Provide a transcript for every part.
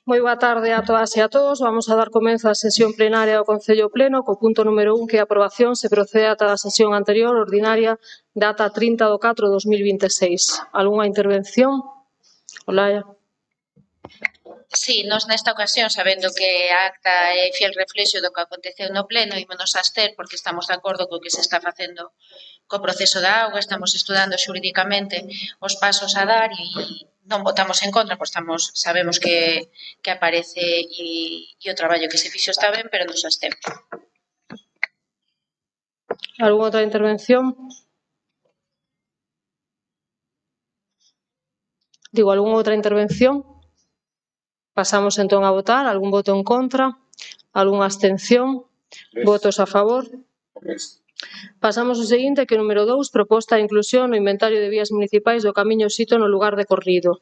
Moi boa tarde a todas e a todos. Vamos a dar comezo á sesión plenaria do Concello Pleno co punto número 1, que é a aprobación se procede ata a sesión anterior ordinaria data 30 de 4 de 2026. Algunha intervención? Olaya. Sí, nos nesta ocasión, sabendo que a acta é fiel reflexo do que aconteceu no Pleno, ímonos abster porque estamos de acordo co que se está facendo co proceso da auga, estamos estudando xuridicamente os pasos a dar e non votamos en contra, pois sabemos que aparece e o traballo que se fixo está ben, pero nos abstemos. Algunha outra intervención? Digo, algunha outra intervención? Pasamos entón a votar. Algún voto en contra? Algunha abstención? Votos a favor? Pasamos ao seguinte, que número 2, proposta de inclusión no inventario de vías municipais do camiño sito no lugar decorrido.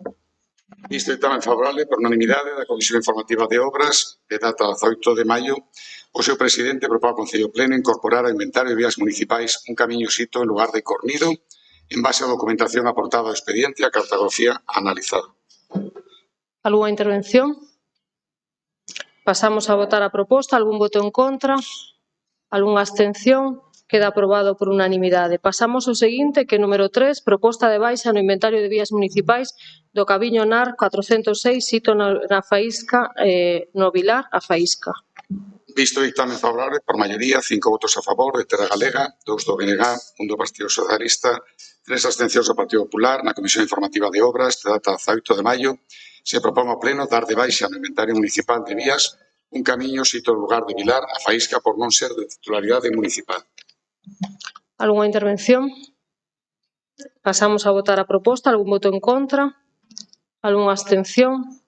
Visto ditamen favorable por unanimidade da Comisión Informativa de Obras de data 18 de maio, o seu presidente propón ao Concello Pleno incorporar ao inventario de vías municipais un camiño sito en lugar decorrido en base á documentación aportada ao expediente e a cartografía analizada. Algunha intervención? Pasamos a votar a proposta. Algún voto en contra? Algunha abstención? Queda aprobado por unanimidade. Pasamos ao seguinte, que número 3, proposta de baixa no inventario de vías municipais do Camiño NAR 406, sito na Faísca, no Vilar, a Faísca. Visto o dictamen favorable por maioría, 5 votos a favor de Terra Galega, 2 do BNG, 1 do Partido Socialista, 3 abstencións do Partido Popular, na Comisión Informativa de Obras de data 18 de maio, se propón ao Pleno dar de baixa no inventario municipal de vías un camiño sito no lugar de Vilar, a Faísca, por non ser de titularidade municipal. Algunha intervención? Pasamos a votar a proposta. Algún voto en contra? Algunha abstención?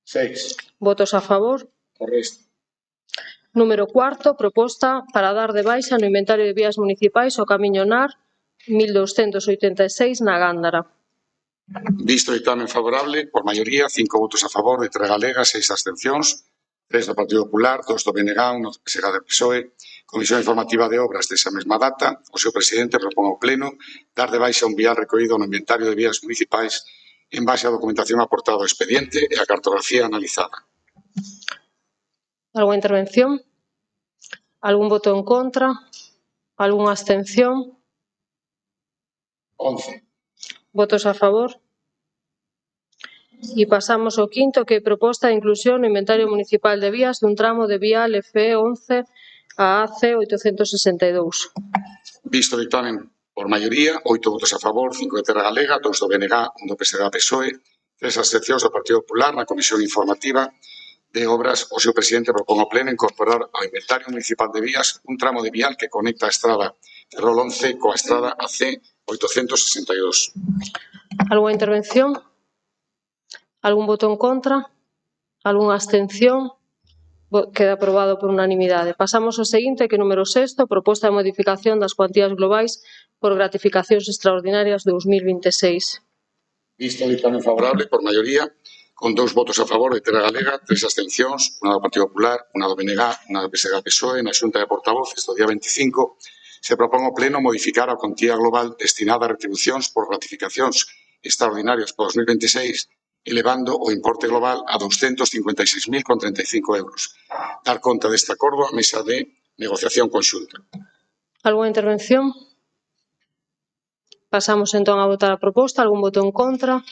6. Votos a favor? O resto. Número 4, proposta para dar de baixa no inventario de vías municipais o Camiño NAR 1286 na Gándara. Visto o dictamen favorable, por maioría, 5 votos a favor de Terra Galega, 6 abstencións, 3 do Partido Popular, 2 do BNG, 1 do PSOE, Comisión Informativa de Obras desa mesma data, o seu presidente propón ao Pleno dar de baixa un vial recollido no inventario de vías municipais en base á documentación aportada ao expediente e á cartografía analizada. Algunha intervención? Algún voto en contra? Algunha abstención? 11. Votos a favor? E pasamos ao quinto, que é proposta de inclusión no inventario municipal de vías dun tramo de vial FE11 a AC 862. Visto o dictamen por maioría, 8 votos a favor, 5 de Terra Galega, 2 do BNG, 1 do PSOE, 3 abstencións do Partido Popular na Comisión Informativa de Obras, o seu presidente propón ao Pleno incorporar ao inventario municipal de vías un tramo de vial que conecta a estrada Ferrol 11 coa estrada AC 862. Algunha intervención? Algún voto en contra? Algunha abstención? Queda aprobado por unanimidade. Pasamos ao seguinte, que número 6, proposta de modificación das cuantías globais por gratificacións extraordinarias 2026. Visto o dictamen favorable por maioría, con 2 votos a favor de Terra Galega, 3 abstencións, 1 do Partido Popular, 1 do BNG, 1 do PSOE, na Xunta de Portavoces do día 25, se propón ao Pleno modificar a cuantía global destinada a retribucións por gratificacións extraordinarias por 2026, elevando o importe global a 256.035 euros. Dar conta deste acordo á mesa de negociación conxunta. Algunha intervención? Pasamos entón a votar a proposta. Algún voto en contra?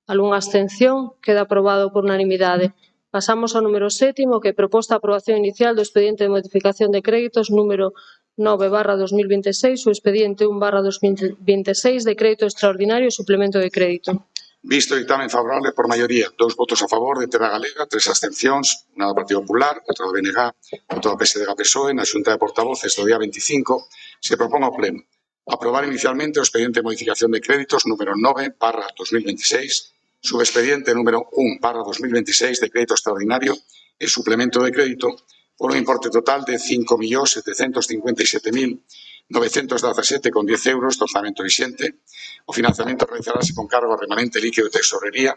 Algunha abstención? Queda aprobado por unanimidade. Pasamos ao número 7, que é proposta de aprobación inicial do expediente de modificación de créditos número 9/2026 o expediente 1/2026 de crédito extraordinario e suplemento de crédito. Visto o dictamen favorable por maioría, 2 votos a favor de Terra Galega, 3 abstencións, 1 do Partido Popular, 4 do BNG, 4 do PSOE, na Xunta de Portavoces do día 25, se propón ao Pleno aprobar inicialmente o expediente de modificación de créditos número 9/2026, subexpediente número 1/2026 de crédito extraordinario e suplemento de crédito por un importe total de 5.757.917,10 euros do orzamento vixente. O financiamento realizarase con cargo ao remanente líquido de tesorería.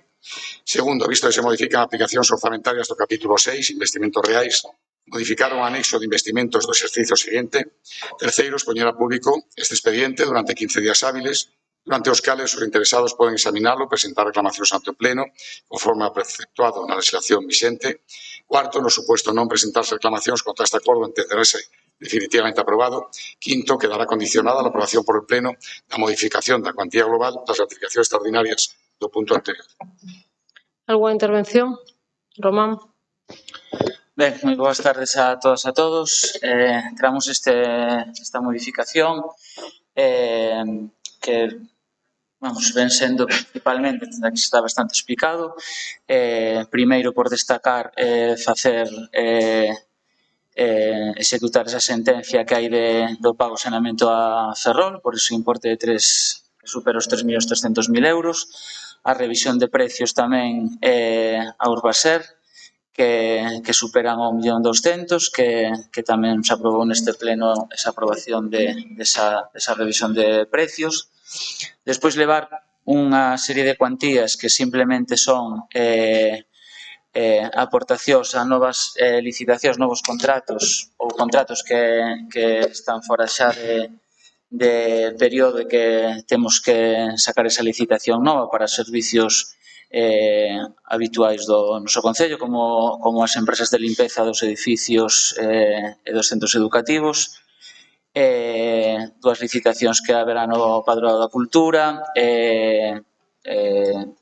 Segundo, visto que se modifican aplicacións orzamentarias do capítulo 6, investimentos reais, modificar o anexo de investimentos do exercicio seguinte. Terceiro, expoñer a público este expediente durante 15 días hábiles durante os cales os interesados poden examinalo e presentar reclamacións ante o Pleno conforme a preceptuado na legislación vixente. Cuarto, no suposto non presentarse reclamacións contra este acordo entenderese definitivamente aprobado. Quinto, quedará condicionada a la aprobación por el Pleno da modificación da cuantía global das ratificacións extraordinarias do punto anterior. Alguna intervención? Román. Ben, moi boas tardes a todas e a todos. Traemos esta modificación que ven sendo principalmente, que está bastante explicado. Primeiro, por destacar, facer executar esa sentencia que hai do pago saneamento a Ferrol, por ese importe de que supera os 3.300.000 euros. A revisión de precios tamén a Urbaser, que superan o 1.200.000, que tamén se aprobou neste pleno esa aprobación desa revisión de precios. Despois levar unha serie de cuantías que simplemente son aportacións a novas licitacións, novos contratos ou contratos que están fora xa de período e que temos que sacar esa licitación nova para servicios habituais do noso Concello, como as empresas de limpeza dos edificios e dos centros educativos, dúas licitacións que haberá no Padroado da Cultura,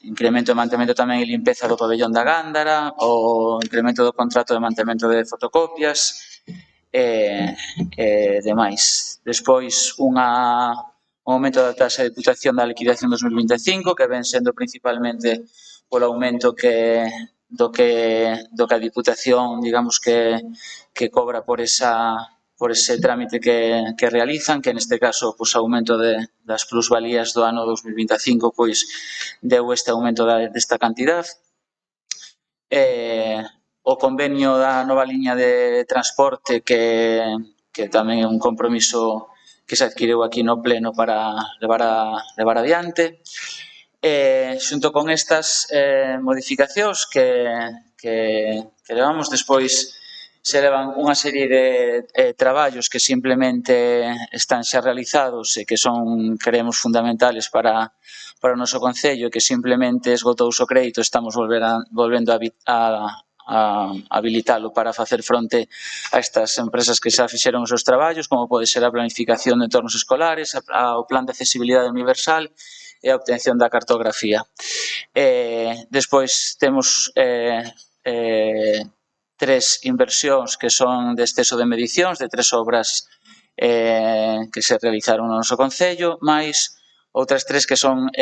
incremento de mantemento tamén e limpeza do pabellón da Gándara, o incremento do contrato de mantemento de fotocopias e demais. Despois, un aumento da taxa de diputación da liquidación 2025, que ven sendo principalmente polo aumento do que a Diputación, digamos, que cobra por ese trámite que realizan, que neste caso, aumento das plusvalías do ano 2025, deu este aumento desta cantidad. O convenio da nova liña de transporte, que tamén é un compromiso que se adquiriu aquí no Pleno para levar adiante. Xunto con estas modificacións que levamos, despois se levan unha serie de traballos que simplemente están xa realizados e que son, creemos, fundamentales para o noso Concello, e que simplemente esgotouse o crédito, estamos volvendo a habilitalo para facer fronte a estas empresas que xa fixeron os seus traballos, como pode ser a planificación de entornos escolares, o plan de accesibilidade universal e a obtención da cartografía. Despois temos tres inversións que son de exceso de medicións, de 3 obras que se realizaron no noso Concello, máis outras 3 que son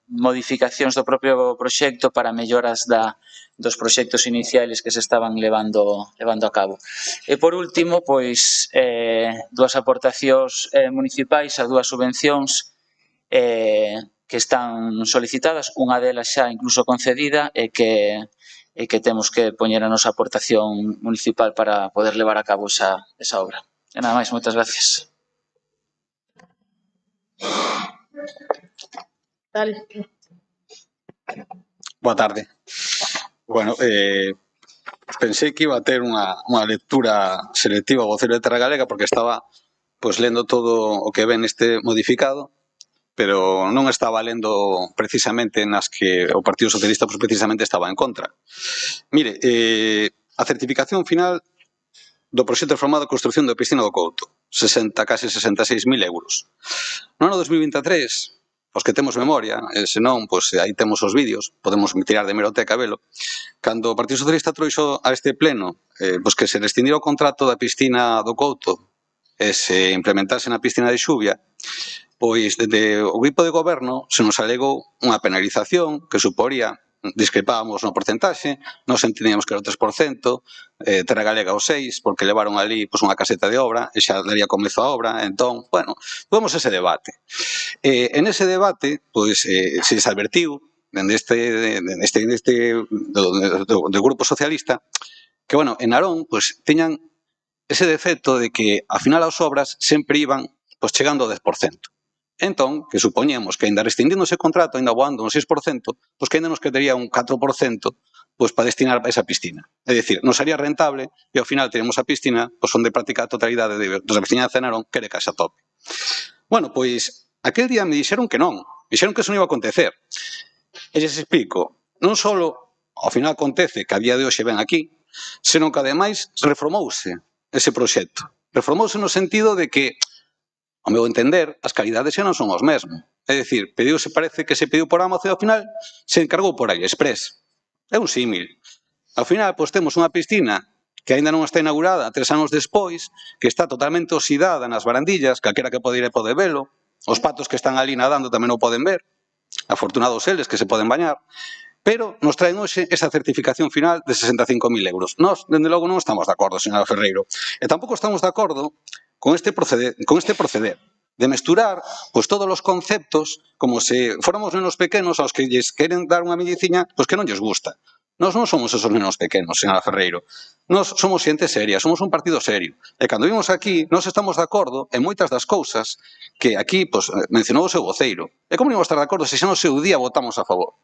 modificacións do propio proxecto para melloras dos proxectos iniciales que se estaban levando a cabo. E, por último, dúas aportacións municipais a dúas subvencións que están solicitadas, unha delas xa incluso concedida e que temos que poñer a nosa aportación municipal para poder levar a cabo esa obra. E nada máis, moitas gracias. Dale. Boa tarde. Bueno, pensei que iba a ter unha lectura selectiva ao voceiro de Terra Galega porque estaba lendo todo o que ven neste modificado, pero non estaba lendo precisamente nas que o Partido Socialista precisamente estaba en contra. Mire, a certificación final do proxecto reformado de construción da piscina do Couto, case 66.000 euros. No ano 2023, os que temos memoria, se non, aí temos os vídeos, podemos tirar de hemeroteca a velo, cando o Partido Socialista trouxo a este pleno que se rescindira o contrato da piscina do Couto e se implementase na piscina de Xuvia, desde o grupo de goberno se nos alegou unha penalización que suporía, discrepábamos no porcentaxe, nos entendíamos que era o 3%, Terra Galega o 6%, porque levaron ali unha caseta de obra e xa daría comezo a obra, entón, bueno, tuvemos ese debate. En ese debate, se advertiu do Grupo Socialista que, bueno, en Narón, tiñan ese defecto de que, ao final, as obras sempre iban chegando ao 10%. Entón, que supoñemos que ainda rescindindo ese contrato, ainda voando un 6%, que ainda nos quedaría un 4% para destinar a esa piscina. É dicir, nos sería rentable e ao final teremos a piscina onde práctica a totalidade da veciñanza de Narón quere casa tope. Bueno, Aquel día me dixeron que non, dixeron que eso non iba a acontecer. E lles explico, non só ao final acontece que a día de hoxe ven aquí, senón que ademais reformouse ese proxecto. Reformouse no sentido de que, ao meu entender, as calidades xa non son os mesmos. É dicir, parece que se pediu por Amazon e ao final se encargou por AliExpress. É un símil. Ao final, pois temos unha piscina que aínda non está inaugurada 3 anos despois, que está totalmente oxidada nas barandillas, calquera que pode ir e pode velo, os patos que están ali nadando tamén o poden ver, afortunados eles que se poden bañar, pero nos traen hoxe esa certificación final de 65.000 euros. Nós, dende logo, non estamos de acordo, señora Ferreiro. E tampouco estamos de acordo con este proceder de mesturar pois, todos os conceptos como se fóramos nenos pequenos aos que lles queren dar unha mediciña pois, que non lles gusta. Nós non somos esos nenos pequenos, señora Ferreiro. Nós somos xente seria, somos un partido serio. E cando vimos aquí, nós estamos de acordo en moitas das cousas que aquí pois, mencionou o seu voceiro. E como non vamos estar de acordo se xa no seu día votamos a favor?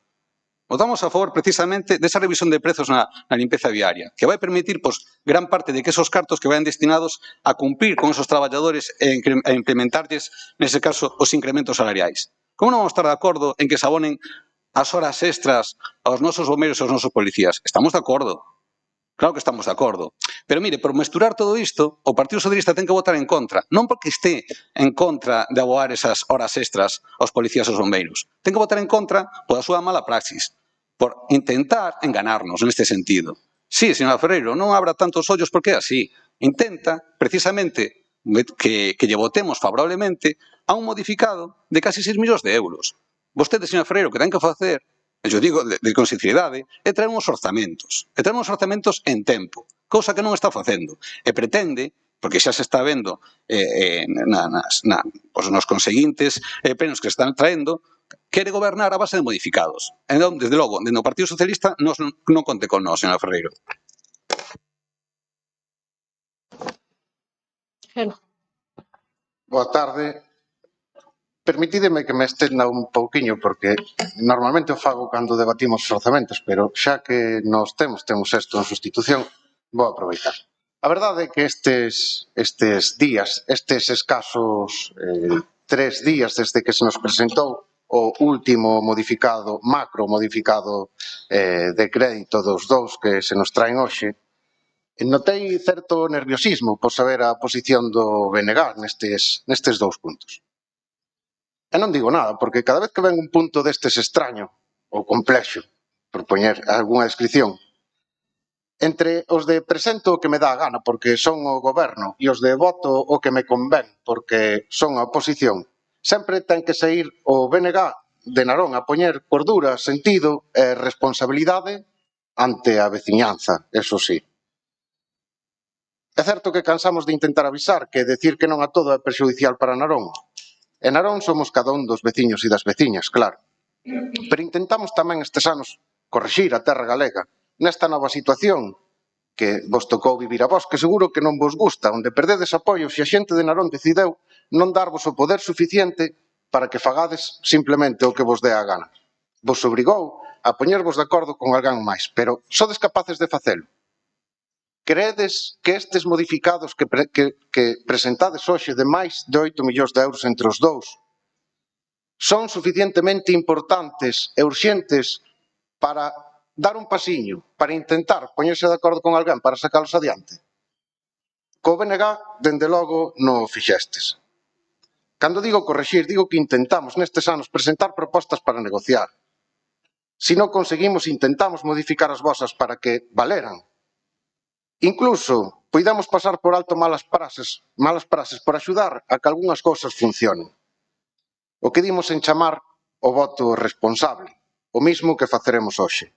Votamos a favor precisamente desa revisión de prezos na limpeza viaria, que vai permitir pois, gran parte de que esos cartos que vayan destinados a cumprir con esos traballadores e implementarlles, nese caso, os incrementos salariais. Como non vamos estar de acordo en que se abonen as horas extras aos nosos bombeiros e aos nosos policías? Estamos de acordo. Claro que estamos de acordo. Pero mire, por mesturar todo isto, o Partido Socialista ten que votar en contra. Non porque este en contra de aboar esas horas extras aos policías e aos bombeiros. Ten que votar en contra pola súa mala praxis. Por intentar enganarnos neste sentido. Sí, señora Ferreiro, non abra tantos ollos porque é así. Intenta, precisamente, que lle votemos favorablemente a un modificado de casi 6 millóns de euros. Vostede, señora Ferreiro, que ten que facer, eu digo con sinceridade, é traer uns orzamentos. E traer uns orzamentos en tempo, cousa que non está facendo. E pretende, porque xa se está vendo nos conseguintes plenos que están traendo, quere gobernar a base de modificados. Entón, desde logo, dentro do Partido Socialista non conte con nós, señora Ferreiro. Boa tarde. Permitídeme que me estenda un pouquiño, porque normalmente o fago cando debatimos os orzamentos, pero xa que nos temos isto en sustitución, vou aproveitar. A verdade é que estes días, estes escasos 3 días desde que se nos presentou o último modificado, macro modificado de crédito dos dous que se nos traen hoxe, notei certo nerviosismo por saber a posición do BNG nestes dous puntos. E non digo nada, porque cada vez que ven un punto destes extraño ou complexo, por poñer algunha descripción, entre os de presento o que me dá a gana porque son o goberno e os de voto o que me convén porque son a oposición, sempre ten que sair o BNG de Narón a poñer cordura, sentido e responsabilidade ante a veciñanza, eso sí. É certo que cansamos de intentar avisar que decir que non a todo é perxudicial para Narón. En Narón somos cada un dos veciños e das veciñas, claro. Pero intentamos tamén estes anos corrixir a terra galega nesta nova situación que vos tocou vivir a vos, que seguro que non vos gusta, onde perdedes apoio se a xente de Narón decideu non darvos o poder suficiente para que fagades simplemente o que vos dé a gana. Vos obrigou a poñervos de acordo con alguén máis, pero sodes capaces de facelo. Creedes que estes modificados que presentades hoxe de máis de 8 millóns de euros entre os dous son suficientemente importantes e urxentes para dar un pasiño, para intentar poñerse de acordo con alguén para sacalos adiante? Co BNG, dende logo, non o fixestes. Cando digo corrixir, digo que intentamos nestes anos presentar propostas para negociar. Se non conseguimos, intentamos modificar as vosas para que valeran. Incluso, poidamos pasar por alto malas praxes por axudar a que algunhas cousas funcionen. O que dimos en chamar o voto responsable, o mismo que faceremos hoxe.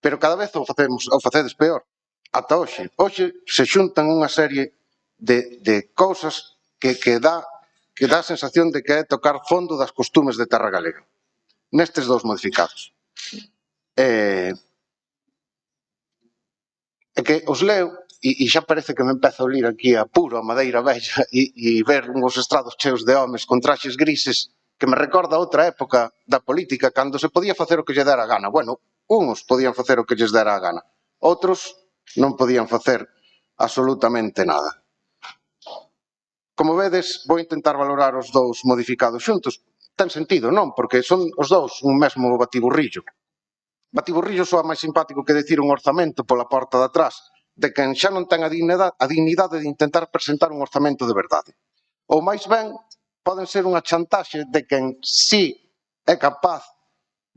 Pero cada vez o facedes peor. Ata hoxe. Hoxe se xuntan unha serie de cousas que dá a sensación de que é tocar fondo das costumes de terra galega. Nestes dous modificados. É que os leo e xa parece que me empezo a olir aquí a puro, a madeira vella e ver uns estrados cheos de homes con traxes grises que me recorda outra época da política cando se podía facer o que lle dera a gana. Bueno, uns podían facer o que lles dera a gana, outros non podían facer absolutamente nada. Como vedes, vou intentar valorar os dous modificados xuntos. Ten sentido, non? Porque son os dous un mesmo batiburrillo. Batiburrillo soa máis simpático que decir un orzamento pola porta de atrás, de quen xa non ten a dignidade de intentar presentar un orzamento de verdade. Ou máis ben, poden ser unha chantaxe de quen si é capaz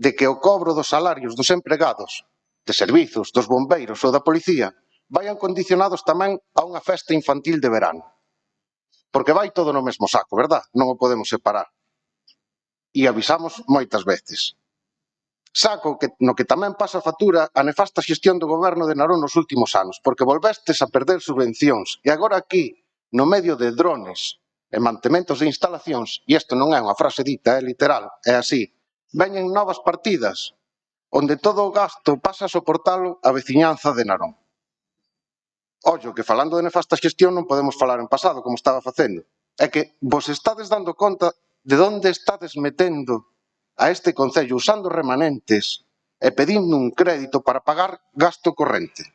de que o cobro dos salarios dos empregados, de servizos, dos bombeiros ou da policía vayan condicionados tamén a unha festa infantil de verano. Porque vai todo no mesmo saco, verdad? Non o podemos separar. E avisamos moitas veces. Saco no que tamén pasa factura a nefasta xestión do goberno de Narón nos últimos anos, porque volvestes a perder subvencións e agora aquí, no medio de drones e mantementos de instalacións, e isto non é unha frase dita, é literal, é así, veñen novas partidas, onde todo o gasto pasa a soportalo a veciñanza de Narón. Ollo, que falando de nefasta xestión non podemos falar en pasado, como estaba facendo. É que vos estades dando conta de onde estades metendo a este concello usando remanentes e pedindo un crédito para pagar gasto corrente.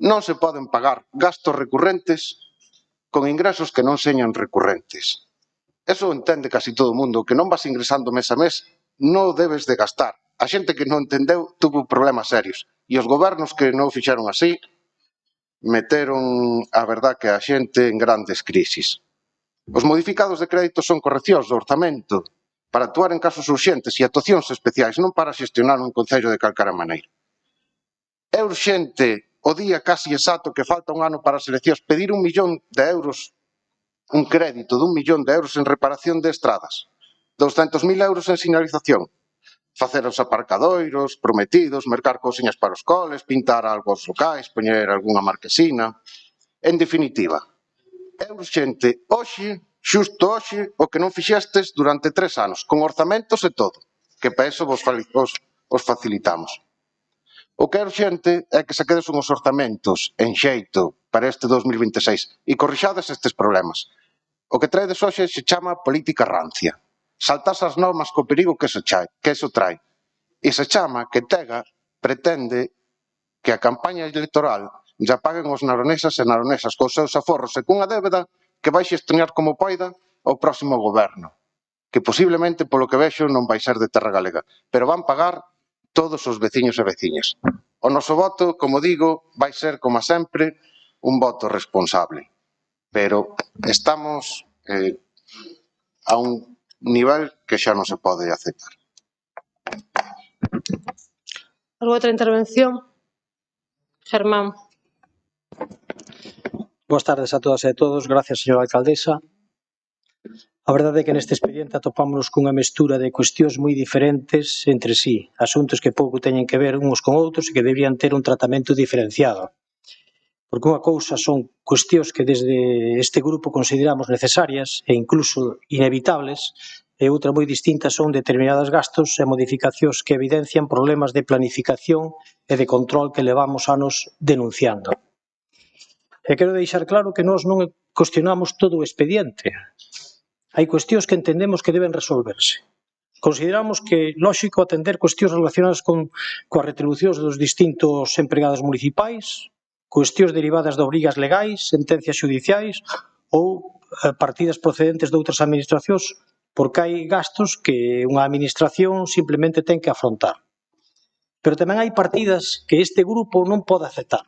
Non se poden pagar gastos recurrentes con ingresos que non señan recurrentes. Eso entende casi todo o mundo, que non vas ingresando mes a mes, non debes de gastar. A xente que non entendeu tuvo problemas serios. E os gobernos que non o fixeron así, meteron a verdad que a xente en grandes crisis. Os modificados de crédito son correccións do orzamento para actuar en casos urxentes e actuacións especiais, non para xestionar un concello de calcara maneira. É urxente, o día casi exacto que falta un ano para as eleccións, pedir 1 millón de euros, un crédito de 1 millón de euros en reparación de estradas, 200.000 euros en sinalización, facer os aparcadoiros prometidos, mercar cousiñas para os coles, pintar algo os locais, poñer algunha marquesina. En definitiva, é urxente hoxe, xusto hoxe, o que non fixestes durante 3 anos, con orzamentos e todo, que para eso vos facilitamos. O que é urxente é que saquedes unhos orzamentos en xeito para este 2026 e corrixades estes problemas. O que traedes hoxe se chama política rancia. Saltas as normas co perigo que eso trae. E se chama que Tega pretende que a campaña electoral ya paguen os naronesas e naronesas cos seus aforros e cunha débeda que vai xestionar como poida o próximo goberno, que posiblemente, polo que vexo, non vai ser de terra galega, pero van pagar todos os veciños e veciñas. O noso voto, como digo, vai ser, como sempre, un voto responsable, pero estamos a un nivel que xa non se pode aceptar. ¿Alguna outra intervención? Germán. Boas tardes a todas e a todos. Gracias, señora alcaldesa. A verdade é que neste expediente atopámonos cunha mestura de cuestións moi diferentes entre sí, asuntos que pouco teñen que ver uns con outros e que deberían ter un tratamento diferenciado. Porque unha cousa son cuestións que desde este grupo consideramos necesarias e incluso inevitables, e outra moi distinta son determinados gastos e modificacións que evidencian problemas de planificación e de control que levamos anos denunciando. E quero deixar claro que nós non cuestionamos todo o expediente. Hai cuestións que entendemos que deben resolverse. Consideramos que é lógico atender cuestións relacionadas coas retribucións dos distintos empregados municipais, cuestións derivadas de obrigas legais, sentencias xudiciais ou partidas procedentes de outras administracións, porque hai gastos que unha administración simplemente ten que afrontar. Pero tamén hai partidas que este grupo non pode aceptar,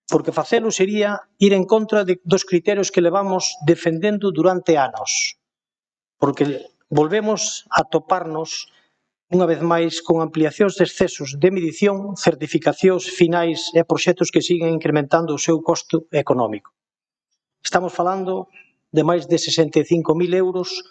porque facelo sería ir en contra dos criterios que levamos defendendo durante anos, porque volvemos a toparnos unha vez máis con ampliacións de excesos de medición, certificacións finais e proxectos que siguen incrementando o seu costo económico. Estamos falando de máis de 65.000 euros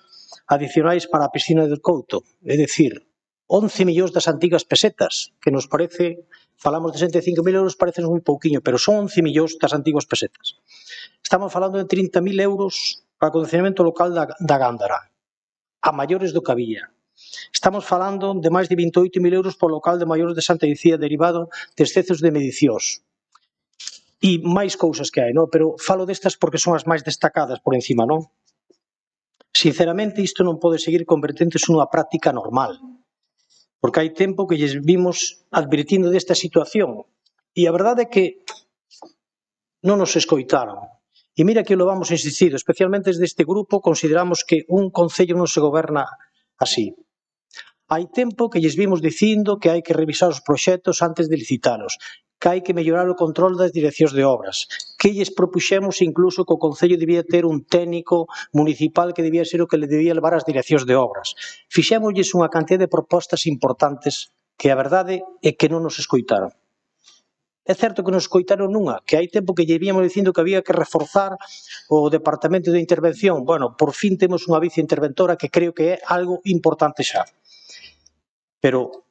adicionais para a piscina del Couto, é dicir, 11 millóns das antigas pesetas, que nos parece, falamos de 65.000 euros, parece moi pouquiño, pero son 11 millóns das antigas pesetas. Estamos falando de 30.000 euros para o acondicionamento local da Gándara, a maiores do que había. Estamos falando de máis de 28.000 euros para o local de maiores de Santa Icía derivado de excesos de medicións. E máis cousas que hai, non? Pero falo destas porque son as máis destacadas por encima, non? Sinceramente, isto non pode seguir converténdose nunha práctica normal, porque hai tempo que lles vimos advirtindo desta situación e a verdade é que non nos escoitaron. E mira que lo vamos insistido, especialmente desde este grupo consideramos que un concello non se goberna así. Hai tempo que lles vimos dicindo que hai que revisar os proxectos antes de licitalos, que hai que mellorar o control das direccións de obras, que lles propuxemos incluso que o Concello debía ter un técnico municipal que debía ser o que le debía levar as direccións de obras. Fixémoslles unha cantidad de propostas importantes que a verdade é que non nos escoitaron. É certo que nos escoitaron nunha, que hai tempo que lle víamos dicindo que había que reforzar o Departamento de Intervención. Bueno, por fin temos unha viceinterventora que creo que é algo importante xa. Pero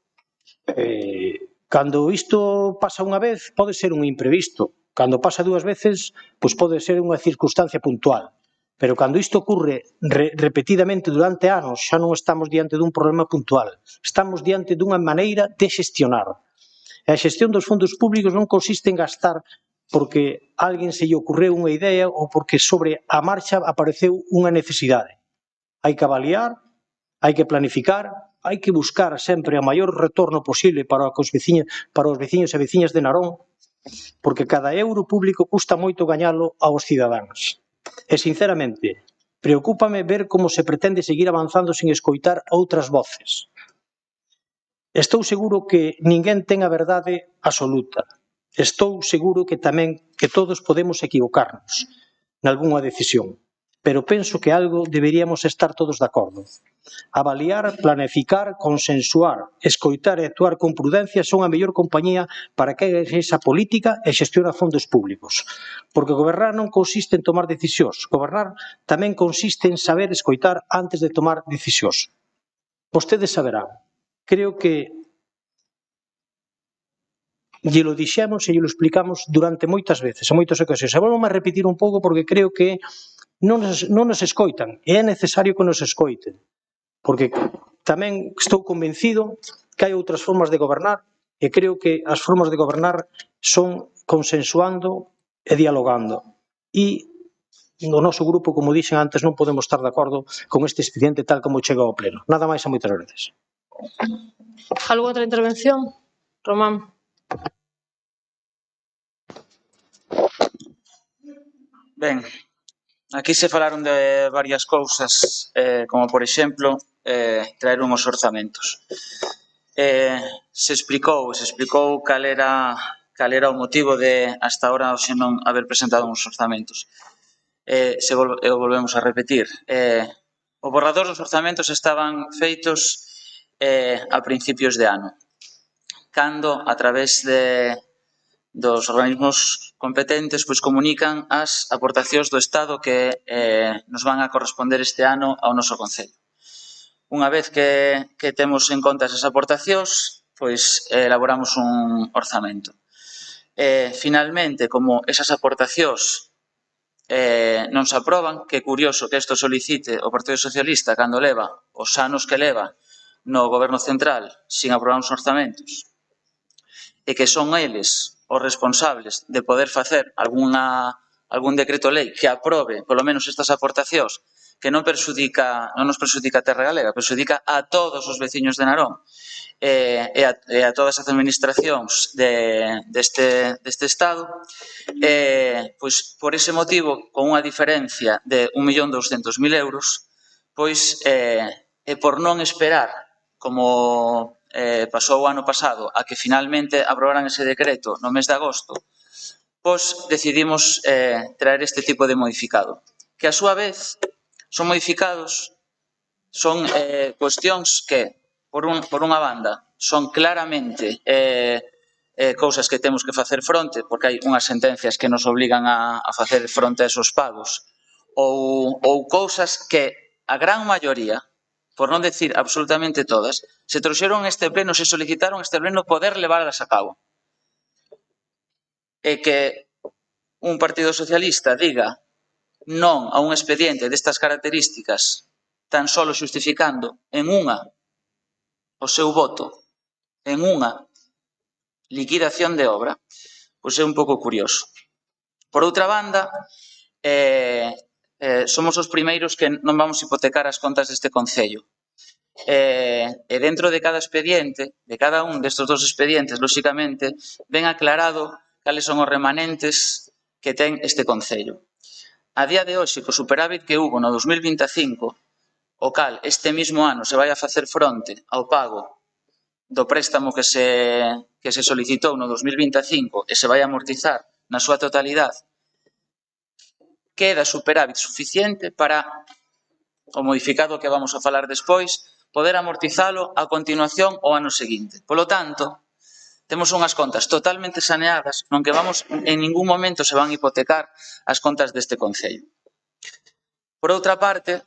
cando isto pasa unha vez pode ser un imprevisto. Cando pasa dúas veces, pois pode ser unha circunstancia puntual. Pero cando isto ocurre repetidamente durante anos, xa non estamos diante dun problema puntual. Estamos diante dunha maneira de xestionar. E a xestión dos fondos públicos non consiste en gastar porque alguén se lle ocurreu unha idea ou porque sobre a marcha apareceu unha necesidade. Hai que avaliar, hai que planificar, hai que buscar sempre o maior retorno posible para os veciños e veciñas de Narón, porque cada euro público custa moito gañalo aos cidadáns. E, sinceramente, preocúpame ver como se pretende seguir avanzando sin escoitar outras voces. Estou seguro que ninguén ten a verdade absoluta. Estou seguro que tamén que todos podemos equivocarnos nalgúnha decisión, pero penso que algo deberíamos estar todos de acordo. Avaliar, planificar, consensuar, escoitar e actuar con prudencia son a mellor compañía para que haga esa política e xestiona fondos públicos. Porque gobernar non consiste en tomar decisións. Gobernar tamén consiste en saber escoitar antes de tomar decisións. Vostedes saberán. Creo que lle lo dixemos e lle lo explicamos durante moitas veces, en moitas ocasións. E volvo a repetir un pouco porque creo que non nos escoitan e é necesario que nos escoiten. Porque tamén estou convencido que hai outras formas de gobernar e creo que as formas de gobernar son consensuando e dialogando. E no noso grupo, como dixen antes, non podemos estar de acordo con este expediente tal como chega ao pleno. Nada máis e moitas gracias. ¿Alguna outra intervención? Román. Ben, aquí se falaron de varias cousas, como por exemplo, traer unhos orzamentos. Se explicou cal era o motivo de hasta ahora hoxe non haber presentado uns orzamentos. Volvemos a repetir. O borrador dos orzamentos estaban feitos a principios de ano, cando a través dos organismos competentes pois comunican as aportacións do Estado que nos van a corresponder este ano ao noso Concello. Unha vez que temos en conta esas aportacións, pois elaboramos un orzamento. Finalmente, como esas aportacións non se aproban, que é curioso que isto solicite o Partido Socialista cando leva os anos que leva no Goberno Central sin aprobar uns orzamentos, e que son eles os responsables de poder facer algún decreto lei que aprobe, polo menos, estas aportacións, que non nos perxudica a terra galega, perxudica a todos os veciños de Narón e a todas as administracións deste Estado, pois por ese motivo, con unha diferencia de 1.200.000 euros, pois e por non esperar, como pasou o ano pasado, a que finalmente aprobaran ese decreto no mes de agosto, pois decidimos traer este tipo de modificado, que a súa vez son modificados, son cuestións que, por unha banda, son claramente cousas que temos que facer fronte, porque hai unhas sentencias que nos obligan a facer fronte a esos pagos, ou cousas que a gran maioría, por non decir absolutamente todas, se trouxeron este pleno, se solicitaron este pleno poder levarlas a cabo. E que un Partido Socialista diga non a un expediente destas características tan solo xustificando en unha o seu voto, en unha liquidación de obra, pois é un pouco curioso. Por outra banda, somos os primeiros que non vamos hipotecar as contas deste Concello. E dentro de cada expediente, de cada un destes dos expedientes, lóxicamente, ven aclarado cales son os remanentes que ten este Concello. a día de hoxe, co superávit que hubo no 2025, o cal este mismo ano se vai a facer fronte ao pago do préstamo que se solicitou no 2025 e se vai a amortizar na súa totalidade, queda superávit suficiente para o modificado que vamos a falar despois, poder amortizalo a continuación o ano seguinte. Polo tanto, temos unhas contas totalmente saneadas, non que vamos en ningún momento se van a hipotecar as contas deste Concello. Por outra parte,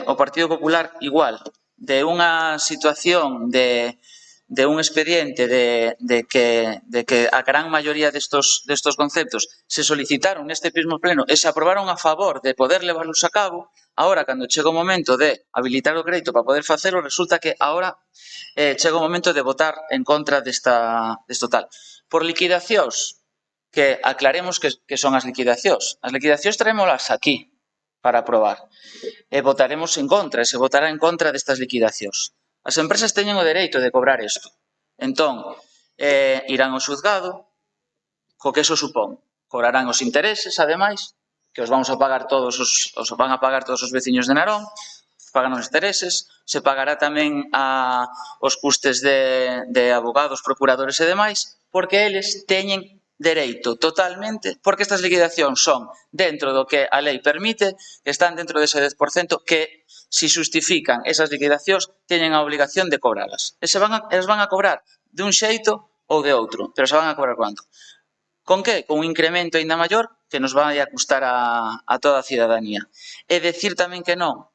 o Partido Popular igual, de unha situación de un expediente de que a gran maioría destos conceptos se solicitaron neste mesmo pleno e se aprobaron a favor de poder levarlos a cabo, agora, cando chega o momento de habilitar o crédito para poder facelo, resulta que agora chega o momento de votar en contra desto tal. Por liquidacións, que aclaremos que son as liquidacións. As liquidacións traémolas aquí para aprobar. E votaremos en contra, e se votará en contra destas liquidacións. As empresas teñen o dereito de cobrar isto. Entón, irán ao xuzgado, co que eso supón. Cobrarán os intereses, ademais, que os vamos a pagar todos os van a pagar todos os veciños de Narón, pagan os intereses, se pagará tamén os custes de abogados, procuradores e demais, porque eles teñen dereito totalmente, porque estas liquidacións son dentro do que a lei permite, que están dentro dese 10%, que si justifican esas liquidacións, teñen a obligación de cobralas. Eles van a cobrar de un xeito ou de outro, pero se van a cobrar cuánto? Con que? Con un incremento ainda maior que nos vai a custar a toda a cidadanía. E decir tamén que non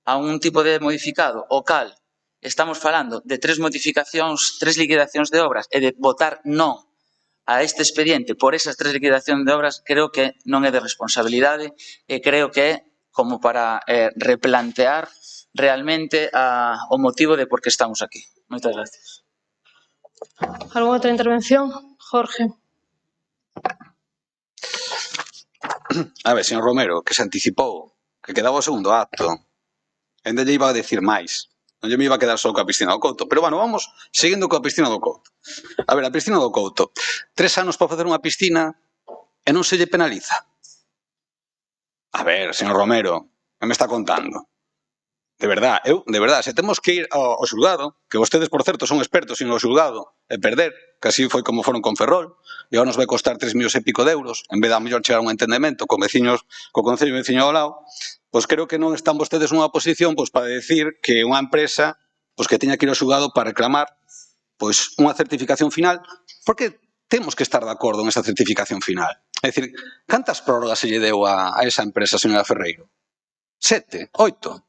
a un tipo de modificado, o cal estamos falando de 3 modificacións, 3 liquidacións de obras e de votar non a este expediente por esas 3 liquidacións de obras, creo que non é de responsabilidade e creo que é como para replantear realmente o motivo de por que estamos aquí. Moitas gracias. ¿Alguna outra intervención? Jorge. A ver, señor Romero, que se anticipou, que quedaba o segundo acto. Ainda lle iba a decir máis. Non lle me iba a quedar só coa piscina do Couto. Pero, bueno, vamos seguindo coa piscina do Couto. A ver, a piscina do Couto. 3 anos para facer unha piscina e non se lle penaliza. A ver, señor Romero, que me está contando? De verdad, se temos que ir ao xulgado, que vostedes, por certo, son expertos en o xulgado e perder, que así foi como foron con Ferrol, e agora nos vai costar 3 millóns e pico de euros, en vez de a mellor chegar a un entendemento co Concello veciño ao lado, pois creo que non están vostedes nunha posición para decir que unha empresa que teña que ir ao xulgado para reclamar unha certificación final, porque temos que estar de acordo en esa certificación final. É dicir, cantas prórrogas se lle deu a esa empresa, señora Ferreiro? 7, 8,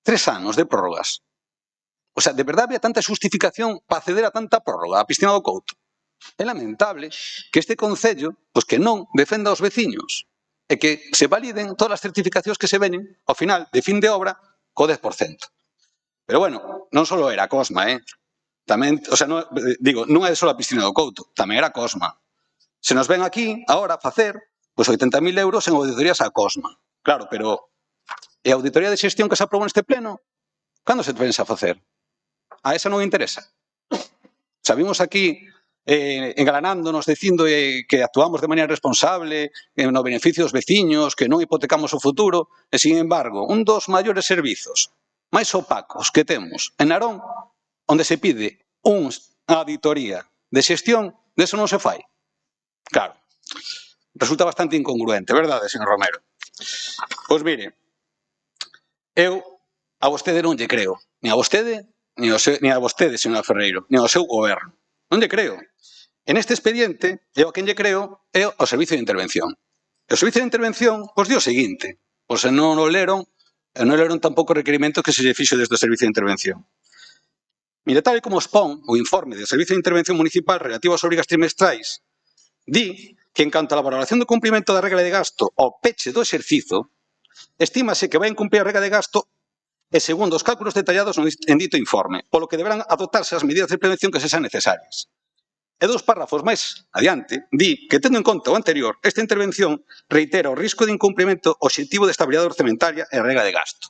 3 anos de prórrogas. O sea, de verdade había tanta justificación para acceder a tanta prórroga a piscina do Couto. É lamentable que este Concello que non defenda aos veciños e que se validen todas as certificacións que se veñen ao final de fin de obra co 10%. Pero bueno, non só era a Cosma, tamén, o sea, non é só a piscina do Couto, tamén era a Cosma. Se nos ven aquí, agora, a facer 80.000 euros en auditorías a Cosma. Claro, pero e a auditoría de xestión que se aprobou neste pleno, cando se pensa facer? A esa non interesa. Sabimos aquí engalanándonos, dicindo que actuamos de maneira responsable, no beneficio dos veciños, que non hipotecamos o futuro, e, sin embargo, un dos maiores servizos máis opacos que temos en Narón, onde se pide unha auditoría de xestión, deso non se fai. Claro, resulta bastante incongruente, verdade, señor Romero? Pois mire, eu a vostede non lle creo, nin a vostede, nin a vostede, señora Ferreiro, nin ao seu goberno. Non lle creo. En este expediente, eu a quen lle creo é ao Servicio de Intervención. E o Servicio de Intervención, di o seguinte, se non o leron, e non leron tampouco o requerimento que se lle fixo desde o Servicio de Intervención. Mire, tal como expón o informe do Servicio de Intervención Municipal relativo ás obrigas trimestrais, di que en canto á valoración do cumprimento da regra de gasto ao peche do exercizo, estímase que vai incumprir a regra de gasto e segundo os cálculos detallados en dito informe, polo que deberán adoptarse as medidas de prevención que se sean necesarias. E 2 párrafos máis adiante, di que, tendo en conta o anterior, esta intervención reitera o risco de incumprimento obxectivo de estabilidade orzamentaria e regra de gasto.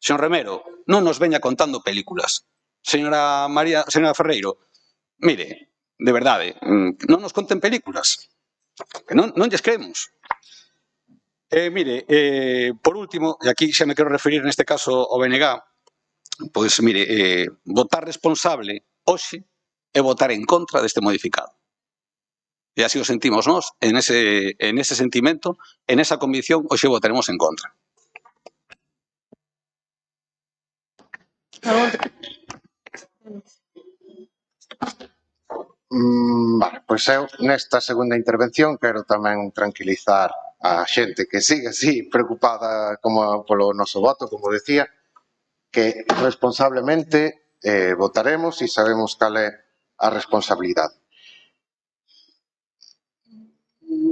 Señor Romero, non nos veña contando películas. Señora Ferreiro, mire, de verdade, non nos conten películas, que non lles creemos. Mire, por último, e aquí xa me quero referir neste caso ao BNG, pois mire, votar responsable hoxe é votar en contra deste modificado. E así o sentimos nós, en ese sentimento, en esa convicción, hoxe votaremos en contra. Vale, pois eu nesta segunda intervención quero tamén tranquilizar a xente que sigue así preocupada como polo noso voto, como decía, que responsablemente votaremos e sabemos cal é a responsabilidade.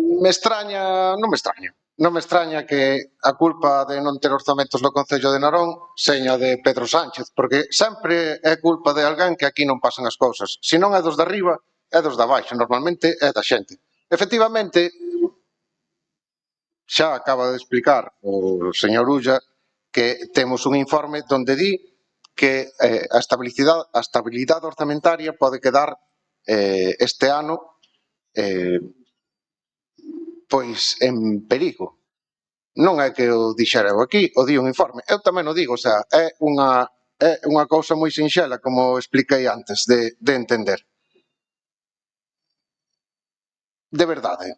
Non me extraña que a culpa de non ter orzamentos no Concello de Narón seña de Pedro Sánchez, porque sempre é culpa de alguén que aquí non pasan as cousas. Se non é dos de arriba, é dos de abaixo, normalmente é da xente. Efectivamente, xa acaba de explicar o señor Ulla que temos un informe onde di que a estabilidade orzamentaria pode quedar este ano pois en perigo. Non é que o dixera eu aquí, o di un informe. Eu tamén o digo, o sea, é unha cousa moi sinxela, como expliquei antes, de entender. De verdade,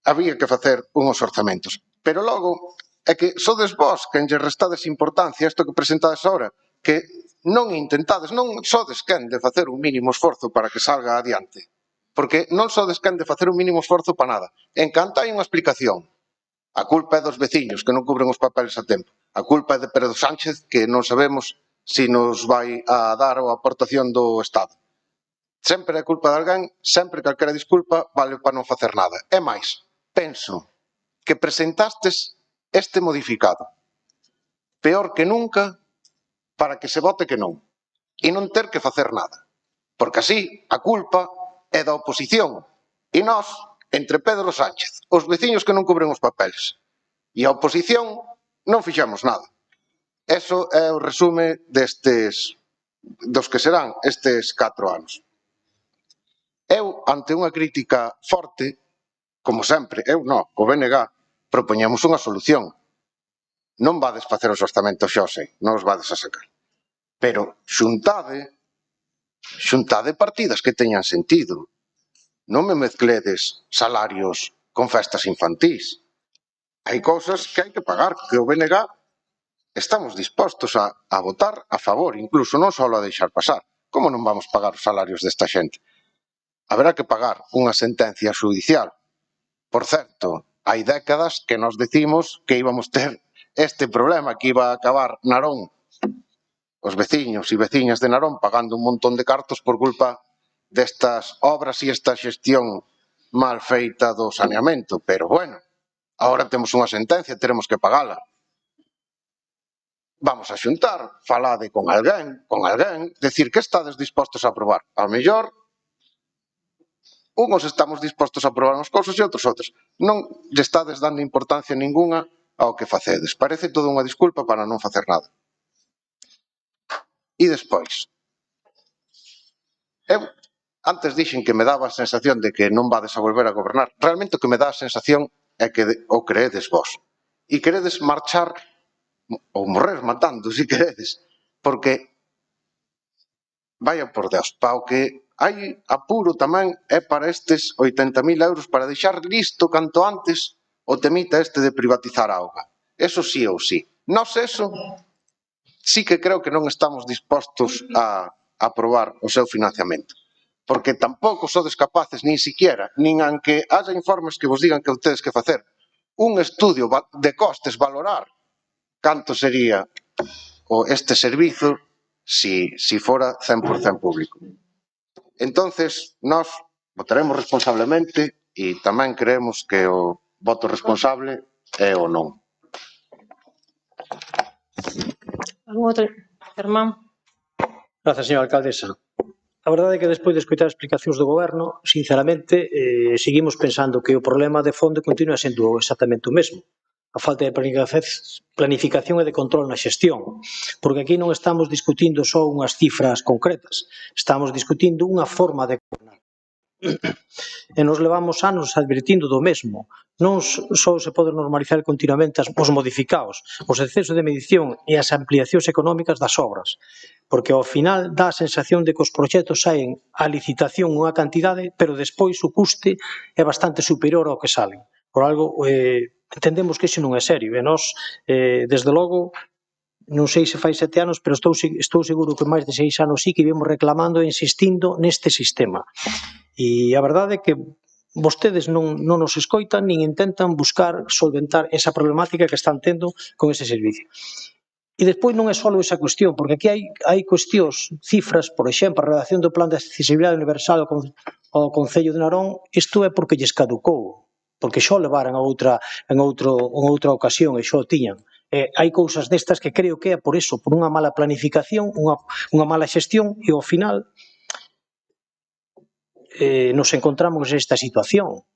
había que facer uns orzamentos. Pero logo, é que sodes vós quen lle restades importancia a isto que presentades ahora, que non intentades, non sodes quen de facer un mínimo esforzo para que salga adiante. Porque non sodes quen de facer un mínimo esforzo para nada. En canto hai unha explicación, a culpa é dos veciños que non cubren os papeles a tempo. A culpa é de Pedro Sánchez que non sabemos se nos vai a dar a aportación do Estado. Sempre é culpa de alguén, sempre calquera disculpa vale para non facer nada. É máis, penso que presentastes este modificado peor que nunca para que se vote que non e non ter que facer nada. Porque así a culpa é da oposición e nós, entre Pedro Sánchez, os veciños que non cubren os papeles e a oposición, non fixemos nada. Eso é o resume dos que serán estes 4 anos. Eu, ante unha crítica forte, como sempre, eu non, o BNG, propoñemos unha solución. Non vades facer os orzamentos xa o sei, non os vades a sacar. Pero xuntade partidas que teñan sentido. Non me mezcledes salarios con festas infantís. Hai cousas que hai que pagar, que o BNG estamos dispostos a votar a favor, incluso non só a deixar pasar. Como non vamos pagar os salarios desta xente? Haberá que pagar unha sentencia judicial. Por certo, hai décadas que nos decimos que íbamos ter este problema, que iba a acabar Narón, os veciños e veciñas de Narón pagando un montón de cartos por culpa destas obras e esta xestión mal feita do saneamento. Pero bueno, agora temos unha sentencia, teremos que pagala. Vamos a xuntar, falade con alguén, decir que estades dispostos a aprobar. Ao mellor, unhos estamos dispostos a aprobar unhas cousas e outros. Non lle estades dando importancia ninguna ao que facedes. Parece toda unha disculpa para non facer nada. E despois, eu antes dixen que me daba a sensación de que non vades a volver a gobernar. Realmente o que me dá a sensación é que o creedes vos. E queredes marchar ou morrer matando, se queredes. Porque, vaya por Deus, para o que hai apuro tamén é para estes 80.000 euros para deixar listo canto antes o temita este de privatizar a auga. Eso sí ou sí. Nós eso sí que creo que non estamos dispostos a aprobar o seu financiamento. Porque tampouco sodes capaces, nin siquiera, nin aunque haxa informes que vos digan que tedes que facer un estudio de costes, valorar canto sería este servizo si fora 100% público. Entonces, nós votaremos responsablemente e tamén creemos que o voto responsable é o non. Algún outro? Germán. Gracias, señora alcaldesa. A verdade é que despois de escoitar as explicacións do Goberno, sinceramente, seguimos pensando que o problema de fondo continúa sendo exactamente o mesmo. A falta de planificación e de control na xestión. Porque aquí non estamos discutindo só unhas cifras concretas, estamos discutindo unha forma de gobernar. E nos levamos anos advertindo do mesmo. Non só se pode normalizar continuamente os modificados, os excesos de medición e as ampliacións económicas das obras, porque ao final dá a sensación de que os proxectos saen a licitación unha cantidade, pero despois o custe é bastante superior ao que salen. Por algo, entendemos que iso non é serio, e nós, desde logo, non sei se fai 7 anos, pero estou seguro que máis de 6 anos sí que vimos reclamando e insistindo neste sistema. E a verdade é que vostedes non nos escoitan nin intentan buscar solventar esa problemática que están tendo con ese servicio. E despois non é só esa cuestión, porque aquí hai cuestións, cifras, por exemplo, a redacción do Plan de Accesibilidade Universal ao Concello de Narón, isto é porque lles caducou, porque xa o levaran en outra ocasión e xa o tiñan. Hai cousas destas que creo que é por eso, por unha mala planificación, unha mala xestión, e ao final nos encontramos nesta situación.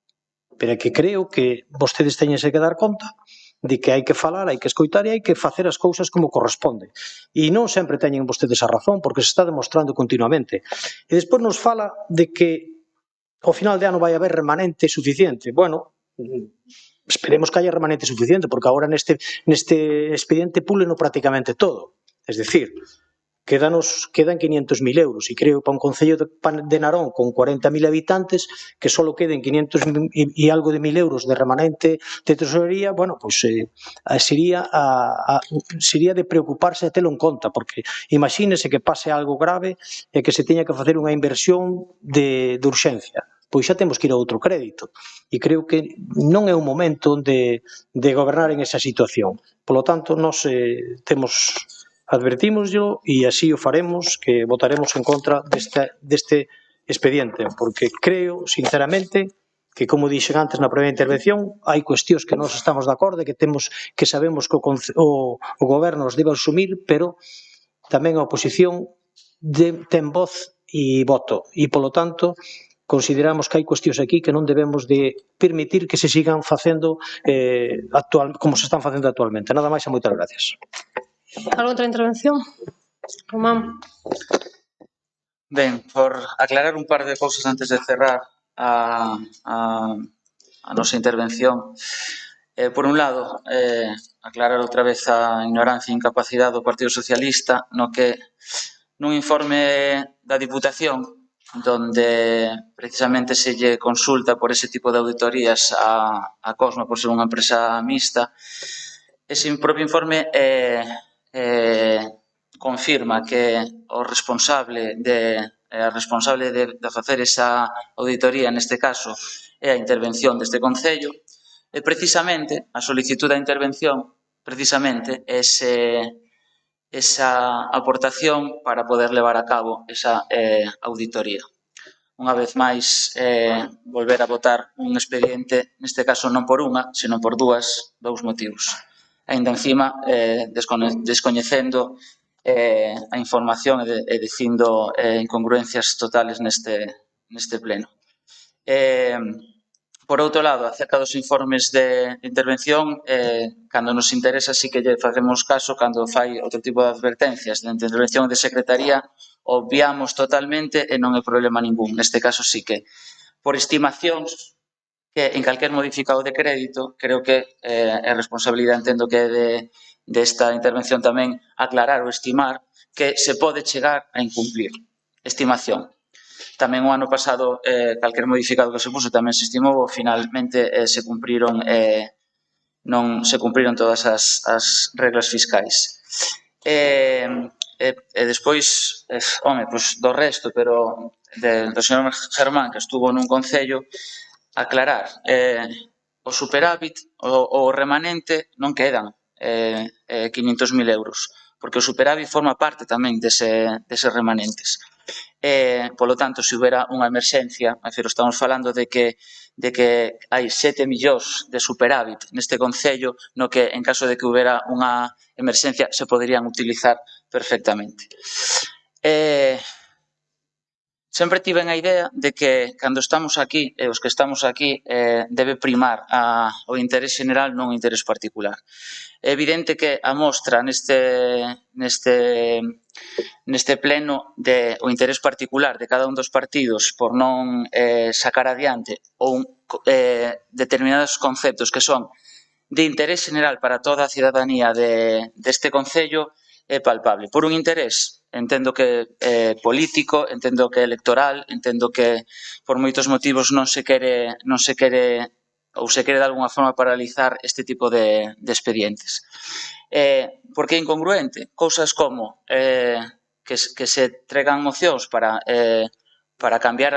Pero é que creo que vostedes teñense que dar conta de que hai que falar, hai que escoitar e hai que facer as cousas como corresponde. E non sempre teñen vostedes a razón, porque se está demostrando continuamente. E despois nos fala de que ao final de ano vai haber remanente suficiente. Bueno, esperemos que haya remanente suficiente, porque agora neste expediente púleno prácticamente todo. Es decir, quedan 500.000 euros, e creo para un concello de Narón con 40.000 habitantes que só queden 500 e algo de 1.000 euros de remanente de tesorería, bueno, pois sería de preocuparse e telo en conta, porque imagínese que pase algo grave e que se teña que facer unha inversión de urxencia, pois xa temos que ir a outro crédito, e creo que non é un momento de gobernar en esa situación. Polo tanto, nós advertímoslo e así o faremos, que votaremos en contra deste expediente, porque creo, sinceramente, que, como dixen antes na primeira intervención, hai cuestións que nós estamos de acordo e que sabemos que o goberno os debe asumir, pero tamén a oposición ten voz e voto, e, polo tanto, consideramos que hai cuestións aquí que non debemos de permitir que se sigan facendo como se están facendo actualmente. Nada máis e moitas gracias. ¿Alguna outra intervención? Román. Ben, por aclarar un par de cousas antes de cerrar a nosa intervención. Por un lado, aclarar outra vez a ignorancia e incapacidade do Partido Socialista nun informe da Diputación donde precisamente se lle consulta por ese tipo de auditorías a Cosmo por ser unha empresa mixta. Ese propio informe confirma que o responsable de facer esa auditoría, neste caso, é a intervención deste Concello, e precisamente a solicitud da intervención precisamente é esa aportación para poder levar a cabo esa auditoría. Unha vez máis, volver a votar un expediente, neste caso non por unha, sino por dous motivos. Ainda encima, descoñecendo a información e dicindo incongruencias totales neste pleno. Por outro lado, acerca dos informes de intervención, cando nos interesa sí que lle facemos caso cando fai outro tipo de advertencias. De intervención de secretaría obviamos totalmente e non é problema ningún. Neste caso sí que, por estimacións, que en calquer modificado de crédito, creo que é responsabilidade, entendo que desta intervención tamén aclarar ou estimar que se pode chegar a incumplir. Estimación. Tamén o ano pasado, calquer modificado que se puso tamén se estimou, finalmente se cumpriron todas as reglas fiscais. E despois, do resto, pero do señor Germán, que estuvo nun concello, aclarar, o superávit, o remanente, non quedan 500.000 euros, porque o superávit forma parte tamén deses remanentes. Polo tanto, se houbera unha emerxencia, estamos falando de que hai 7 millóns de superávit neste concello, no que, en caso de que houbera unha emerxencia, se poderían utilizar perfectamente. sempre tive a idea de que cando estamos aquí, e os que estamos aquí, debe primar o interés xeneral, non o interés particular. É evidente que a mostra neste pleno o interés particular de cada un dos partidos por non sacar adiante determinados conceptos que son de interés general para toda a cidadanía deste Concello é palpable. Por un interés, entendo que político, entendo que electoral, entendo que por moitos motivos non se quere ou se quere de alguna forma paralizar este tipo de expedientes. Por que é incongruente? Cousas como que se tregan mocións para cambiar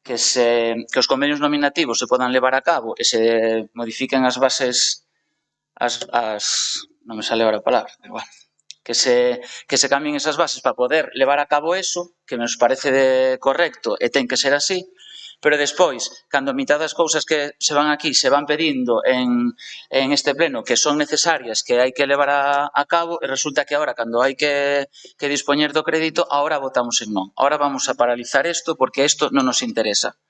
que os convenios nominativos se podan levar a cabo e se modifiquen as bases non me sale agora a palabra, pero bueno, que se cambien esas bases para poder levar a cabo eso, que nos parece correcto e ten que ser así, pero despois, cando a mitad das cousas que se van aquí se van pedindo en este pleno que son necesarias, que hai que levar a cabo, e resulta que agora, cando hai que dispoñer do crédito, agora votamos en non. Agora vamos a paralizar isto porque isto non nos interesa.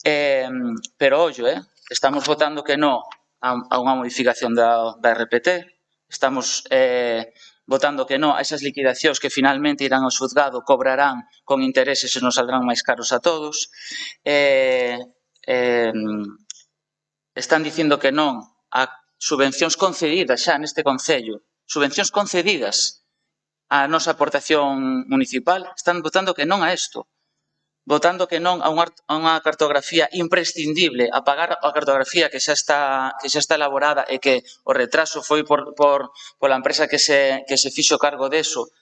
Pero, ollo, estamos votando que non a unha modificación da RPT, estamos votando que non a esas liquidacións que finalmente irán ao xuzgado, cobrarán con intereses e nos saldrán máis caros a todos. Están dicindo que non a subvencións concedidas xa neste Concello, subvencións concedidas a nosa aportación municipal, están votando que non a isto, votando que non a unha cartografía imprescindible, a pagar a cartografía que xa está elaborada e que o retraso foi pola empresa que se fixo cargo deso,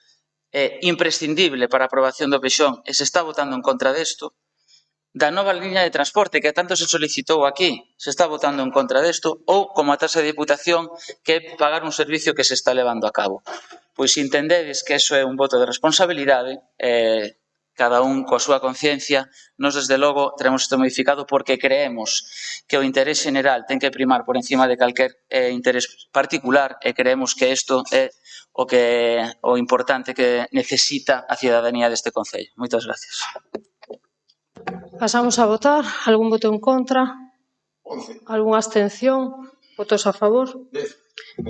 imprescindible para a aprobación do PXON, e se está votando en contra desto. Da nova liña de transporte que tanto se solicitou aquí, se está votando en contra desto, ou como a tasa de diputación, que é pagar un servicio que se está levando a cabo. Pois se entendedes que eso é un voto de responsabilidade, cada un coa súa conciencia, nos desde logo teremos isto modificado porque creemos que o interés general ten que primar por encima de calquer interés particular e creemos que isto é o importante que necesita a cidadanía deste Concello. Moitas gracias. Pasamos a votar. Algún voto en contra? 11. Algunha abstención? Votos a favor? 10.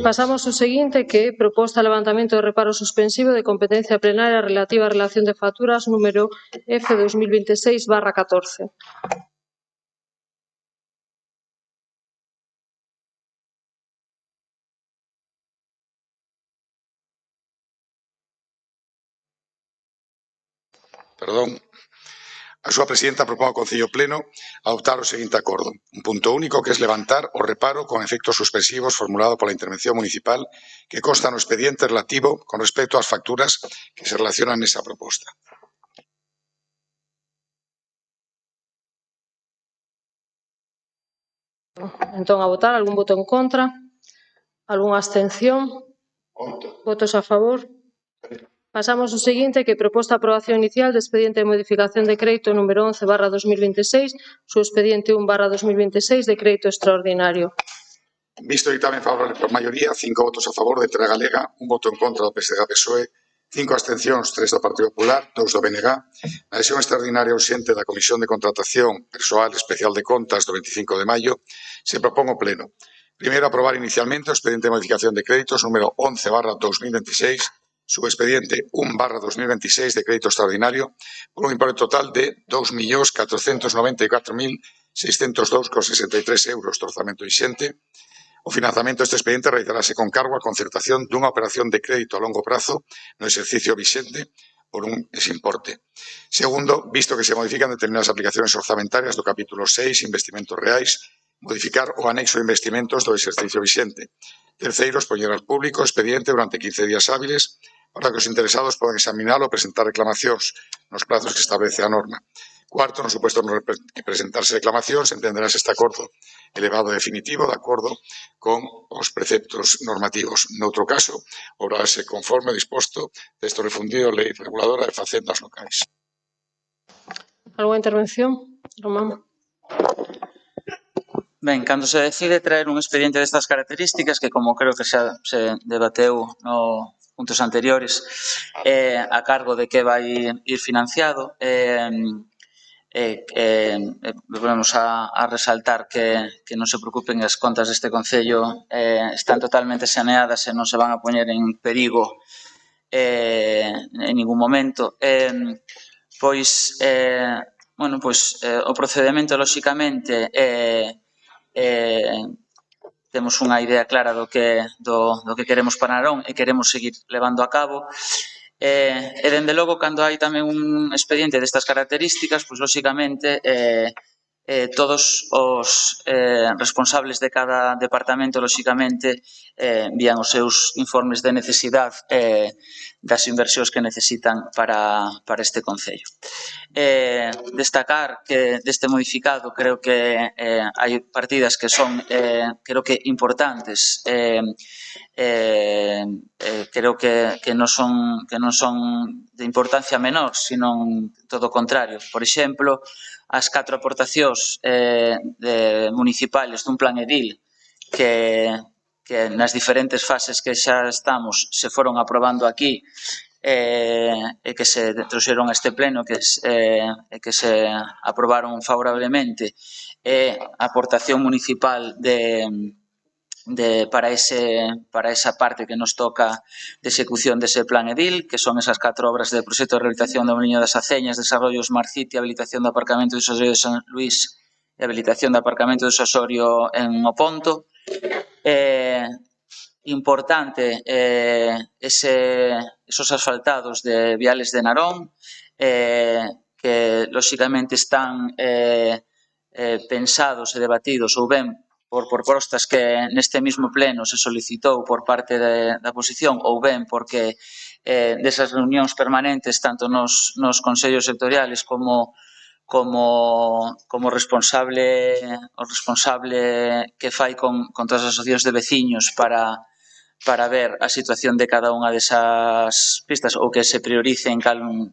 Pasamos ao seguinte, que é proposta de levantamento de reparo suspensivo de competencia plenaria relativa á relación de facturas número F 2026/14. Perdón. A súa presidenta propón ao Concello Pleno adoptar o seguinte acordo. Un punto único que es levantar o reparo con efectos suspensivos formulado pola intervención municipal que consta no expediente relativo con respecto ás facturas que se relacionan nesa proposta. Entón, a votar. Algún voto en contra? Algunha abstención? 8. Votos a favor? Pasamos ao seguinte, que é proposta de aprobación inicial do expediente de modificación de crédito número 11/2026, su expediente 1/2026 de crédito extraordinario. Visto o dictamen favorable por maioría, 5 votos a favor de Terra Galega, 1 voto en contra do PSDG-PSOE, 5 abstencións, 3 do Partido Popular, 2 do BNG. Na sesión extraordinaria urxente da Comisión de Contratación Persoal Especial de Contas do 25 de maio, se propón o Pleno. Primeiro, aprobar inicialmente o expediente de modificación de créditos número 11/2026, subexpediente 1/2026 de crédito extraordinario, por un importe total de 2.494.602,63 euros do orzamento vixente. O financiamento deste expediente realizarase con cargo a concertación dunha operación de crédito a longo prazo no exercicio vixente por ese importe. Segundo, visto que se modifican determinadas aplicaciones orzamentarias do capítulo 6, investimentos reais, modificar o anexo de investimentos do exercicio vixente. Terceiro, expoñer ao público o expediente durante 15 días hábiles para que os interesados podan examinalo e presentar reclamacións nos plazos que establece a norma. Cuarto, no suposto que presentarse reclamacións, entenderás este acordo elevado a definitivo de acordo con os preceptos normativos. Noutro caso, obrarase conforme disposto texto refundido Lei Reguladora de Facendas Locais. Algunha intervención? Román. Ben, cando se decide traer un expediente destas características, que como creo que xa se debateu puntos anteriores, a cargo de que vai ir financiado. Volvemos a resaltar que non se preocupen, as contas deste Concello están totalmente saneadas e non se van a poñer en perigo en ningún momento. O procedimento, lóxicamente, temos unha idea clara do que queremos para Narón e queremos seguir levando a cabo. E, dende logo, cando hai tamén un expediente destas características, pois, lóxicamente, todos os responsables de cada departamento, lóxicamente, envían os seus informes de necesidade das inversións que necesitan para este Concello. Destacar que deste modificado creo que hai partidas que son creo que importantes, creo que non son de importancia menor, sino todo o contrario. Por exemplo, as 4 aportacións municipales dun plan edil que nas diferentes fases que xa estamos se foron aprobando aquí e que se trouxeron a este pleno que se aprobaron favorablemente, e a aportación municipal para esa parte que nos toca de execución dese plan edil, que son esas 4 obras de proxecto de rehabilitación do Moliño das Aceñas, desarrollo Smart City, habilitación do aparcamento de Osorio de San Luís e habilitación do aparcamento de Osorio en O Ponto. Importante esos asfaltados de viales de Narón, que lóxicamente están pensados e debatidos ou ben por propostas que neste mesmo pleno se solicitou por parte da oposición ou ben porque desas reunións permanentes tanto nos consellos sectoriales como responsable que fai con todas as asociacións de veciños para ver a situación de cada unha desas pistas ou que se prioricen cales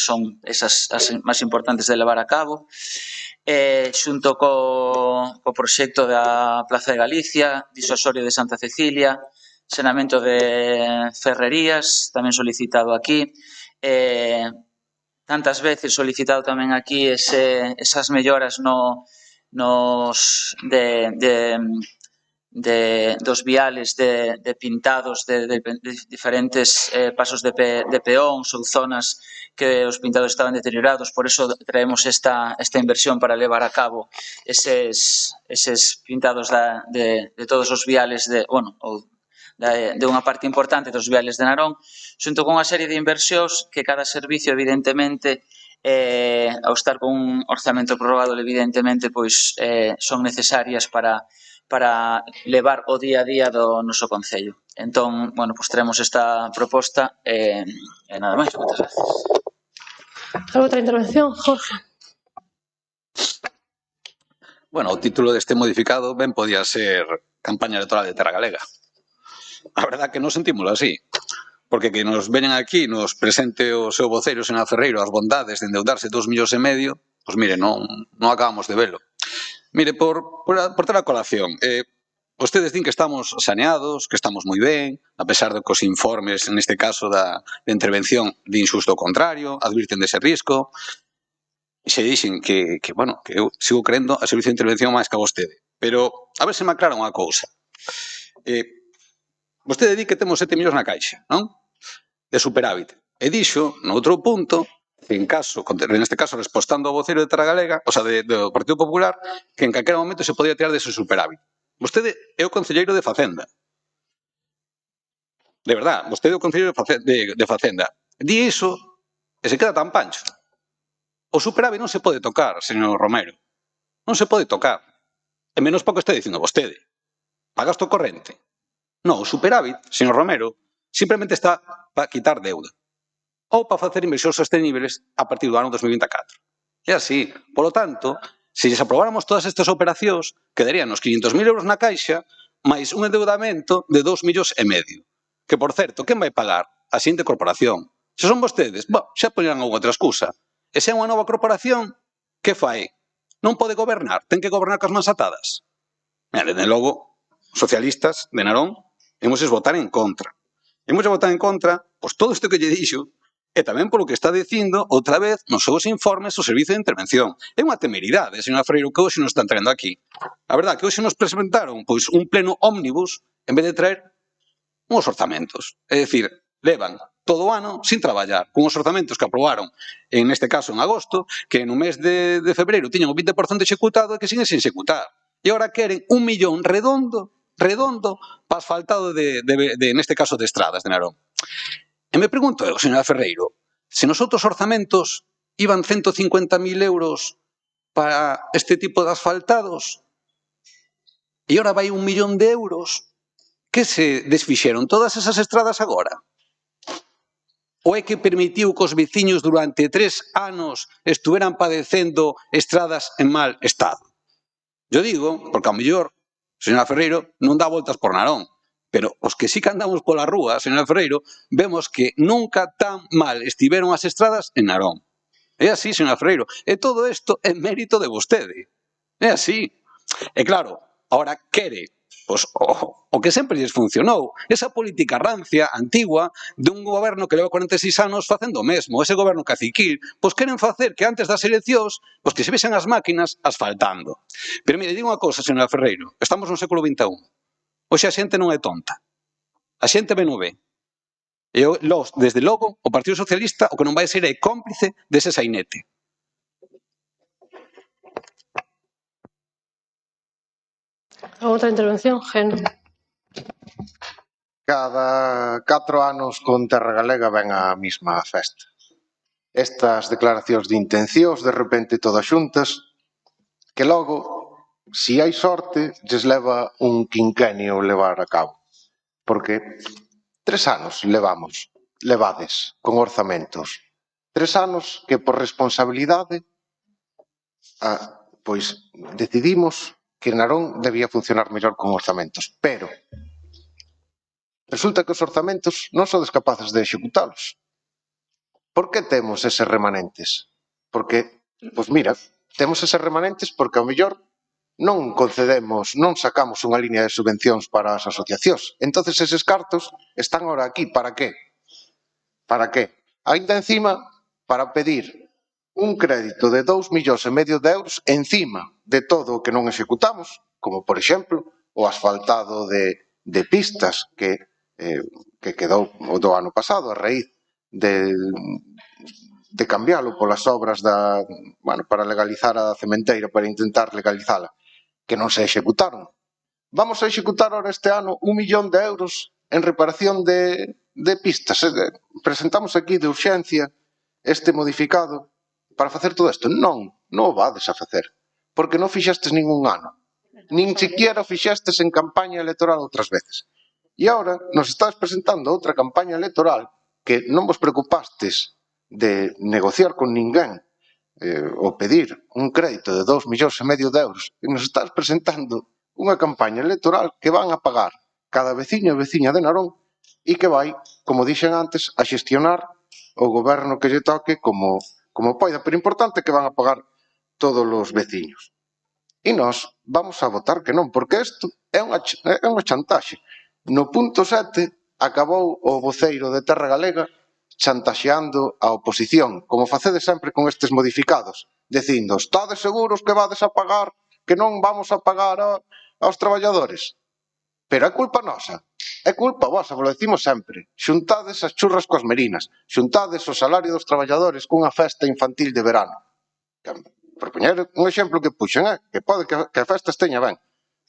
son esas as máis importantes de levar a cabo. Xunto co proxecto da Plaza de Galicia, disuasorio de Santa Cecilia, saneamento de Ferrerías, tamén solicitado aquí, tantas veces solicitado tamén aquí esas melloras dos viales de pintados de diferentes pasos de peóns ou zonas que os pintados estaban deteriorados, por eso traemos esta inversión para levar a cabo eses pintados de todos os viales de unha parte importante dos viales de Narón, xunto con unha serie de inversións que cada servicio, evidentemente, ao estar con un orzamento prorrogado, evidentemente, pois son necesarias para levar o día a día do noso Concello. Entón, pois traemos esta proposta e nada máis. Moitas gracias. ¿Alguna outra intervención, Jorge? Bueno, o título deste modificado ben podía ser campaña electoral de Terra Galega. A verdad que nos sentímoslo así, porque que nos veñan aquí, nos presente o seu voceiro, señor Ferreiro, as bondades de endeudarse 2,5 millóns, pois mire, non acabamos de velo. Mire, por ter a colación, vostedes din que estamos saneados, que estamos moi ben, a pesar de que os informes, neste caso da intervención, din xusto o contrario, advirten dese risco, e se dixen que eu sigo creendo a servicio de intervención máis que a vostede. Pero, a ver se me aclara unha cousa. Vostede di que temos 7 millóns na caixa, non? De superávit. E dixo, no outro punto, neste caso, respostando ao voceiro de Terra Galega, o sea, do Partido Popular, que en calquera momento se podía tirar dese superávit. Vostede é o concelleiro de Facenda. De verdad, vostede é o concelleiro de Facenda. Di iso e se queda tan pancho. O superávit non se pode tocar, señor Romero. Non se pode tocar. E menos para o que está dicindo vostede. Para gasto corrente. Non, o superávit, señor Romero, simplemente está para quitar deuda. Ou para facer inversións sostenibles a partir do ano 2024. E así, polo tanto, se lles aprobáramos todas estas operacións, quedarían os 500.000 euros na caixa máis un endeudamento de 2,5 millóns. Que, por certo, quen vai pagar? A seguinte corporación. Se son vostedes, xa poñerán outra excusa. E se é unha nova corporación, que fai? Non pode gobernar, ten que gobernar cas mans atadas. Mira, desde logo, socialistas de Narón, imos votar en contra. Imos a votar en contra, pois todo isto que lle dixo, e tamén polo que está dicindo outra vez nos seus informes o Servicio de Intervención. É unha temeridade, señora Ferreiro, que hoxe nos están traendo aquí. A verdade que hoxe nos presentaron pois un pleno ómnibus en vez de traer uns orzamentos. É dicir, levan todo o ano sin traballar, con os orzamentos que aprobaron, en este caso en agosto, que no mes de febreiro tiñan o 20% executado e que siguen sin executar. E agora queren 1 millón redondo para asfaltado neste caso de estradas de Narón. E me pregunto eu, señora Ferreiro, se nos outros orzamentos iban 150.000 euros para este tipo de asfaltados e agora vai 1 millón de euros, que se desfixeron todas esas estradas agora? Ou é que permitiu que os veciños durante 3 anos estuveran padecendo estradas en mal estado? Yo digo, porque ao mellor, señora Ferreiro, non dá voltas por Narón, pero os que sí que andamos pola rúa, señora Ferreiro, vemos que nunca tan mal estiveron as estradas en Narón. É así, señora Ferreiro, e todo isto é mérito de vostede. É así. E claro, ahora quere pois, o que sempre lles funcionou, esa política rancia, antigua, dun goberno que leva 46 anos facendo o mesmo, ese goberno caciquil, pois queren facer que antes das eleccións, pois que se vexan as máquinas asfaltando. Pero mire, digo unha cosa, señora Ferreiro, estamos no século XXI. Hoxe a xente non é tonta. A xente ben o ve. E desde logo, o Partido Socialista o que non vai ser é cómplice dese sainete. A outra intervención, Gen. Cada 4 anos con Terra Galega ven a mesma festa. Estas declaracións de intencións, de repente todas xuntas, que logo, si hai sorte, lles leva un quinquenio levar a cabo. Porque 3 anos levades con orzamentos. 3 anos que por responsabilidade pois decidimos que Narón debía funcionar mellor con orzamentos. Pero resulta que os orzamentos non sodes capaces de executalos. Por que temos eses remanentes? Porque, pois mira, temos eses remanentes porque ao mellor non concedemos, non sacamos unha línea de subvencións para as asociacións. Entonces eses cartos están ahora aquí. Para qué? Para qué? Ainda encima, para pedir un crédito de 2,5 millóns de euros encima de todo o que non executamos, como por exemplo o asfaltado de pistas que quedou do ano pasado a raíz de cambiálo polas obras para legalizar a cementeira, para intentar legalizala, que non se executaron. Vamos a executar ahora este ano 1 millón de euros en reparación de pistas. Presentamos aquí de urxencia este modificado para facer todo isto. Non o vades a facer, porque non fixestes ningún ano. Nin siquiera fixestes en campaña electoral outras veces. E agora nos estás presentando outra campaña electoral que non vos preocupastes de negociar con ninguén ou pedir un crédito de 2,5 millóns de euros e nos estás presentando unha campaña electoral que van a pagar cada veciño e veciña de Narón e que vai, como dixen antes, a xestionar o goberno que lle toque como poida, pero importante que van a pagar todos os veciños. E nós vamos a votar que non, porque isto é unha chantaxe. No punto 7 acabou o voceiro de Terra Galega chantaxeando a oposición, como facedes sempre con estes modificados, dicindo, estades seguros que vades a pagar, que non vamos a pagar aos traballadores? Pero é culpa nosa, é culpa vosa, vos lo decimos sempre. Xuntades as churras coas merinas, xuntades o salario dos traballadores cunha festa infantil de verano. Por poñer un exemplo que puxen, que pode que a festa esteña ben.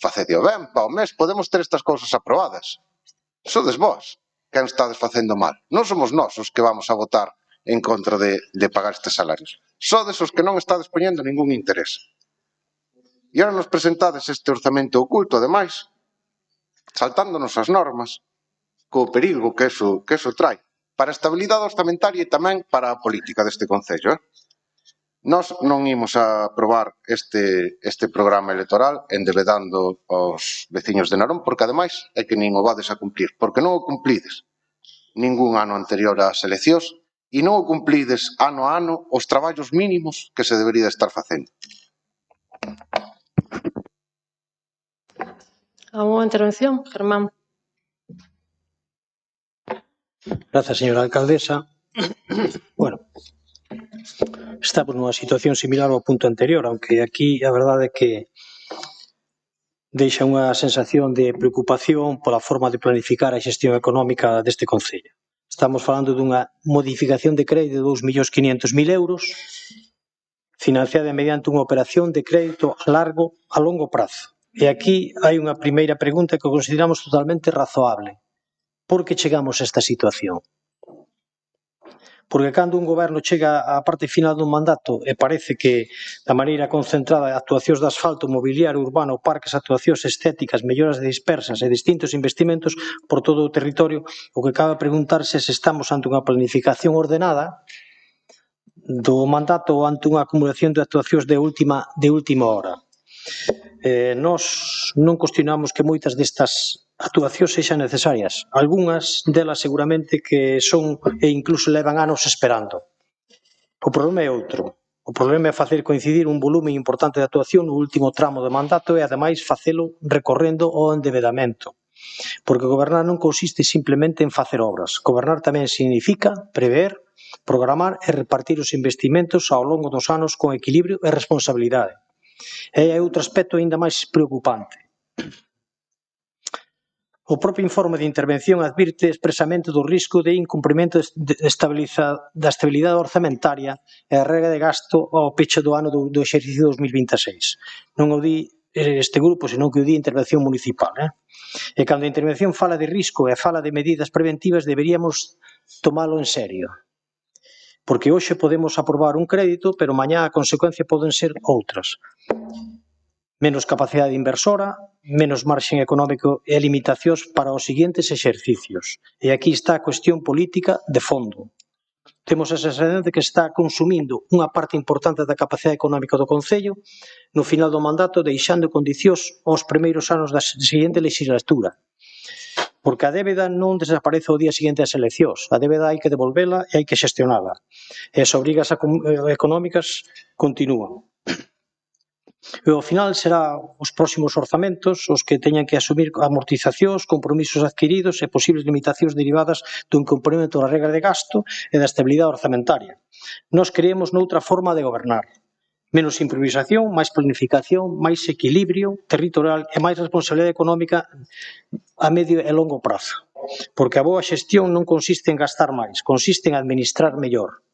Facedeo ben, pa o mes podemos ter estas cousas aprobadas. Sodes vós quen estades facendo mal. Non somos nós os que vamos a votar en contra de pagar estes salarios. Sodes os que non estades poñendo ningún interés. E ahora nos presentades este orzamento oculto, ademais, saltándonos as normas, co perigo que eso trae, para a estabilidade orzamentaria e tamén para a política deste Concello. Nós non imos a aprobar este programa electoral endebedando aos veciños de Narón, porque ademais é que nin o vades a cumplir, porque non o cumplides ningún ano anterior ás eleccións e non o cumplides ano a ano os traballos mínimos que se debería estar facendo. A unha intervención, Germán. Gracias, señora alcaldesa. Bueno, estamos nunha situación similar ao punto anterior, aunque aquí a verdade é que deixa unha sensación de preocupación pola forma de planificar a xestión económica deste Concello. Estamos falando dunha modificación de crédito de 2.500.000 euros financiada mediante unha operación de crédito a longo prazo. E aquí hai unha primeira pregunta que consideramos totalmente razoable. Por que chegamos a esta situación? Porque cando un goberno chega á parte final dun mandato e parece que da maneira concentrada actuacións de asfalto, mobiliario urbano, parques, actuacións estéticas, melloras dispersas e distintos investimentos por todo o territorio, o que cabe preguntarse se estamos ante unha planificación ordenada do mandato ou ante unha acumulación de actuacións de última hora. Nós non cuestionamos que moitas destas actuacións sexan necesarias. Algúnas delas seguramente que son e incluso levan anos esperando. O problema é outro. O problema é facer coincidir un volume importante de actuación no último tramo do mandato e, ademais, facelo recorrendo ao endevedamento. Porque gobernar non consiste simplemente en facer obras. Gobernar tamén significa prever, programar e repartir os investimentos ao longo dos anos con equilibrio e responsabilidade. E hai outro aspecto aínda máis preocupante. O propio informe de intervención advirte expresamente do risco de incumprimento da estabilidade orzamentaria e a regra de gasto ao peche do ano do exercicio 2026. Non o di este grupo, senón que o di a intervención municipal. E cando a intervención fala de risco e fala de medidas preventivas, deberíamos tomalo en serio. Porque hoxe podemos aprobar un crédito, pero mañá a consecuencia poden ser outras. Menos capacidade inversora, menos marxen económico e limitacións para os seguintes exercicios. E aquí está a cuestión política de fondo. Temos a sensación de que está consumindo unha parte importante da capacidade económica do Concello no final do mandato, deixando condicións aos primeiros anos da seguinte legislatura. Porque a débeda non desaparece o día seguinte das eleccións. A débeda hai que devolvela e hai que xestionala. E as obrigas económicas continúan. E ao final será os próximos orzamentos os que teñan que asumir amortizacións, compromisos adquiridos e posibles limitacións derivadas do incumprimento da regra de gasto e da estabilidade orzamentaria. Nós creemos noutra forma de gobernar. Menos improvisación, máis planificación, máis equilibrio territorial e máis responsabilidade económica a medio e longo prazo. Porque a boa xestión non consiste en gastar máis, consiste en administrar mellor.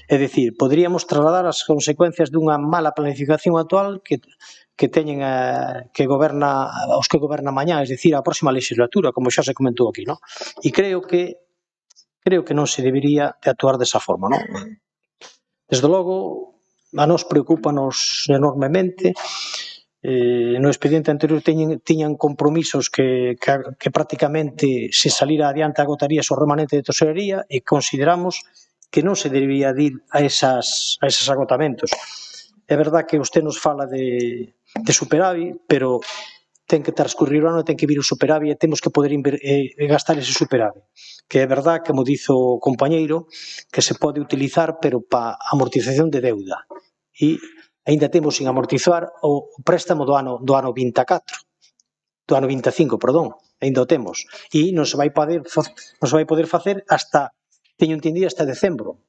É dicir, poderíamos trasladar as consecuencias dunha mala planificación actual que teñen que goberna os que goberna mañá, é dicir, a próxima legislatura, como xa se comentou aquí, non? E creo que non se debería de actuar desa forma, non? Desde logo, a nos preocúpanos enormemente. No expediente anterior tiñan compromisos que prácticamente se salira adiante agotarías o remanente de tesorería e consideramos que non se debería ir a esos agotamentos. É verdad que usted nos fala de superávit, pero ten que transcurrir o ano, ten que vir o superávit e temos que poder gastar ese superávit. Que é verdad, como dizo o compañeiro, que se pode utilizar, pero para amortización de deuda. E ainda temos sin amortizar o préstamo do ano 24, do ano 25, perdón, ainda o temos. E non se vai poder facer hasta, teño entendido, hasta decembro.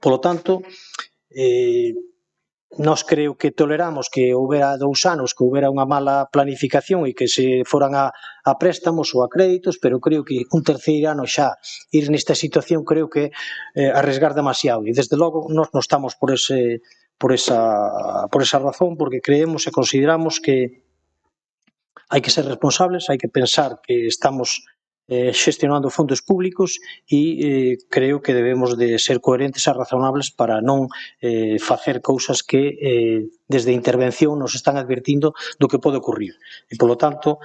Polo tanto, nós creo que toleramos que houbera 2 anos, que houbera unha mala planificación e que se foran a préstamos ou a créditos, pero creo que un terceiro ano xa ir nesta situación creo que arriesgar demasiado. E desde logo nós non estamos por esa razón, porque creemos e consideramos que hai que ser responsables, hai que pensar que estamos xestionando fondos públicos e creo que debemos de ser coherentes e razonables para non facer cousas que desde a intervención nos están advertindo do que pode ocurrir. E, polo tanto,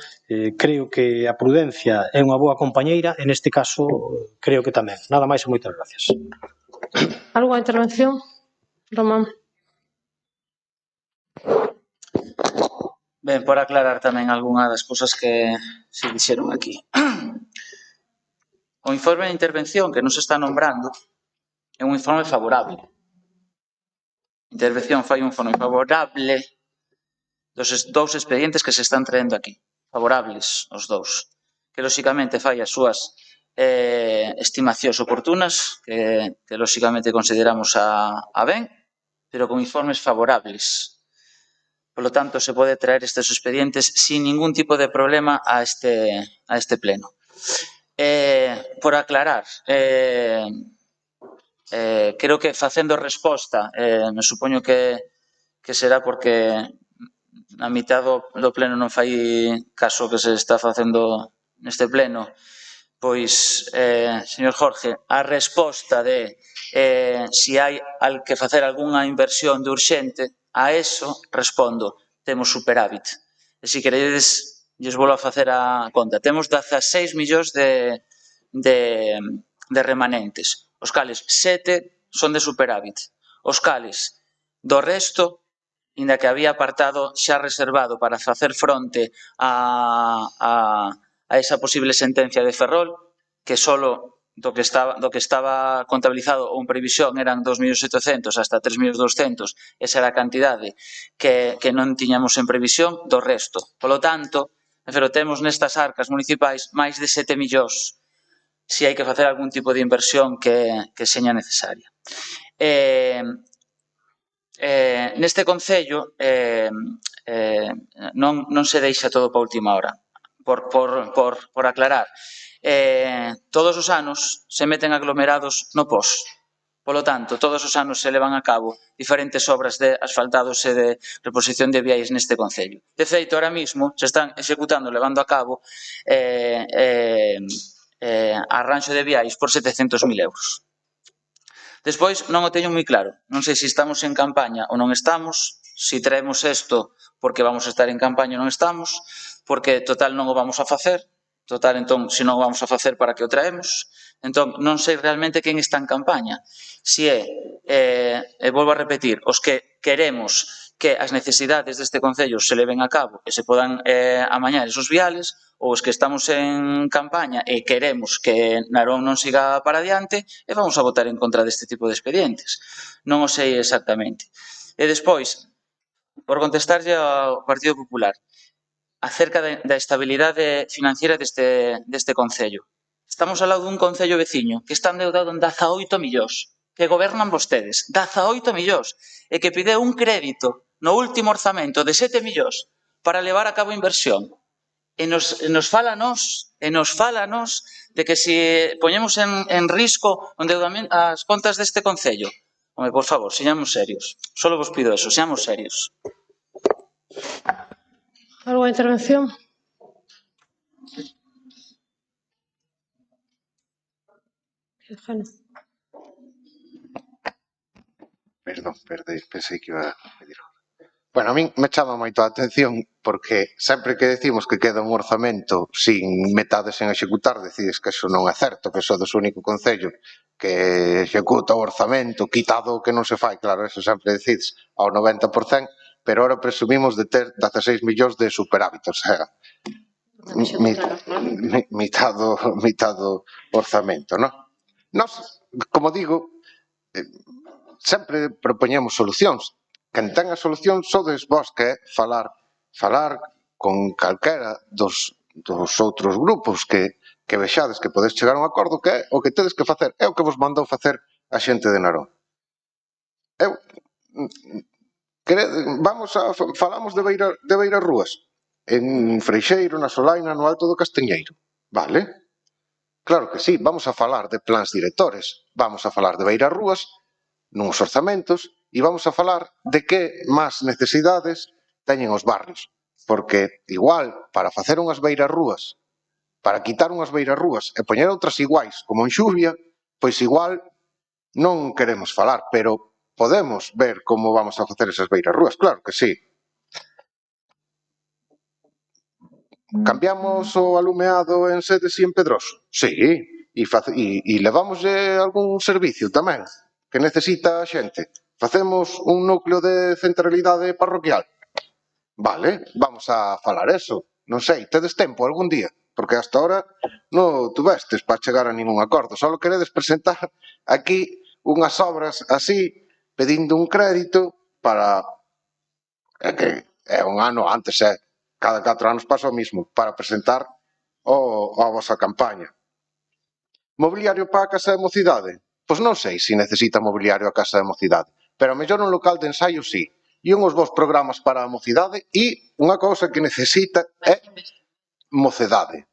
creo que a prudencia é unha boa compañeira, en este caso creo que tamén. Nada máis e moitas gracias. Algunha intervención? Román. Ben, por aclarar tamén algunha das cousas que se dixeron aquí. O informe de intervención que nos está nombrando é un informe favorable. A intervención fai un informe favorable dos 2 expedientes que se están traendo aquí. Favorables os 2. Que, lóxicamente, fai as súas estimacións oportunas que lóxicamente consideramos a ben, pero con informes favorables. Por lo tanto, se pode traer estes expedientes sin ningún tipo de problema a este pleno. Por aclarar, creo que facendo resposta, me supoño que será porque a mitad do pleno non fai caso que se está facendo neste pleno. Pois, señor Jorge, a resposta de si hai que facer algunha inversión de urxente, a eso respondo, temos superávit. E se queredes, lles volvo a facer a conta. Temos 16 millóns de remanentes, os cales 7 son de superávit. Os cales, do resto, inda que había apartado xa reservado para facer fronte a esa posible sentencia de Ferrol, que solo do que estaba contabilizado ou en previsión eran 2.700.000 hasta 3.200.000, esa era a cantidade que non tiñamos en previsión do resto. Polo tanto, temos nestas arcas municipais máis de 7 millóns se hai que facer algún tipo de inversión que seña necesaria. Neste concello non se deixa todo para a última hora. Por aclarar, todos os anos se meten aglomerados no POS. Polo tanto, todos os anos se levan a cabo diferentes obras de asfaltados e de reposición de viais neste concello. De feito, ahora mismo se están executando, levando a cabo arranxo de viais por 700.000 euros. Despois, non o teño moi claro. Non sei se estamos en campaña ou non estamos, se traemos isto porque vamos a estar en campaña ou non estamos, porque total non o vamos a facer, total, entón, se non o vamos a facer, para que o traemos? Entón, non sei realmente quen está en campaña. Se volvo a repetir, os que queremos que as necesidades deste concello se leven a cabo e se podan amañar esos viales, ou os que estamos en campaña e queremos que Narón non siga para adiante, e vamos a votar en contra deste tipo de expedientes. Non o sei exactamente. E despois, por contestarlle ao Partido Popular, acerca da estabilidade financiera deste concello. Estamos ao lado dun concello veciño que está endeudado en 18 millóns, que gobernan vostedes, 18 millóns, e que pide un crédito no último orzamento de 7 millóns para levar a cabo inversión. E nos fálanos de que se poñemos en risco as contas deste concello. Home, por favor, señamos serios. Solo vos pido eso, seamos serios. ¿Alguna intervención? Perdón, pensei que iba a pedir. Bueno, a min me chama moito a atención porque sempre que decimos que queda un orzamento sin metades en executar, decides que eso non é certo, que sodes o único concello que executa o orzamento, quitado o que non se fai, claro, eso sempre decides ao 90%, pero ahora presumimos de ter 16 millóns de superávit, o sea, mitado orzamento, non? Nos, como digo, sempre propoñemos solucións. Quen ten a solución sodes vos, que é falar con calquera dos outros grupos que vexades que podes chegar a un acordo, que é o que tedes que facer, é o que vos mandou facer a xente de Narón. Falamos de Beiras Rúas, en Freixeiro, na Solaina, no Alto do Castiñeiro, vale? Claro que sí, vamos a falar de plans directores, vamos a falar de Beiras Rúas, nuns orzamentos, e vamos a falar de que máis necesidades teñen os barrios. Porque, igual, para facer unhas Beiras Rúas, para quitar unhas Beiras Rúas e poñer outras iguais, como en Xuvia, pois igual non queremos falar, pero podemos ver como vamos a facer esas Beiras Rúas, claro que sí. Cambiamos o alumeado en Sedes e en Pedroso? Sí, e levámoslle algún servicio tamén que necesita a xente. Facemos un núcleo de centralidade parroquial? Vale, vamos a falar eso. Non sei, tedes tempo algún día? Porque hasta ahora non tuvestes para chegar a ningún acordo. Só queredes presentar aquí unhas obras así, pedindo un crédito para... que é un ano antes, cada 4 anos pasa o mismo, para presentar a vosa campaña. Mobiliario para a Casa de Mocidade? Pois non sei se necesita mobiliario a Casa de Mocidade, pero a mellor un local de ensaio sí. E uns bons programas para a mocidade e unha cousa que necesita é mocedade.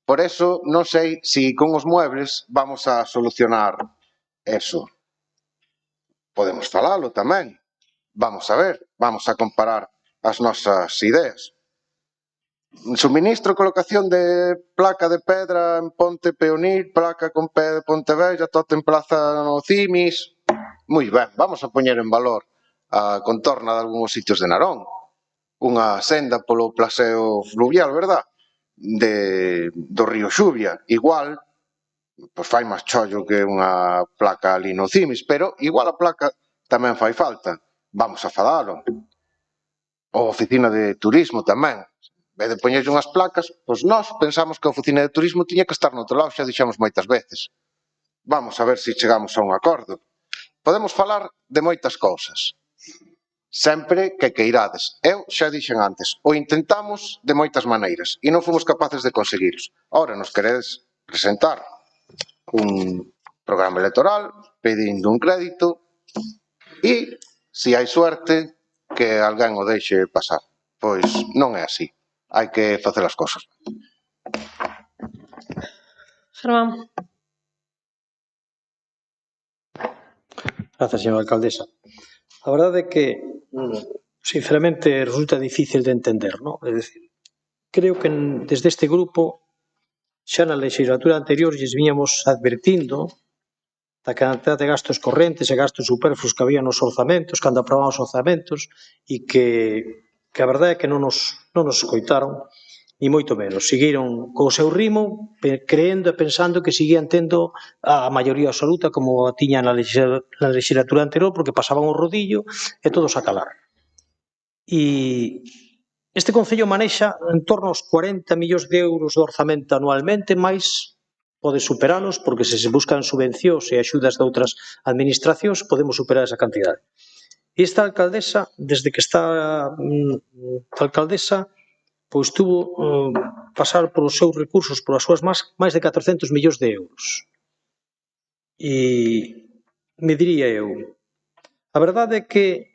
Por eso non sei se con os muebles vamos a solucionar eso. Podemos falalo tamén. Vamos a ver, vamos a comparar as nosas ideas. Suministro e colocación de placa de pedra en Ponte Peonil, placa con Pontevella, totem plaza no Cimis. Moi ben, vamos a poñer en valor a contorna de algúns sitios de Narón. Unha senda polo paseo fluvial, verdad? Do río Xuvia. Igual, pois fai máis chollo que unha placa ali no Cimis, pero igual a placa tamén fai falta. Vamos a falalo. Ou oficina de turismo tamén. En vez de poñerlle unhas placas, pois nós pensamos que a oficina de turismo tiña que estar no outro lado, xa dixemos moitas veces. Vamos a ver se chegamos a un acordo. Podemos falar de moitas cousas, sempre que queirades. Eu xa dixen antes, o intentamos de moitas maneiras e non fomos capaces de conseguirlos. Ahora nos queredes presentar un programa electoral pedindo un crédito e, se hai suerte, que alguén o deixe pasar. Pois non é así. Hai que facer as cousas. Germán. Gracias, señora alcaldesa. A verdade é que, sinceramente, resulta difícil de entender, ¿no? É dicir, creo que desde este grupo, xa na legislatura anterior, lles viñamos advertindo da cantidad de gastos correntes e gastos superfluos que había nos orzamentos, cando aprobamos orzamentos, e que a verdade é que non nos escoitaron, e moito menos. Seguiron co seu ritmo, creendo e pensando que seguían tendo a maioría absoluta como a tiña na legislatura anterior, porque pasaban o rodillo e todos a calar. E este Concello manexa en torno aos 40 millóns de euros de orzamento anualmente, máis pode superalos, porque se buscan subvencións e axudas de outras administracións, podemos superar esa cantidade. E esta alcaldesa, desde que está alcaldesa, pois tuvo pasar polos seus recursos, polas súas máis de 400 millóns de euros. E me diría eu, a verdade é que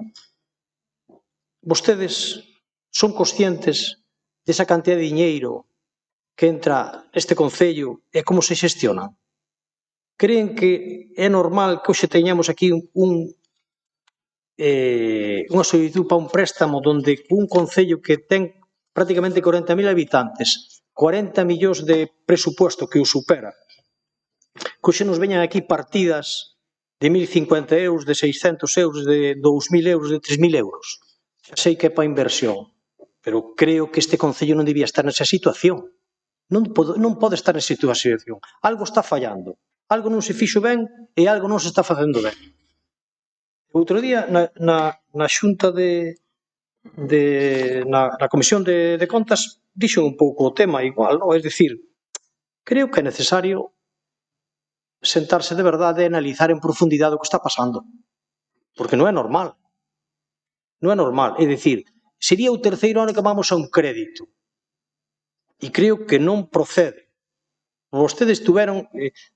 vostedes son conscientes desa cantidad de diñeiro que entra neste Concello e como se xestiona? Creen que é normal que hoxe teñamos aquí unha solicitud para un préstamo donde un Concello que ten prácticamente 40.000 habitantes, 40 millóns de presupuesto que o supera, que hoxe nos veñan aquí partidas de 1.050 euros, de 600 euros, de 2.000 euros, de 3.000 euros. Xa sei que é para inversión, pero creo que este Concello non debía estar nesa situación. Non pode estar nesa situación. Algo está fallando, algo non se fixo ben e algo non se está facendo ben. Outro día, na xunta na Comisión de Contas, dixo un pouco o tema igual, non? É dicir, creo que é necesario sentarse de verdade e analizar en profundidade o que está pasando. Porque non é normal. Non é normal. É dicir, sería o terceiro ano que vamos a un crédito. E creo que non procede. Vostedes tuveron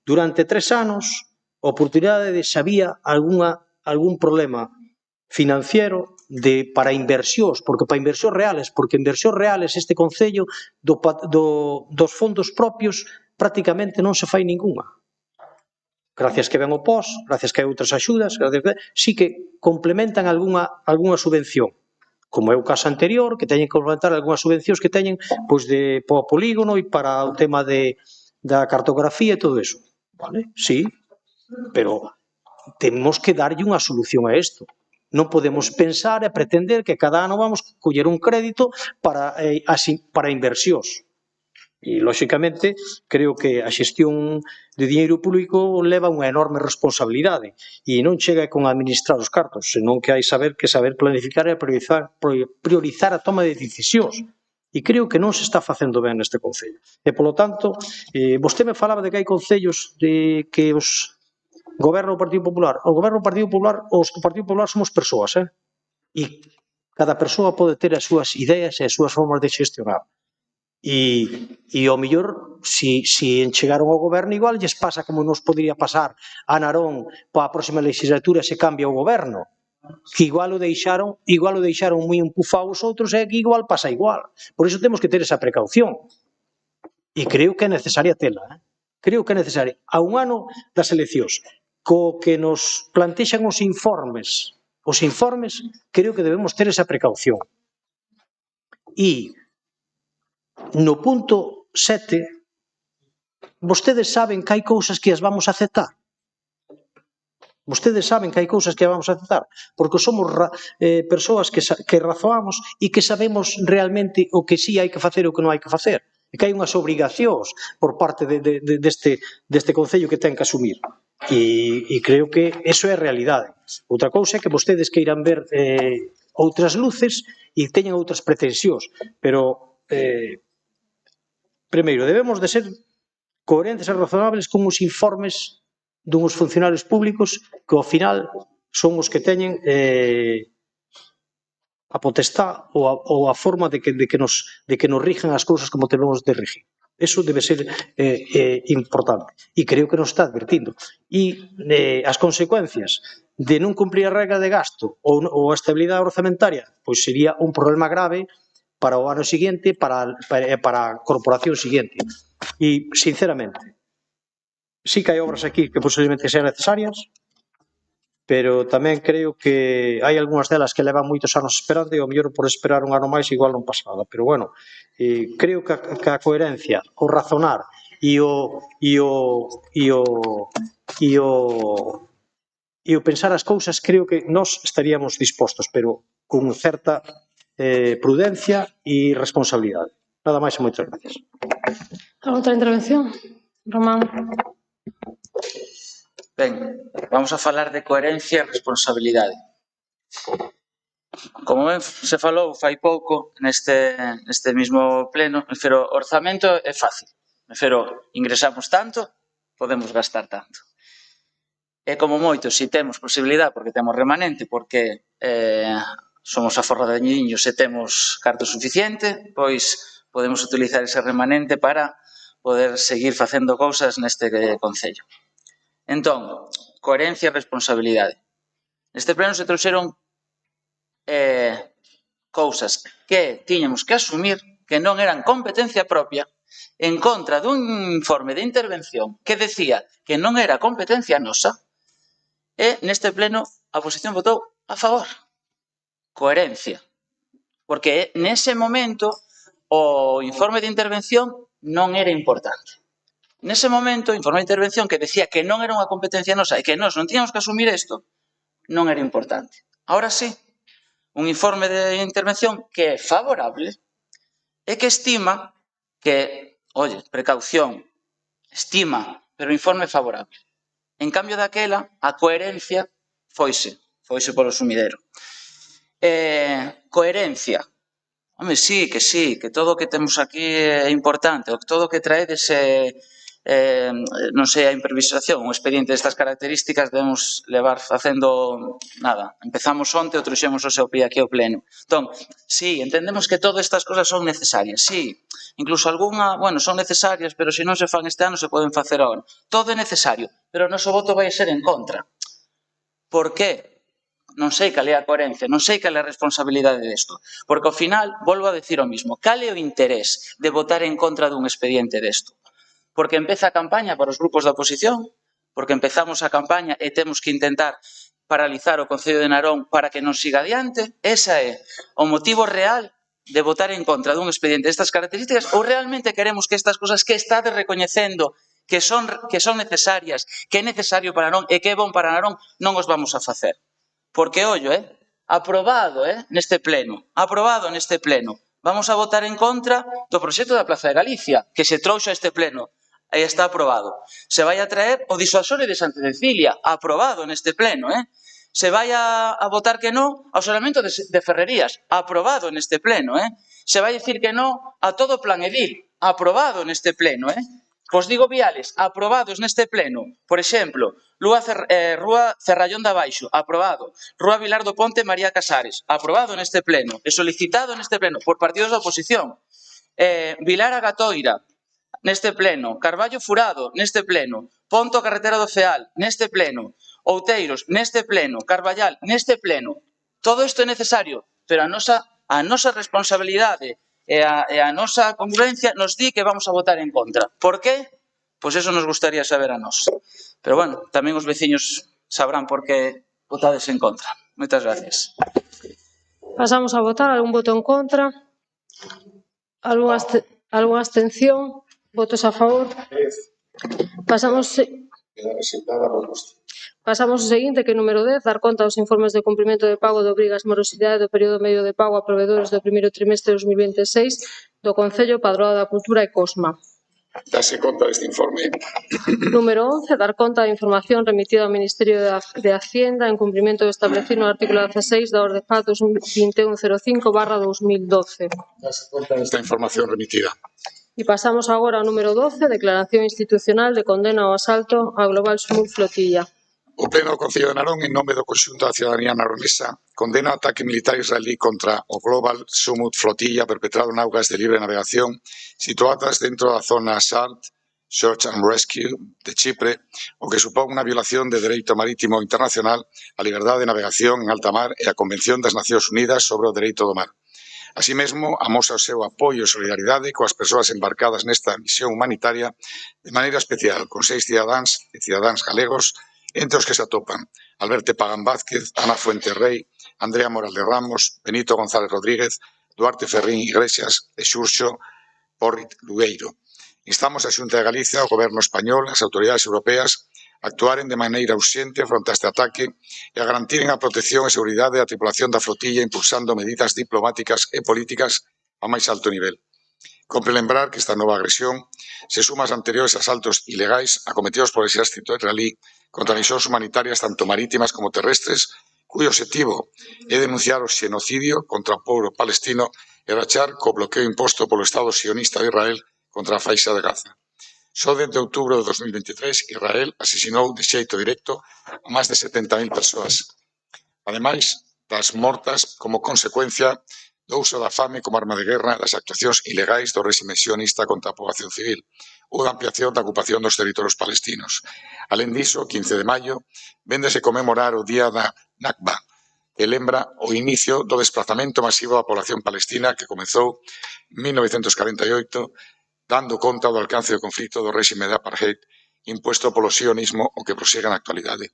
durante 3 anos a oportunidade de se había algún problema financiero para inversións, porque para inversións reales, porque inversións reales este Concello dos fondos propios prácticamente non se fai ninguna. Gracias que ven o POS, gracias que hai outras axudas, sí que complementan algunha subvención, como é o caso anterior, que teñen que complementar algunhas subvencións que teñen pois de polígono e para o tema da cartografía e todo eso. Vale? Sí, pero temos que darlle unha solución a isto. Non podemos pensar e pretender que cada ano vamos a coller un crédito para inversións. E, lóxicamente, creo que a xestión de diñeiro público leva unha enorme responsabilidade e non chega con administrar os cartos, senón que hai saber planificar e priorizar a toma de decisións. E creo que non se está facendo ben neste Concello. E, polo tanto, vostede me falaba de que hai concellos que os goberna o Partido Popular. O goberno do Partido Popular, os do Partido Popular somos persoas, e cada persoa pode ter as súas ideas e as súas formas de xestionar. E ao mellor, si enchegaron ao goberno, igual lles pasa como nos podría pasar a Narón para a próxima legislatura se cambia o goberno, que igual o deixaron moi empufado os outros e que igual pasa igual. Por iso temos que ter esa precaución. E creo que é necesaria tela. Creo que é necesaria. A un ano das eleccións, co que nos plantexan os informes, creo que debemos ter esa precaución. E no punto 7, vostedes saben que hai cousas que as vamos a aceptar. Vostedes saben que hai cousas que vamos a aceptar, porque somos persoas que razoamos e que sabemos realmente o que sí hai que facer e o que non hai que facer. E que hai unhas obrigacións por parte deste Concello que ten que asumir. E creo que eso é a realidade. Outra cousa é que vostedes queiran ver outras luces e teñan outras pretensións, pero primeiro, debemos de ser coherentes e razonables con os informes dunhos funcionarios públicos que ao final son os que teñen a potestad ou a forma de que nos rijan as cousas como debemos de rigir. Eso debe ser importante e creo que nos está advertindo. E as consecuencias de non cumprir a regra de gasto ou a estabilidade orzamentaria, pois sería un problema grave para o ano seguinte, para a corporación seguinte. E, sinceramente, sí que hai obras aquí que posiblemente sean necesarias, pero tamén creo que hai algunhas delas que levan moitos anos esperando e ao mellor por esperar un ano máis igual non pasa nada. Pero, bueno, creo que a coherencia, o razonar e o pensar as cousas, creo que nós estaríamos dispostos, pero con certa prudencia e responsabilidade. Nada máis e moitas gracias. Outra intervención? Román. Ben, vamos a falar de coherencia e responsabilidade. Como ben se falou fai pouco neste mismo pleno, pero o orzamento é fácil. Ingresamos tanto, podemos gastar tanto. E como moito, se temos posibilidade, porque temos remanente, porque somos aforradaniños e temos carto suficiente, pois podemos utilizar ese remanente para poder seguir facendo cousas neste Concello. Entón, coherencia e responsabilidade. Neste pleno se trouxeron cousas que tiñamos que asumir que non eran competencia propia en contra dun informe de intervención que decía que non era competencia nosa e neste pleno a oposición votou a favor. Coherencia. Porque nese momento o informe de intervención non era importante. Nese momento, o informe de intervención que decía que non era unha competencia nosa e que nós non tiñamos que asumir isto, non era importante. Ahora sí, un informe de intervención que é favorable e que estima que, oye, precaución, estima, pero o informe é favorable. En cambio daquela, a coherencia foise polo sumidero. Coherencia. Home, sí, que todo o que temos aquí é importante, o todo o que traedes non sei, a improvisación, un expediente destas características debemos levar facendo nada. Empezamos onte, o trouxemos o seu pie aquí ao pleno. Entón, sí, entendemos que todas estas cosas son necesarias, sí. Incluso alguna, bueno, son necesarias, pero se non se fan este ano se poden facer agora. Todo é necesario, pero o noso voto vai ser en contra. Por qué? Non sei cal é a coherencia, non sei cal é a responsabilidade desto. Porque ao final, volvo a decir o mismo, cal é o interés de votar en contra dun expediente desto? Porque empeza a campaña para os grupos da oposición, porque empezamos a campaña e temos que intentar paralizar o Concello de Narón para que non siga adiante. Esa é o motivo real de votar en contra dun expediente destas características ou realmente queremos que estas cosas que estades recoñecendo que son necesarias, que é necesario para Narón e que é bon para Narón, non os vamos a facer. Porque, ollo, aprobado neste pleno, vamos a votar en contra do proxecto da Plaza de Galicia, que se trouxo a este pleno. Aí está aprobado. Se vai a traer o disuasorio de Santa Cecilia, aprobado neste pleno, Se vai a votar que non ao solamento de Ferrerías, aprobado neste pleno, Se vai dicir que non a todo o plan edil, aprobado neste pleno, Pois digo viales, aprobados neste pleno. Por exemplo, Rúa Cerrallón de Abaixo, aprobado. Rúa Vilar do Ponte, María Casares, aprobado neste pleno e solicitado neste pleno por partidos da oposición. Vilar a Gatoira, neste pleno. Carballo Furado, neste pleno. Ponto a carretera do Feal, neste pleno. Outeiros, neste pleno. Carballal, neste pleno. Todo isto é necesario, pero a nosa responsabilidade e a nosa congruencia nos di que vamos a votar en contra. Por qué? Pois eso nos gustaría saber a nós. Pero, bueno, tamén os veciños sabrán por que votades en contra. Moitas gracias. Pasamos a votar. Algún voto en contra? Algunha abstención? Votos a favor? Pasamos ao seguinte, que é número 10, dar conta dos informes de cumprimento de pago de obrigas e morosidade do período medio de pago a provedores do primeiro trimestre de 2026 do Concello, Padroado da Cultura e Cosma. Dase conta deste informe. Número 11, dar conta da información remitida ao Ministerio de Hacienda en cumprimento do establecido no artículo 16 da Orde FAT 2105/2012. Dase conta desta información remitida. E pasamos agora ao número 12, declaración institucional de condena ao asalto á Global Sumut Flotilla. O Pleno do Concello de Narón, en nome do conxunto da ciudadanía naronesa, condena o ataque militar israelí contra o Global Sumut Flotilla perpetrado en augas de libre navegación situadas dentro da zona SART, Search and Rescue, de Chipre, o que supón unha violación de dereito marítimo internacional, a liberdade de navegación en alta mar e a Convención das Nacións Unidas sobre o Dereito do Mar. Así mesmo, amosa o seu apoio e solidaridade coas persoas embarcadas nesta misión humanitaria de maneira especial con 6 cidadáns e cidadáns galegos, entre os que se atopan Alberto Pagán Vázquez, Ana Fuenterrey, Andrea Moral de Ramos, Benito González Rodríguez, Duarte Ferrín Iglesias e Xurxo Porrit Lugueiro. Instamos a Xunta de Galicia, o Goberno español, as autoridades europeas a actuaren de maneira urxente fronte a este ataque e a garantiren a protección e seguridade da tripulación da flotilla impulsando medidas diplomáticas e políticas a máis alto nivel. Compre lembrar que esta nova agresión se suma aos anteriores asaltos ilegais acometidos por o exército israelí contra misións humanitarias tanto marítimas como terrestres, cuyo objetivo é denunciar o xenocidio contra o pobo palestino e rachar co bloqueo imposto polo Estado sionista de Israel contra a faixa de Gaza. Só desde outubro de 2023, Israel asesinou de xeito directo a máis de 70.000 persoas. Ademais das mortas como consecuencia do uso da fame como arma de guerra das actuacións ilegais do réxime sionista contra a poboación civil ou da ampliación da ocupación dos territorios palestinos. Alén diso, o 15 de maio, véndese conmemorar o Día da Nakba, que lembra o inicio do desplazamento masivo da población palestina que comezou en 1948, dando conta do alcance do conflito do réxime de apartheid impuesto polo sionismo o que prosegue na actualidade.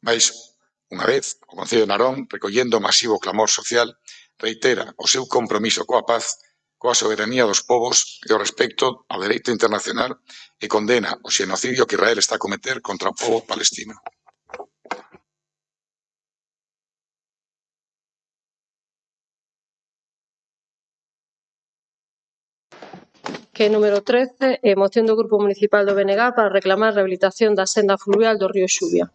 Mais, unha vez, o Concello de Narón, recollendo o masivo clamor social, reitera o seu compromiso coa paz, coa soberanía dos povos e o respecto ao dereito internacional e condena o xenocidio que Israel está a cometer contra o povo palestino. Que é número 13, moción do Grupo Municipal do BNG para reclamar a rehabilitación da senda fluvial do río Xuvia.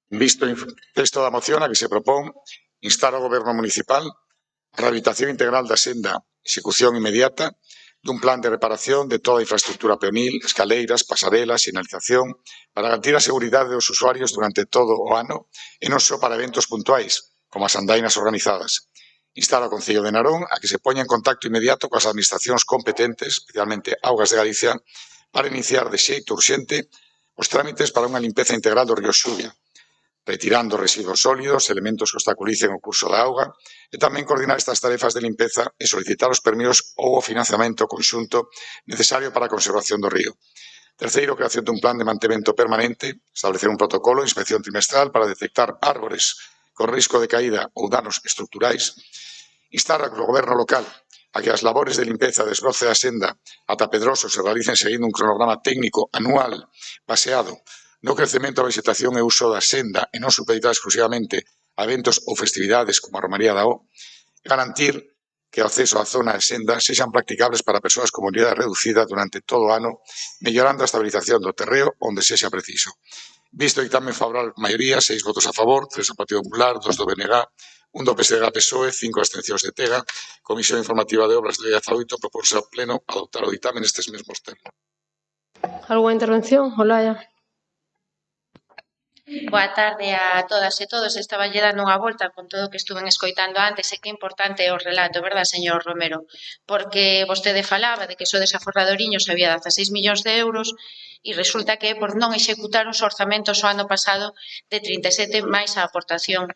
Visto o texto da moción a que se propón instar ao Goberno Municipal a rehabilitación integral da senda, execución inmediata dun plan de reparación de toda a infraestructura peonil, escaleiras, pasarelas, sinalización, para garantir a seguridade dos usuarios durante todo o ano e non só para eventos puntuais, como as andainas organizadas. Instar ao Concello de Narón a que se poña en contacto inmediato coas administracións competentes, especialmente Augas de Galicia, para iniciar de xeito urxente os trámites para unha limpeza integral do río Xuvia, retirando residuos sólidos, elementos que obstaculicen o curso da auga, e tamén coordinar estas tarefas de limpeza e solicitar os permisos ou o financiamento conxunto necesario para a conservación do río. Terceiro, creación dun plan de mantemento permanente, establecer un protocolo de inspección trimestral para detectar árbores con risco de caída ou danos estruturais, instar ao Goberno local a que as labores de limpeza e desbroce da senda ata Pedroso se realicen seguindo un cronograma técnico anual baseado no crecemento da vegetación e uso da senda e non supeditada exclusivamente a eventos ou festividades como a Romaría da O, garantir que o acceso á zona de senda sexan practicables para persoas con mobilidade reducida durante todo o ano, mellorando a estabilización do terreo onde sexa preciso. Visto o dictamen favorable por maioría, 6 votos a favor, 3 do Partido Popular, 2 do BNG, 1 do PSDG-PSOE, 5 abstencións de Tega, Comisión Informativa de Obras de 18, propónse ao Pleno adoptar o dictamen nestes mesmos termos. Alguna intervención? Olaya. Boa tarde a todas e todos. Estaba lle dando unha volta con todo o que estuven escoitando antes e que importante é o relato, verdad, señor Romero? Porque vostede falaba de que so desaforradoriños había 16 millóns de euros e resulta que por non executar uns orzamentos o ano pasado de 37 máis a aportación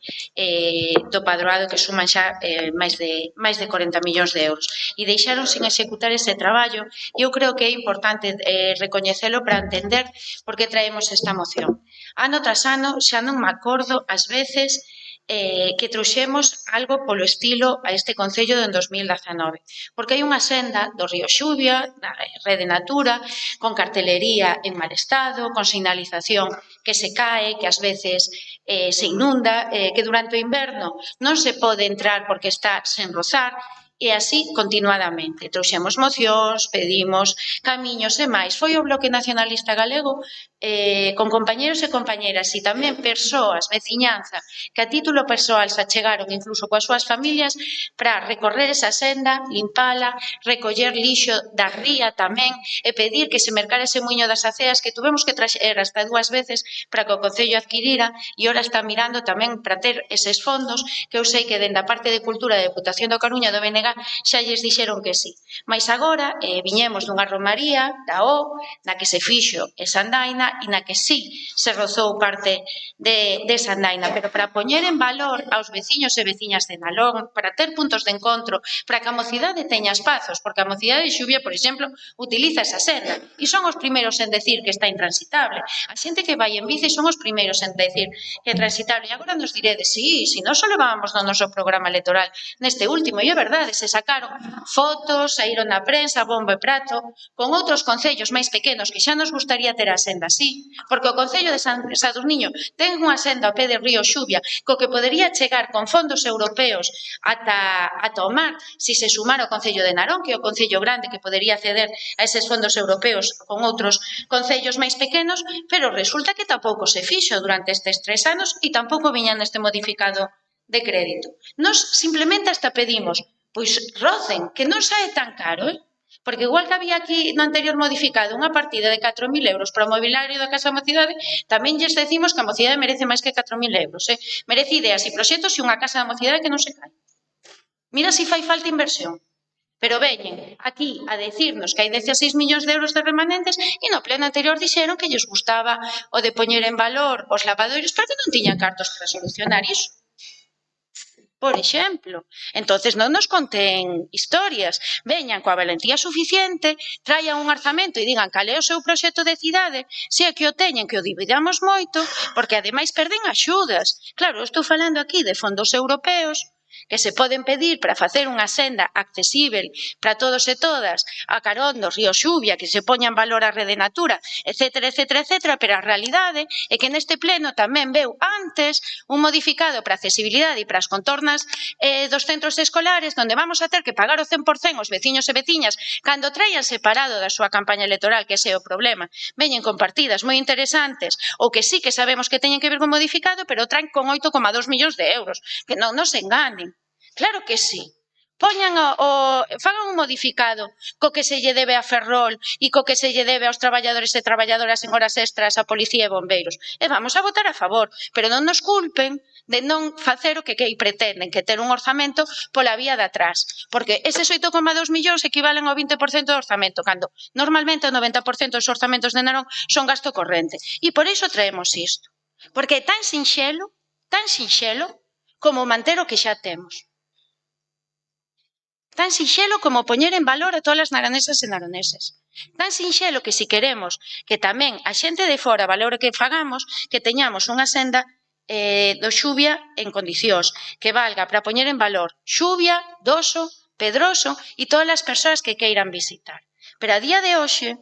do padroado que suman xa máis de 40 millóns de euros. E deixaron sin executar ese traballo e eu creo que é importante recoñecelo para entender por que traemos esta moción. Ano tras ano xa non me acordo ás veces que trouxemos algo polo estilo a este Concello en 2019, porque hai unha senda do río Xuvia, da Rede Natura, con cartelería en mal estado, con sinalización que se cae, que ás veces se inunda, que durante o inverno non se pode entrar porque está sen rozar, e así continuadamente. Trouxemos mocións, pedimos camiños e máis. Foi o Bloque Nacionalista Galego con compañeros e compañeras e tamén persoas, veciñanza, que a título persoal se achegaron incluso coas súas familias para recorrer esa senda, limpala, recoller lixo da ría tamén e pedir que se mercara ese muiño das aceas que tuvemos que traxer hasta 2 veces para que o Concello adquirira e ora está mirando tamén para ter eses fondos que eu sei que dende a parte de Cultura da Deputación da Coruña do BNG xa lles dixeron que sí. Mais agora viñemos dunha romaría da O na que se fixo esa andaina e na que sí se rozou parte desa andaina, pero para poñer en valor aos veciños e veciñas de Nalón, para ter puntos de encontro, para que a mocidade teña espazos, porque a mocidade de Xuvia, por exemplo, utiliza esa senda e son os primeiros en decir que está intransitable. A xente que vai en bici son os primeiros en decir que é transitable. E agora nos diredes, sí, si nós só levábamos no noso programa electoral neste último, e é verdade, se sacaron fotos, saíron na prensa, bombo e prato, con outros concellos máis pequenos que xa nos gustaría ter a senda así, porque o Concello de San Sadurniño ten unha senda ao pé de río Xuvia, co que podería chegar con fondos europeos ata o mar, se se sumara o Concello de Narón, que é o Concello grande que podería acceder a eses fondos europeos con outros concellos máis pequenos, pero resulta que tampouco se fixo durante estes 3 anos e tampouco viña neste modificado de crédito. Nos simplemente hasta pedimos, pois rocen, que non sae tan caro, porque igual que había aquí no anterior modificado unha partida de 4.000 euros para o mobiliario da Casa da Mocidade, tamén lles decimos que a mocidade merece máis que 4.000 euros. Merece ideas e proxectos e unha Casa da Mocidade que non se cae. Mira se fai falta inversión. Pero veñen aquí a decirnos que hai 16 millóns de euros de remanentes e no pleno anterior dixeron que lles gustaba o de poñer en valor os lavadoiros porque non tiñan cartos para solucionar iso. Por exemplo, entonces non nos conten historias, veñan coa valentía suficiente, traian un orzamento e digan cal é o seu proxecto de cidade, se é que o teñen, que o dividamos moito, porque ademais perden axudas. Claro, estou falando aquí de fondos europeos, que se poden pedir para facer unha senda accesível para todos e todas a carón do río Xuvia, que se poña en valor a Rede Natura, etcétera, etcétera, etcétera, pero a realidade é que neste pleno tamén veu antes un modificado para a accesibilidade e para as contornas dos centros escolares, onde vamos a ter que pagar o 100% os veciños e veciñas cando traian separado da súa campaña electoral, que ese é o problema. Veñen con partidas moi interesantes, ou que sí que sabemos que teñen que ver con modificado, pero traen con 8,2 millóns de euros, que non nos enganen. Claro que sí. Poñan fagan un modificado co que se lle debe a Ferrol e co que se lle debe aos traballadores e traballadoras en horas extras a policía e bombeiros. E vamos a votar a favor, pero non nos culpen de non facer o que pretenden, que ter un orzamento pola vía de atrás. Porque eses 8,2 millóns equivalen ao 20% do orzamento, cando normalmente o 90% dos orzamentos de Narón son gasto corrente. E por iso traemos isto. Porque é tan sinxelo como manter o que xa temos. Tan sinxelo como poñer en valor a todas as naranesas e naroneses. Tan sinxelo que si queremos que tamén a xente de fora valore que fagamos, que teñamos unha senda do Xuvia en condicións, que valga para poñer en valor Xuvia, Doso, Pedroso e todas as persoas que queiran visitar. Pero a día de hoxe,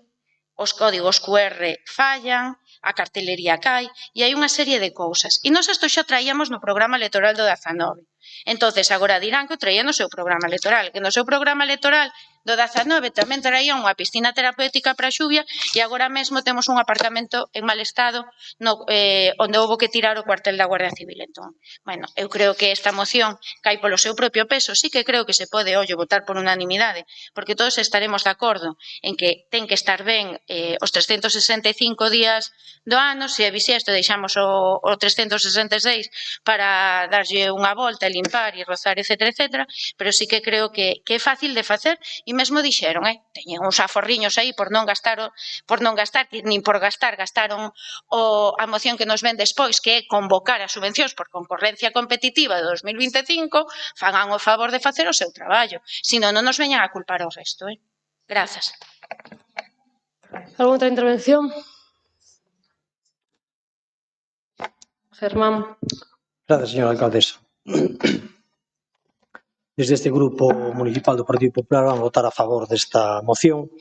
os códigos QR fallan, a cartelería cae e hai unha serie de cousas. E nós isto xa traíamos no programa electoral do 19. Entonces, agora dirán que o traían no seu programa electoral, que no seu programa electoral do 19 tamén traía unha piscina terapéutica para a xuvia e agora mesmo temos un apartamento en mal estado onde houve que tirar o cuartel da Guardia Civil. Entón, bueno, eu creo que esta moción cai polo seu propio peso, sí que creo que se pode, votar por unanimidade, porque todos estaremos de acordo en que ten que estar ben os 365 días do ano, se é bisiesto deixamos o 366 para darlle unha volta e limpar e rozar, etc, etc, pero sí que creo que é fácil de facer e mesmo dixeron, teñen uns aforriños aí por non gastar, nin por gastar, gastaron a moción que nos ven despois, que é convocar as subvencións por concorrencia competitiva de 2025, fagan o favor de facer o seu traballo, senón non nos veñan a culpar o resto. Grazas. ¿Alguna outra intervención? Germán. Gracias, señora alcaldesa. Desde este Grupo Municipal do Partido Popular van votar a favor desta moción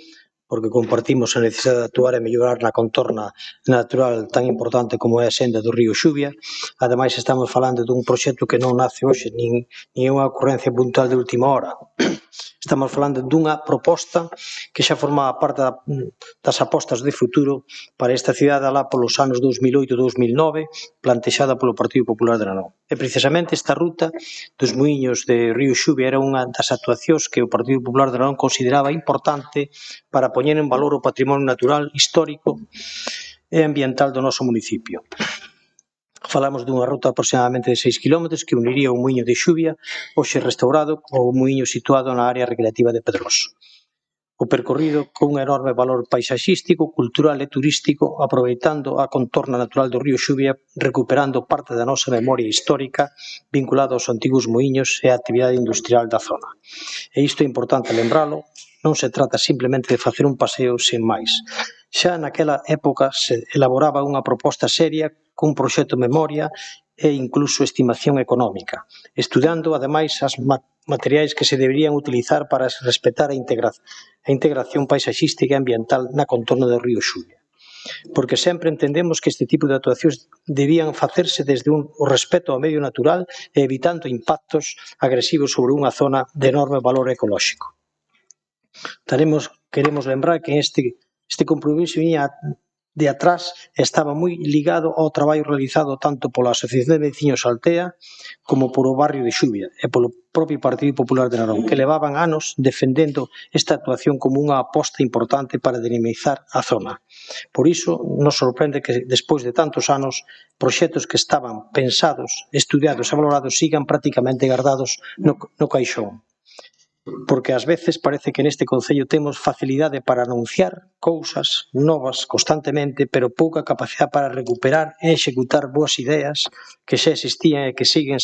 porque compartimos a necesidade de actuar e mellorar na contorna natural tan importante como é a senda do río Xuvia. Ademais, estamos falando dun proxecto que non nace hoxe, nin é unha ocurrencia puntual de última hora. Estamos falando dunha proposta que xa formaba parte das apostas de futuro para esta cidade alá polos anos 2008-2009, plantexada polo Partido Popular de Narón. E precisamente esta ruta dos muiños de Río Xuvia era unha das actuacións que o Partido Popular de Narón consideraba importante para poñer en valor o patrimonio natural, histórico e ambiental do noso municipio. Falamos dunha ruta aproximadamente de 6 km que uniría o muiño de Xuvia, hoxe restaurado, ao muiño situado na área recreativa de Pedroso. O percorrido con un enorme valor paisaxístico, cultural e turístico, aproveitando a contorna natural do río Xuvia, recuperando parte da nosa memoria histórica vinculada aos antigos muiños e a actividade industrial da zona. E isto é importante lembralo, non se trata simplemente de facer un paseo sen máis. Xa naquela época se elaboraba unha proposta seria cun proxecto de memoria e incluso estimación económica, estudando, ademais, as materiais que se deberían utilizar para respetar a integración paisaxística e ambiental na contorno do río Xuvia. Porque sempre entendemos que este tipo de actuacións debían facerse desde o respeto ao medio natural e evitando impactos agresivos sobre unha zona de enorme valor ecolóxico. Queremos lembrar que este compromiso viña de atrás estaba moi ligado ao traballo realizado tanto pola Asociación de Veciños Altea como polo barrio de Xuvia e polo propio Partido Popular de Narón, que levaban anos defendendo esta actuación como unha aposta importante para dinamizar a zona. Por iso, nos sorprende que despois de tantos anos, proxectos que estaban pensados, estudiados e valorados sigan prácticamente guardados no caixón. Porque ás veces parece que neste Concello temos facilidade para anunciar cousas novas constantemente, pero pouca capacidade para recuperar e executar boas ideas que xa existían e que siguen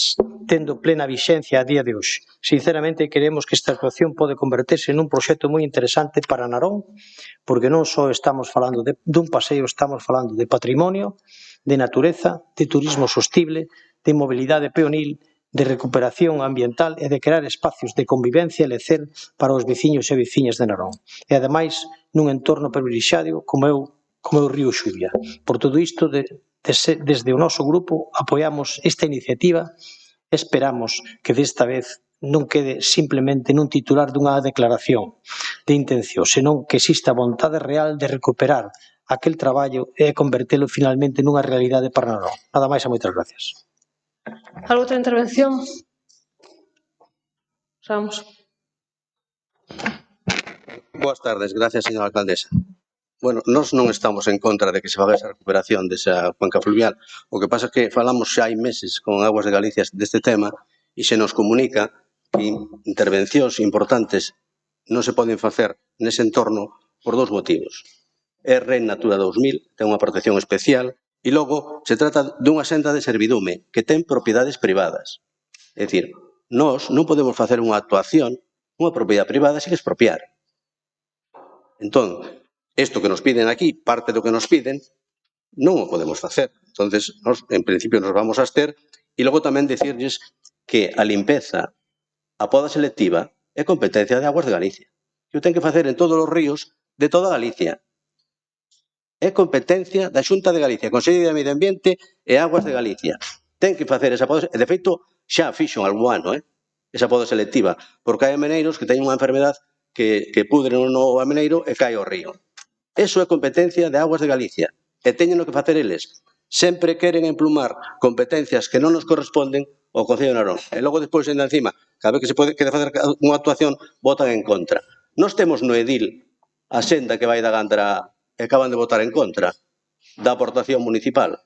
tendo plena vixencia a día de hoxe. Sinceramente, creemos que esta actuación pode converterse nun proxecto moi interesante para Narón, porque non só estamos falando dun paseo, estamos falando de patrimonio, de natureza, de turismo sostible, de mobilidade peonil, de recuperación ambiental e de crear espacios de convivencia e lecer para os veciños e veciñas de Narón. E, ademais, nun entorno privilexiado como é o río Xuvia. Por todo isto, desde o noso grupo apoiamos esta iniciativa e esperamos que desta vez non quede simplemente nun titular dunha declaración de intención, senón que exista vontade real de recuperar aquel traballo e convertelo finalmente nunha realidade para Narón. Nada máis e moitas gracias. ¿Alguna outra intervención? Ramos. Boas tardes, gracias, señora alcaldesa. Bueno, nós non estamos en contra de que se faga esa recuperación desa cuenca fluvial. O que pasa é que falamos xa hai meses con Aguas de Galicia deste tema e se nos comunica que intervencións importantes non se poden facer nese entorno por dous motivos. É Red Natura 2000, ten unha protección especial, e logo se trata dunha senda de servidume que ten propiedades privadas. É dicir, nós non podemos facer unha actuación, unha propiedade privada sin expropiar. Entón, isto que nos piden aquí, parte do que nos piden, non o podemos facer. Entonces, nos, en principio, nos vamos a abster e logo tamén dicirles que a limpeza, a poda selectiva, é competencia de Aguas de Galicia. Que o ten que facer en todos os ríos de toda Galicia. É competencia da Xunta de Galicia, Consello de Medio Ambiente e Aguas de Galicia. Ten que facer esa poda, e de feito xa fixo algún ano, esa poda selectiva, porque hai meneiros que teñen unha enfermedade que pudren no ameneiro e cae ao río. Eso é competencia de Aguas de Galicia e teñen que facer eles. Sempre queren emplumar competencias que non nos corresponden ao Concello de Narón. E logo, despois, ainda encima, cada vez que se quere facer unha actuación, votan en contra. Nós temos no edil a senda que vai da Gándara e acaban de votar en contra da aportación municipal.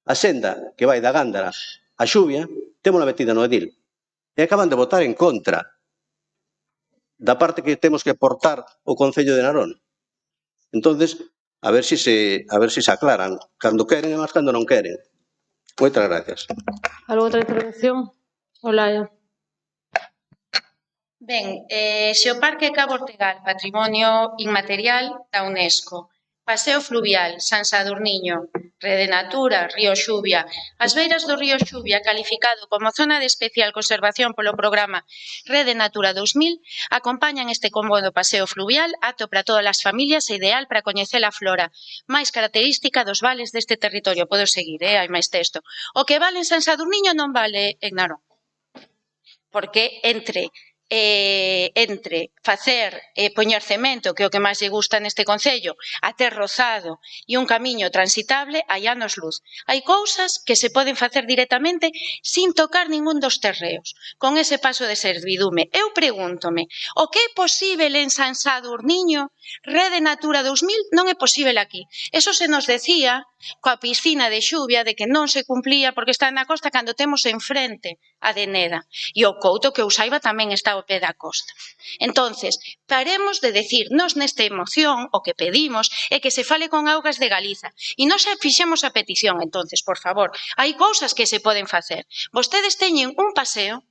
A senda que vai da Gándara a Xuvia, temos na metida no edil. E acaban de votar en contra da parte que temos que aportar o Concello de Narón. Entonces, a ver si se aclaran. Cando queren e máis cando non queren. Moitas gracias. Algo outra intervención? Olaya. Ben, se o Parque Cabo Ortegal, Patrimonio Inmaterial da UNESCO, Paseo Fluvial, San Sadurniño, Rede Natura, Río Xuvia, as beiras do Río Xuvia, calificado como zona de especial conservación polo programa Rede Natura 2000, acompañan este combo do Paseo Fluvial, apto para todas as familias e ideal para coñecer a flora máis característica dos vales deste territorio. Podo seguir, hai máis texto. O que vale en San Sadurniño non vale en Narón. Porque entre facer e poñer cemento, que é o que máis lle gusta neste concello, a ter rozado e un camiño transitable, hai anos luz. Hai cousas que se poden facer directamente sin tocar ningún dos terreos, con ese paso de servidume. Eu pregúntome, o que é posible en San Sadurniño, Rede Natura 2000, non é posible aquí. Eso se nos decía coa piscina de Xuvia de que non se cumplía porque está na costa cando temos enfrente a de Neda. E o Couto, que eu saiba, tamén está ao pé da costa. Entonces, paremos de decir, nos nesta emoción, o que pedimos é que se fale con Augas de Galiza. E non se fixemos a petición, entonces, por favor, hai cousas que se poden facer. Vostedes teñen un paseo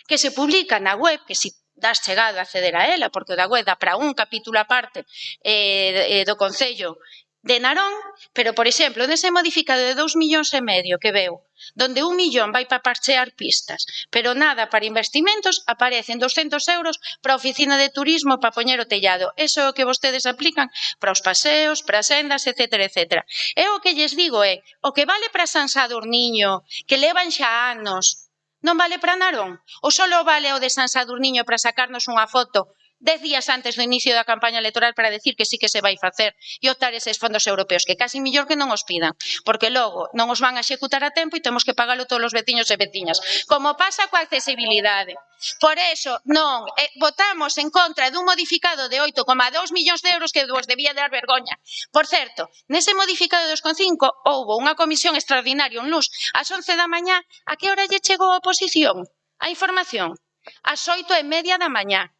que se publica na web, que si das chegado a acceder a ela, porque o da web dá para un capítulo aparte do Concello de Narón, pero, por exemplo, nese modificado de 2,5 millóns que veu, donde 1 millón vai para parchear pistas, pero nada para investimentos, aparecen 200 euros para a oficina de turismo para poñer o tellado. Eso é o que vostedes aplican para os paseos, para as sendas, etcétera, etcétera. E o que lles digo é, o que vale para San Sadurniño, que levan xa anos, non vale para Narón? Ou só vale o de San Sadurniño para sacarnos unha foto 10 días antes do inicio da campaña electoral para decir que sí que se vai facer e optar eses fondos europeos, que casi mellor que non os pidan, porque logo non os van a executar a tempo e temos que pagalo todos os veciños e veciñas, como pasa coa accesibilidade. Por eso, non, votamos en contra dun modificado de 8,2 millóns de euros que vos debía dar vergoña. Por certo, nese modificado de 2,5 houbo unha comisión extraordinaria un luns ás 11 da mañá. A que hora lle chegou a oposición? A información? Ás 8:30 da mañá.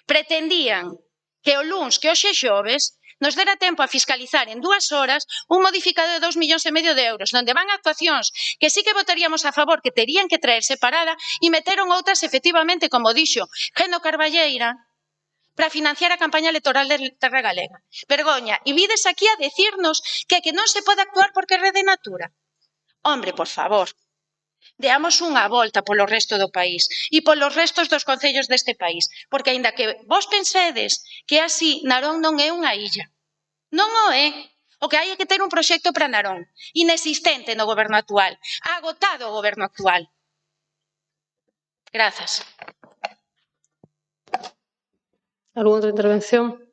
Pretendían que o luns, que hoxe xoves, nos dera tempo a fiscalizar en 2 horas un modificado de 2,5 millóns de euros, onde van actuacións que sí que votaríamos a favor, que terían que traer separada, e meteron outras, efectivamente, como dixo Geno Carballeira, para financiar a campaña electoral de Terra Galega. Vergoña, e vides aquí a decirnos que non se pode actuar porque é Rede Natura. Hombre, por favor. Deamos unha volta polo resto do país e polos restos dos concellos deste país, porque aínda que vos pensedes que así Narón non é unha illa, non o é. O que hai é que ter un proxecto para Narón, inexistente no goberno actual, agotado o goberno actual. Grazas. Algúna outra intervención?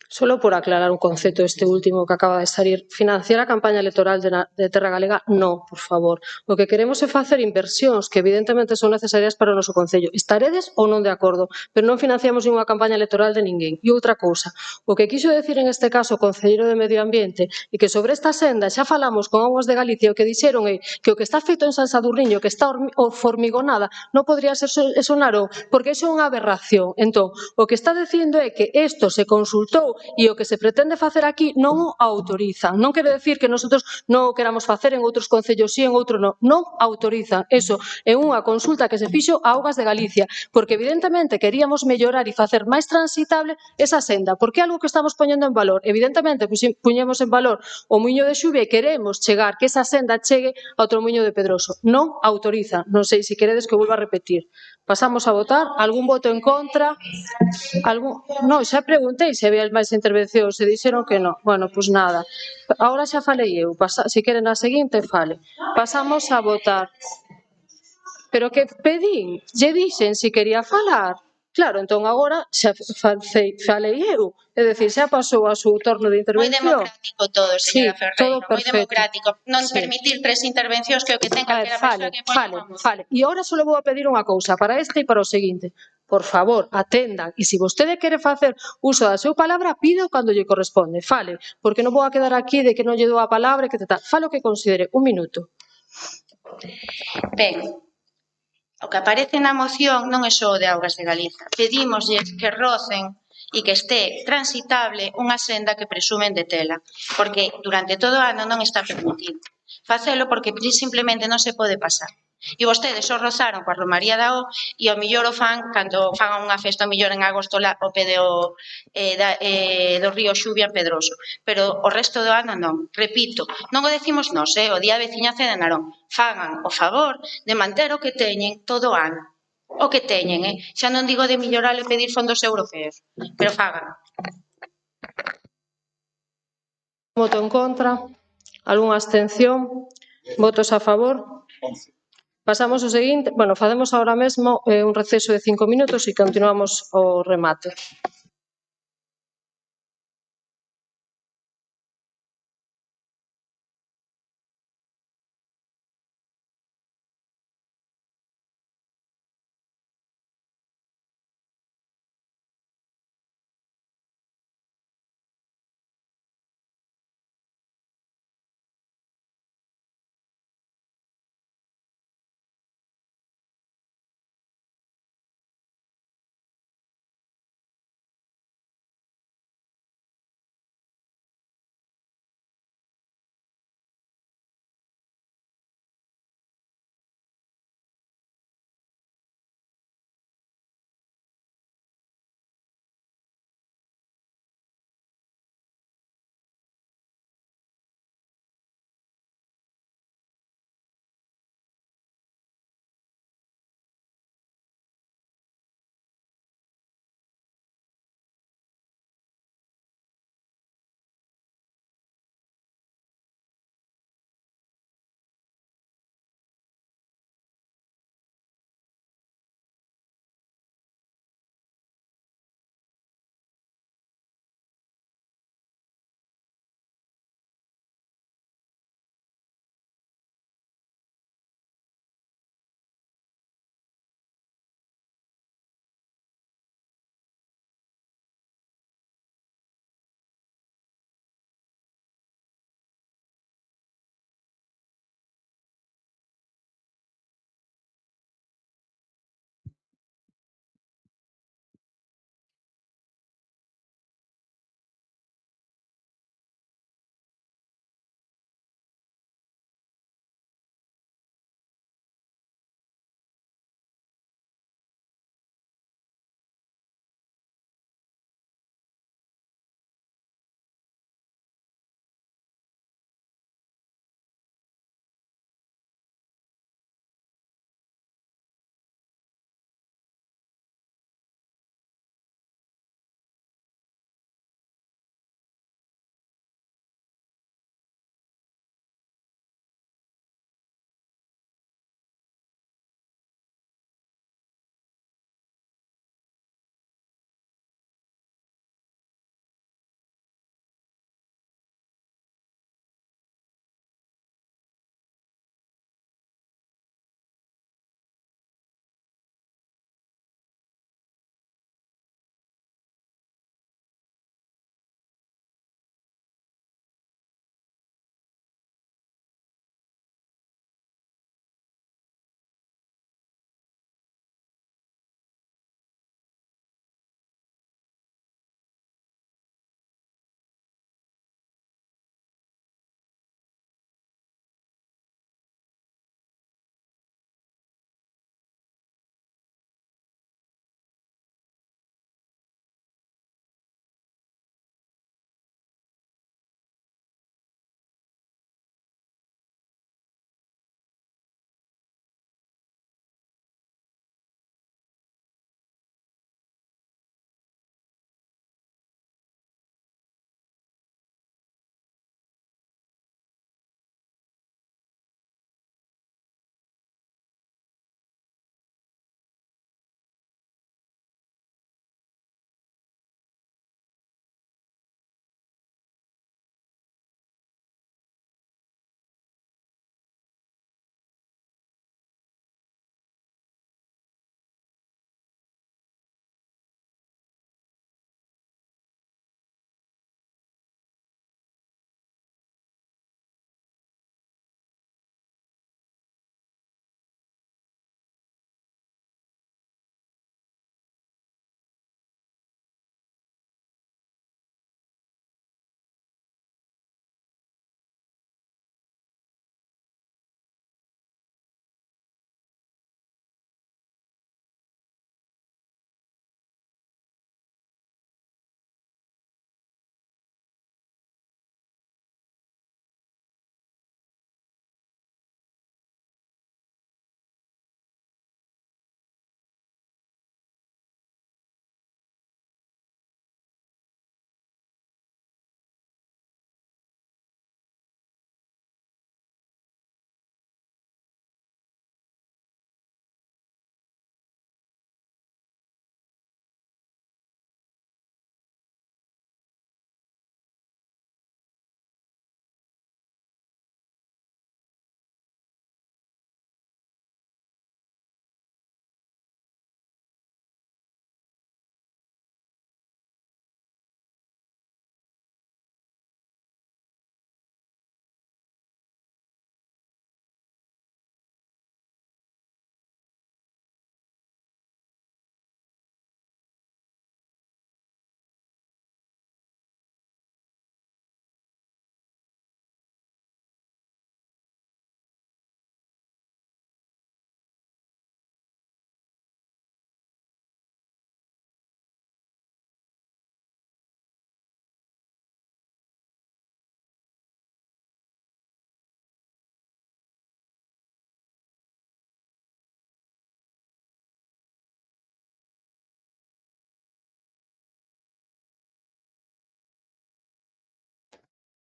Solo por aclarar un concepto este último que acaba de salir. Financiar a campaña electoral de Terra Galega, non, por favor. O que queremos é facer inversións que evidentemente son necesarias para o noso concello. Estaredes ou non de acordo, pero non financiamos unha campaña electoral de ninguén. E outra cousa, o que quixo decir en este caso o concelleiro de Medio Ambiente e que sobre esta senda xa falamos con Aguas de Galicia, o que dixeron é que o que está feito en San Sadurniño, que está formigonada, non podría ser eso Narón, porque iso é unha aberración. Entón, o que está dicindo é que isto se consultou e o que se pretende facer aquí non o autorizan. Non quere decir que nosotros non o queramos facer en outros concellos sí, en outros non. Non autorizan. Eso é unha consulta que se fixo a Augas de Galicia, porque evidentemente queríamos mellorar e facer máis transitable esa senda, porque é algo que estamos poñendo en valor. Evidentemente, puñemos en valor o Muiño de Xuvia e queremos chegar, que esa senda chegue ao outro Muiño de Pedroso. Non autorizan. Non sei se queredes que volva a repetir. Pasamos a votar. Algún voto en contra? Non, xa preguntei se había máis intervencións, se dixeron que non. Bueno, pois nada. Agora xa falei eu. Se queren a seguinte, fale. Pasamos a votar. Pero que pedín? Lle dixen se quería falar. Claro, entón agora xa falei eu, é dicir, xa pasou a seu torno de Moi intervención. democrático todo, señora Sí, Ferreira, todo moi perfecto. democrático. Non Sí. permitir 3 intervencións que é o que ten A ver, calquera persoa que poña unha moción. fale. E agora só le vou a pedir unha cousa para este e para o seguinte. Por favor, atendan. E se vostede quere facer uso da súa palabra, pídeo cando lle corresponde. Fale, porque non vou a quedar aquí de que non lle dou a palabra e que tal. Fale o que considere. Un minuto. Ben, o que aparece na moción non é só de Augas de Galiza. Pedímoslles que rocen e que este transitable unha senda que presumen de tela, porque durante todo o ano non está permitido. Facelo porque simplemente non se pode pasar. E vostedes só rozaron coa Romaría da O e ao millor o fan cando fagan unha festa ao millor en agosto ao pé do río Xubia en Pedroso, pero o resto do ano non. Repito, non o decimos nós, o Día de Veciñanza de Narón. Fagan o favor de manter o que teñen todo o ano. O que teñen, xa non digo de mellorar e pedir fondos europeos, pero fagan. Voto en contra. Algunha abstención? Votos a favor? 11. Pasamos ao seguinte. Bueno, facemos agora mesmo un receso de 5 minutos e continuamos o remate.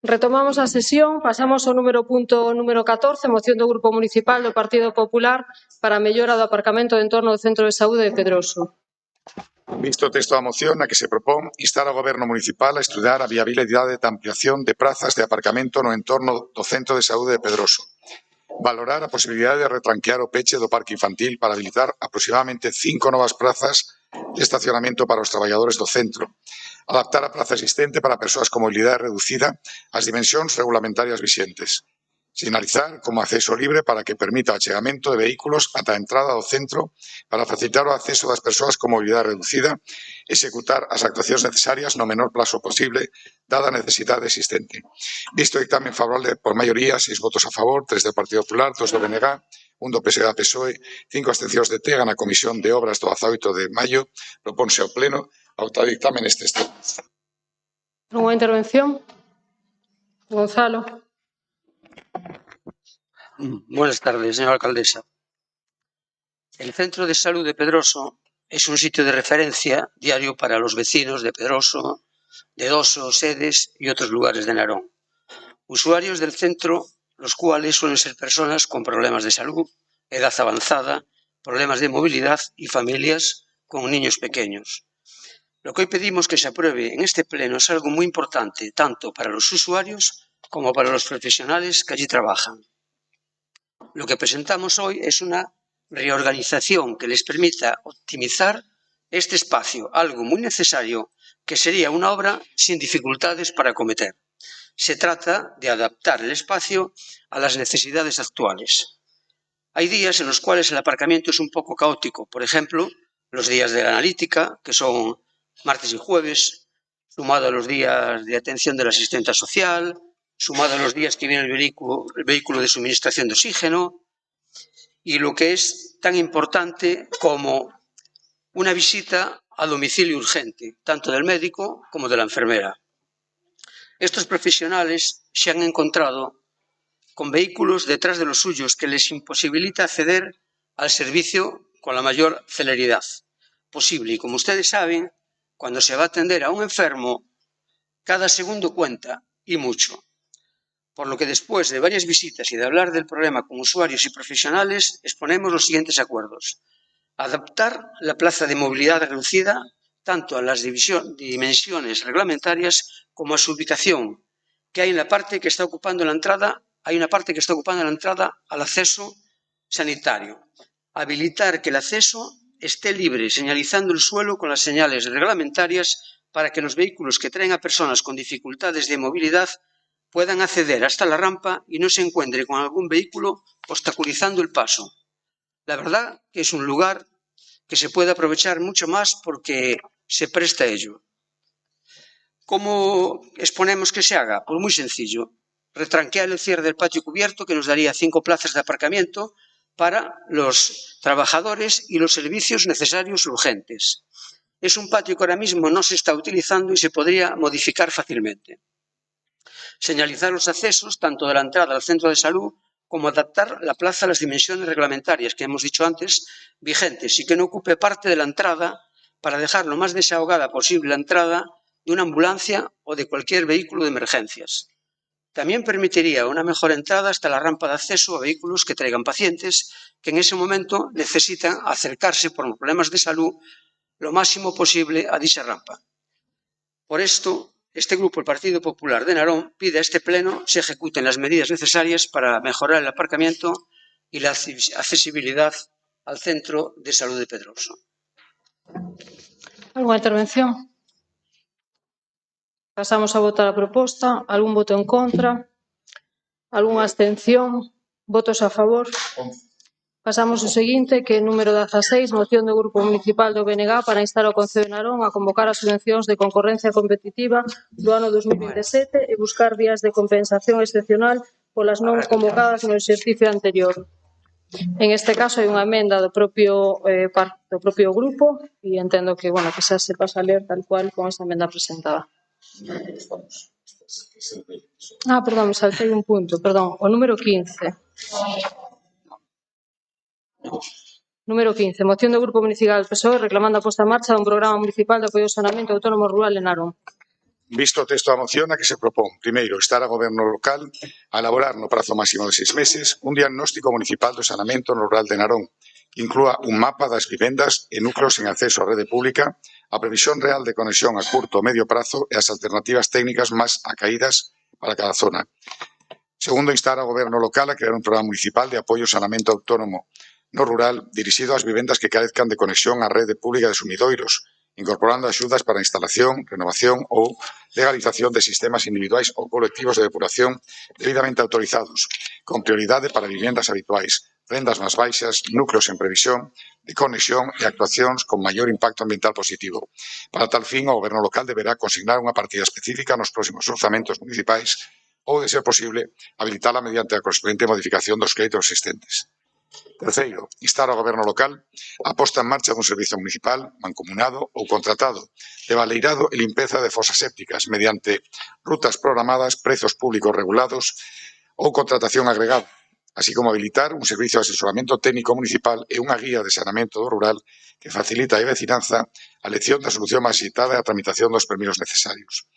Retomamos a sesión, pasamos ao punto número 14, moción do Grupo Municipal do Partido Popular para a mellora do aparcamento de entorno do Centro de Saúde de Pedroso. Visto o texto da moción na que se propón instar ao Goberno Municipal a estudar a viabilidade da ampliación de prazas de aparcamento no entorno do Centro de Saúde de Pedroso. Valorar a posibilidade de retranquear o peche do parque infantil para habilitar aproximadamente 5 novas prazas de estacionamento para os traballadores do centro. Adaptar a praza existente para persoas con mobilidade reducida ás dimensións regulamentarias vixentes. Sinalizar como acceso libre para que permita o achegamento de vehículos ata a entrada do centro para facilitar o acceso das persoas con mobilidade reducida, executar as actuacións necesarias no menor plazo posible, dada a necesidade existente. Visto o dictamen favorable por maioría, 6 votos a favor, 3 do Partido Popular, 2 do BNG, 1 do PSDG-PSOE, 5 abstencións de TEGA na Comisión de Obras do 18 de maio, proponse ao Pleno adoptar o dictamen neste estado. Unha intervención? Gonzalo. Buenas tardes, señora alcaldesa. El Centro de Salud de Pedroso es un sitio de referencia diario para los vecinos de Pedroso, de Doso, Sedes y otros lugares de Narón. Usuarios del centro, los cuales suelen ser personas con problemas de salud, edad avanzada, problemas de movilidad y familias con niños pequeños. Lo que hoy pedimos que se apruebe en este pleno es algo muy importante, tanto para los usuarios como para los profesionales que allí trabajan. Lo que presentamos hoy es una reorganización que les permita optimizar este espacio, algo muy necesario que sería una obra sin dificultades para acometer. Se trata de adaptar el espacio a las necesidades actuales. Hay días en los cuales el aparcamiento es un poco caótico, por ejemplo, los días de la analítica, que son martes y jueves, sumado a los días de atención del asistente social, sumado a los días que viene el vehículo de suministración de oxígeno, y lo que es tan importante como una visita a domicilio urgente, tanto del médico como de la enfermera. Estos profesionales se han encontrado con vehículos detrás de los suyos que les imposibilita acceder al servicio con la mayor celeridad posible. Y como ustedes saben, cuando se va a atender a un enfermo, cada segundo cuenta y mucho. Por lo que después de varias visitas y de hablar del problema con usuarios y profesionales, exponemos los siguientes acuerdos. Adaptar la plaza de movilidad reducida tanto a las dimensiones reglamentarias como a su ubicación, que hay en la parte que está ocupando la entrada, al acceso sanitario. Habilitar que el acceso esté libre, señalizando el suelo con las señales reglamentarias para que los vehículos que traen a personas con dificultades de movilidad puedan acceder hasta la rampa y no se encuentre con algún vehículo obstaculizando el paso. La verdad que es un lugar que se puede aprovechar mucho más porque se presta a ello. ¿Cómo exponemos que se haga? Pues muy sencillo. Retranquear el cierre del patio cubierto, que nos daría 5 plazas de aparcamiento para los trabajadores y los servicios necesarios urgentes. Es un patio que ahora mismo no se está utilizando y se podría modificar fácilmente. Señalizar los accesos tanto de la entrada al centro de salud como adaptar la plaza a las dimensiones reglamentarias que hemos dicho antes vigentes y que no ocupe parte de la entrada para dejar lo más desahogada posible la entrada de una ambulancia o de cualquier vehículo de emergencias. También permitiría una mejor entrada hasta la rampa de acceso a vehículos que traigan pacientes que en ese momento necesitan acercarse por problemas de salud lo máximo posible a dicha rampa. Por esto, este grupo, el Partido Popular de Narón, pide a este pleno se ejecuten las medidas necesarias para mejorar el aparcamiento y la accesibilidad al Centro de Salud de Pedroso. ¿Alguna intervención? Pasamos a votar a proposta. ¿Algún voto en contra? ¿Alguna abstención? ¿Votos a favor? Pasamos ao seguinte, que é número 16, moción do Grupo Municipal do BNG para instar ao Concello de Narón a convocar as subvencións de concorrencia competitiva do ano 2027 e buscar vías de compensación excepcional polas non convocadas no exercicio anterior. En este caso hai unha emenda do propio grupo e entendo que, que xa se pasa a ler tal cual con esa emenda presentada. Perdón, me saltei un punto, o número 15. Número 15. Moción do Grupo Municipal PSOE reclamando a posta en marcha dun programa municipal de apoio ao saneamento autónomo rural en Narón. Visto o texto da moción, a que se propón, primeiro, instar ao Goberno local a elaborar no prazo máximo de 6 meses un diagnóstico municipal do saneamento no rural de Narón, que inclúa un mapa das vivendas e núcleos en acceso á rede pública, a previsión real de conexión a curto o medio prazo e as alternativas técnicas máis acaídas para cada zona. Segundo, instar ao Goberno local a crear un programa municipal de apoio ao saneamento autónomo no rural dirixido ás vivendas que carezcan de conexión á rede pública de sumidoiros, incorporando axudas para a instalación, renovación ou legalización de sistemas individuais ou colectivos de depuración debidamente autorizados, con prioridade para vivendas habituais, rendas máis baixas, núcleos en previsión de conexión e actuacións con maior impacto ambiental positivo. Para tal fin, o Goberno local deberá consignar unha partida específica nos próximos orzamentos municipais ou, de ser posible, habilitala mediante a correspondiente modificación dos créditos existentes. Terceiro, instar ao Goberno local a posta en marcha dun servizo municipal, mancomunado ou contratado de baleirado e limpeza de fosas sépticas mediante rutas programadas, prezos públicos regulados ou contratación agregada, así como habilitar un servizo de asesoramento técnico municipal e unha guía de saneamento do rural que facilita a vecinanza a elección da solución máis citada e a tramitación dos permisos necesarios.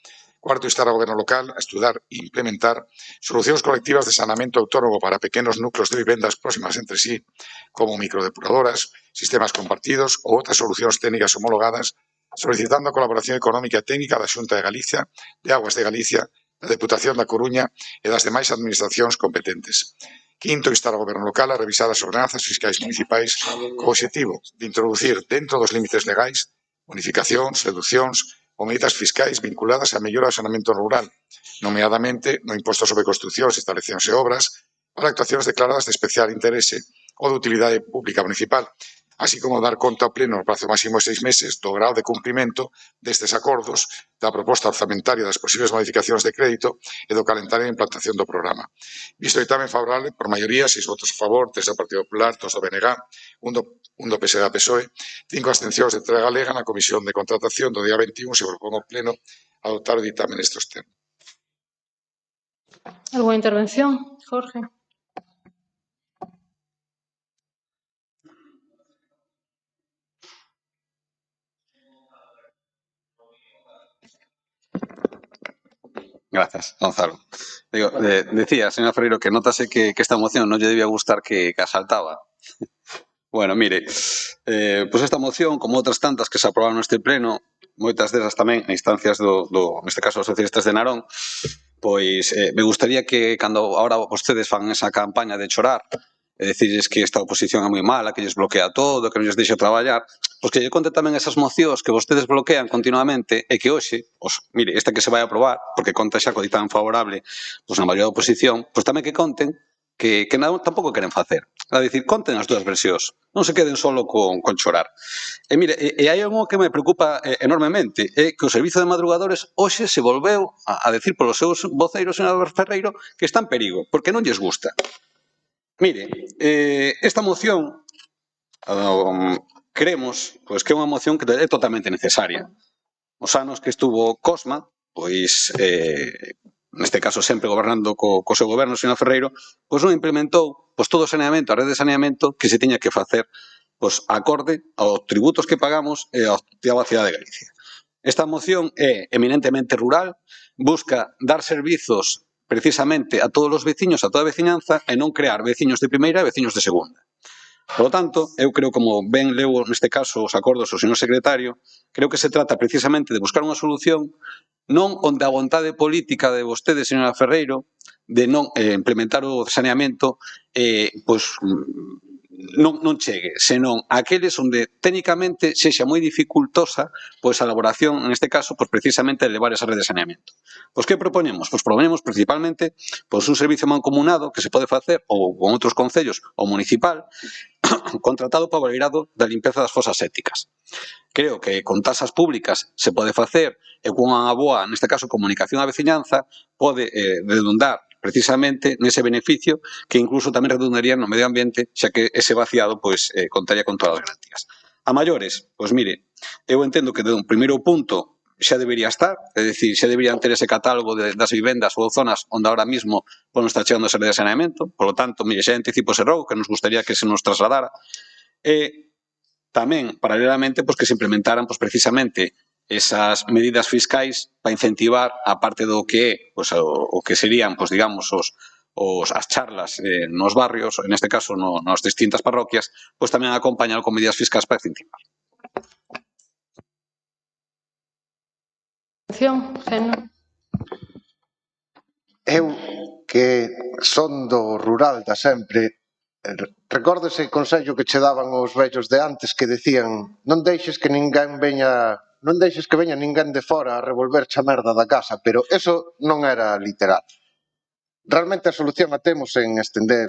Cuarto, instar ao Goberno local a estudar e implementar solucións colectivas de saneamento autónomo para pequenos núcleos de vivendas próximas entre sí, como microdepuradoras, sistemas compartidos ou outras solucións técnicas homologadas, solicitando a colaboración económica e técnica da Xunta de Galicia, de Aguas de Galicia, da Deputación da Coruña e das demais administracións competentes. Quinto, instar ao Goberno local a revisar as ordenanzas fiscais municipais co objetivo de introducir dentro dos límites legais bonificacións, reduccións ou medidas fiscais vinculadas á mellora do saneamento rural, nomeadamente no imposto sobre construcións, instalacións e obras, para actuacións declaradas de especial interese ou de utilidade pública municipal, así como dar conta ao pleno no prazo máximo de 6 meses do grau de cumprimento destes acordos, da proposta orzamentaria das posibles modificacións de crédito e do calendario de implantación do programa. Visto o ditame favorable, por maioría, 6 votos a favor, 3 do Partido Popular, 2 do BNG, un do PSD e PSOE, 5 abstencións de Terra Galega na Comisión de Contratación do día 21, se propón ao Pleno adoptar o ditame nestes termos. ¿Alguna intervención, Jorge? Gracias, Gonzalo. Digo, decía, señor Ferreiro, que notase que esta moción non lle debía gustar que asaltaba. Bueno, mire, pois esta moción, como outras tantas que se aprobaron neste pleno, moitas desas tamén a instancias neste caso, dos socialistas de Narón, pois me gustaría que cando ahora vostedes fan esa campaña de chorar e decirles que esta oposición é moi mala, que lles bloquea todo, que non lles deixa traballar, pois que lle conte tamén esas mocións que vostedes bloquean continuamente e que hoxe, mire, esta que se vai a aprobar, porque conta xa co ditame favorable, pois na maioría da oposición, pois tamén que conten que tampouco queren facer. É dicir, conten as dúas versións, non se queden solo con chorar. E mire, e hai algo que me preocupa enormemente, é que o servizo de madrugadores hoxe se volveu a decir polos seus voceiros, señor Ferreiro, que está en perigo, porque non lles gusta. Mire, esta moción creemos pois, que é unha moción que é totalmente necesaria. Os anos que estuvo Cosma, pois, neste caso sempre gobernando co seu goberno, señor Ferreiro, pois non implementou pois, todo o saneamento, a rede de saneamento que se tiña que facer pois, acorde aos tributos que pagamos e á cidade de Galicia. Esta moción é eminentemente rural, busca dar servizos precisamente a todos os veciños, a toda a veciñanza, e non crear veciños de primeira e veciños de segunda. Por lo tanto, eu creo, como ben leo neste caso os acordos do señor secretario, creo que se trata precisamente de buscar unha solución non onde a vontade política de vostede, señora Ferreiro, de non implementar o saneamento, pois non chegue, senón aqueles onde técnicamente sexa moi dificultosa pois a elaboración, neste caso, pois precisamente elevar esa rede de saneamento. Pois que propoñemos? Pois propoñemos principalmente pois un servicio mancomunado que se pode facer ou con outros concellos ou municipal contratado para o baleirado da limpeza das fosas sépticas. Creo que con tasas públicas se pode facer e con unha boa, neste caso, comunicación á veciñanza pode redundar precisamente nese beneficio que incluso tamén redundaría no medio ambiente, xa que ese vaciado pois contaría con todas as garantías. A maiores, pois mire, eu entendo que de un primeiro punto xa debería estar, é dicir, xa deberían ter ese catálogo das vivendas ou zonas onde ahora mismo non está chegando esa rede de saneamento, por lo tanto, mire, xa anticipo ese rogo que nos gustaría que se nos trasladara, e tamén, paralelamente, pois que se implementaran pois precisamente esas medidas fiscais para incentivar a parte do que é o que serían, digamos, as charlas nos barrios, en este caso nas distintas parroquias, tamén acompañar con medidas fiscais para incentivar. Eu, que son do rural da sempre, recordo ese consello que che daban os vellos de antes que decían non deixes que veña ninguén de fora a revolverche a merda da casa, pero eso non era literal. Realmente a solución a temos en estender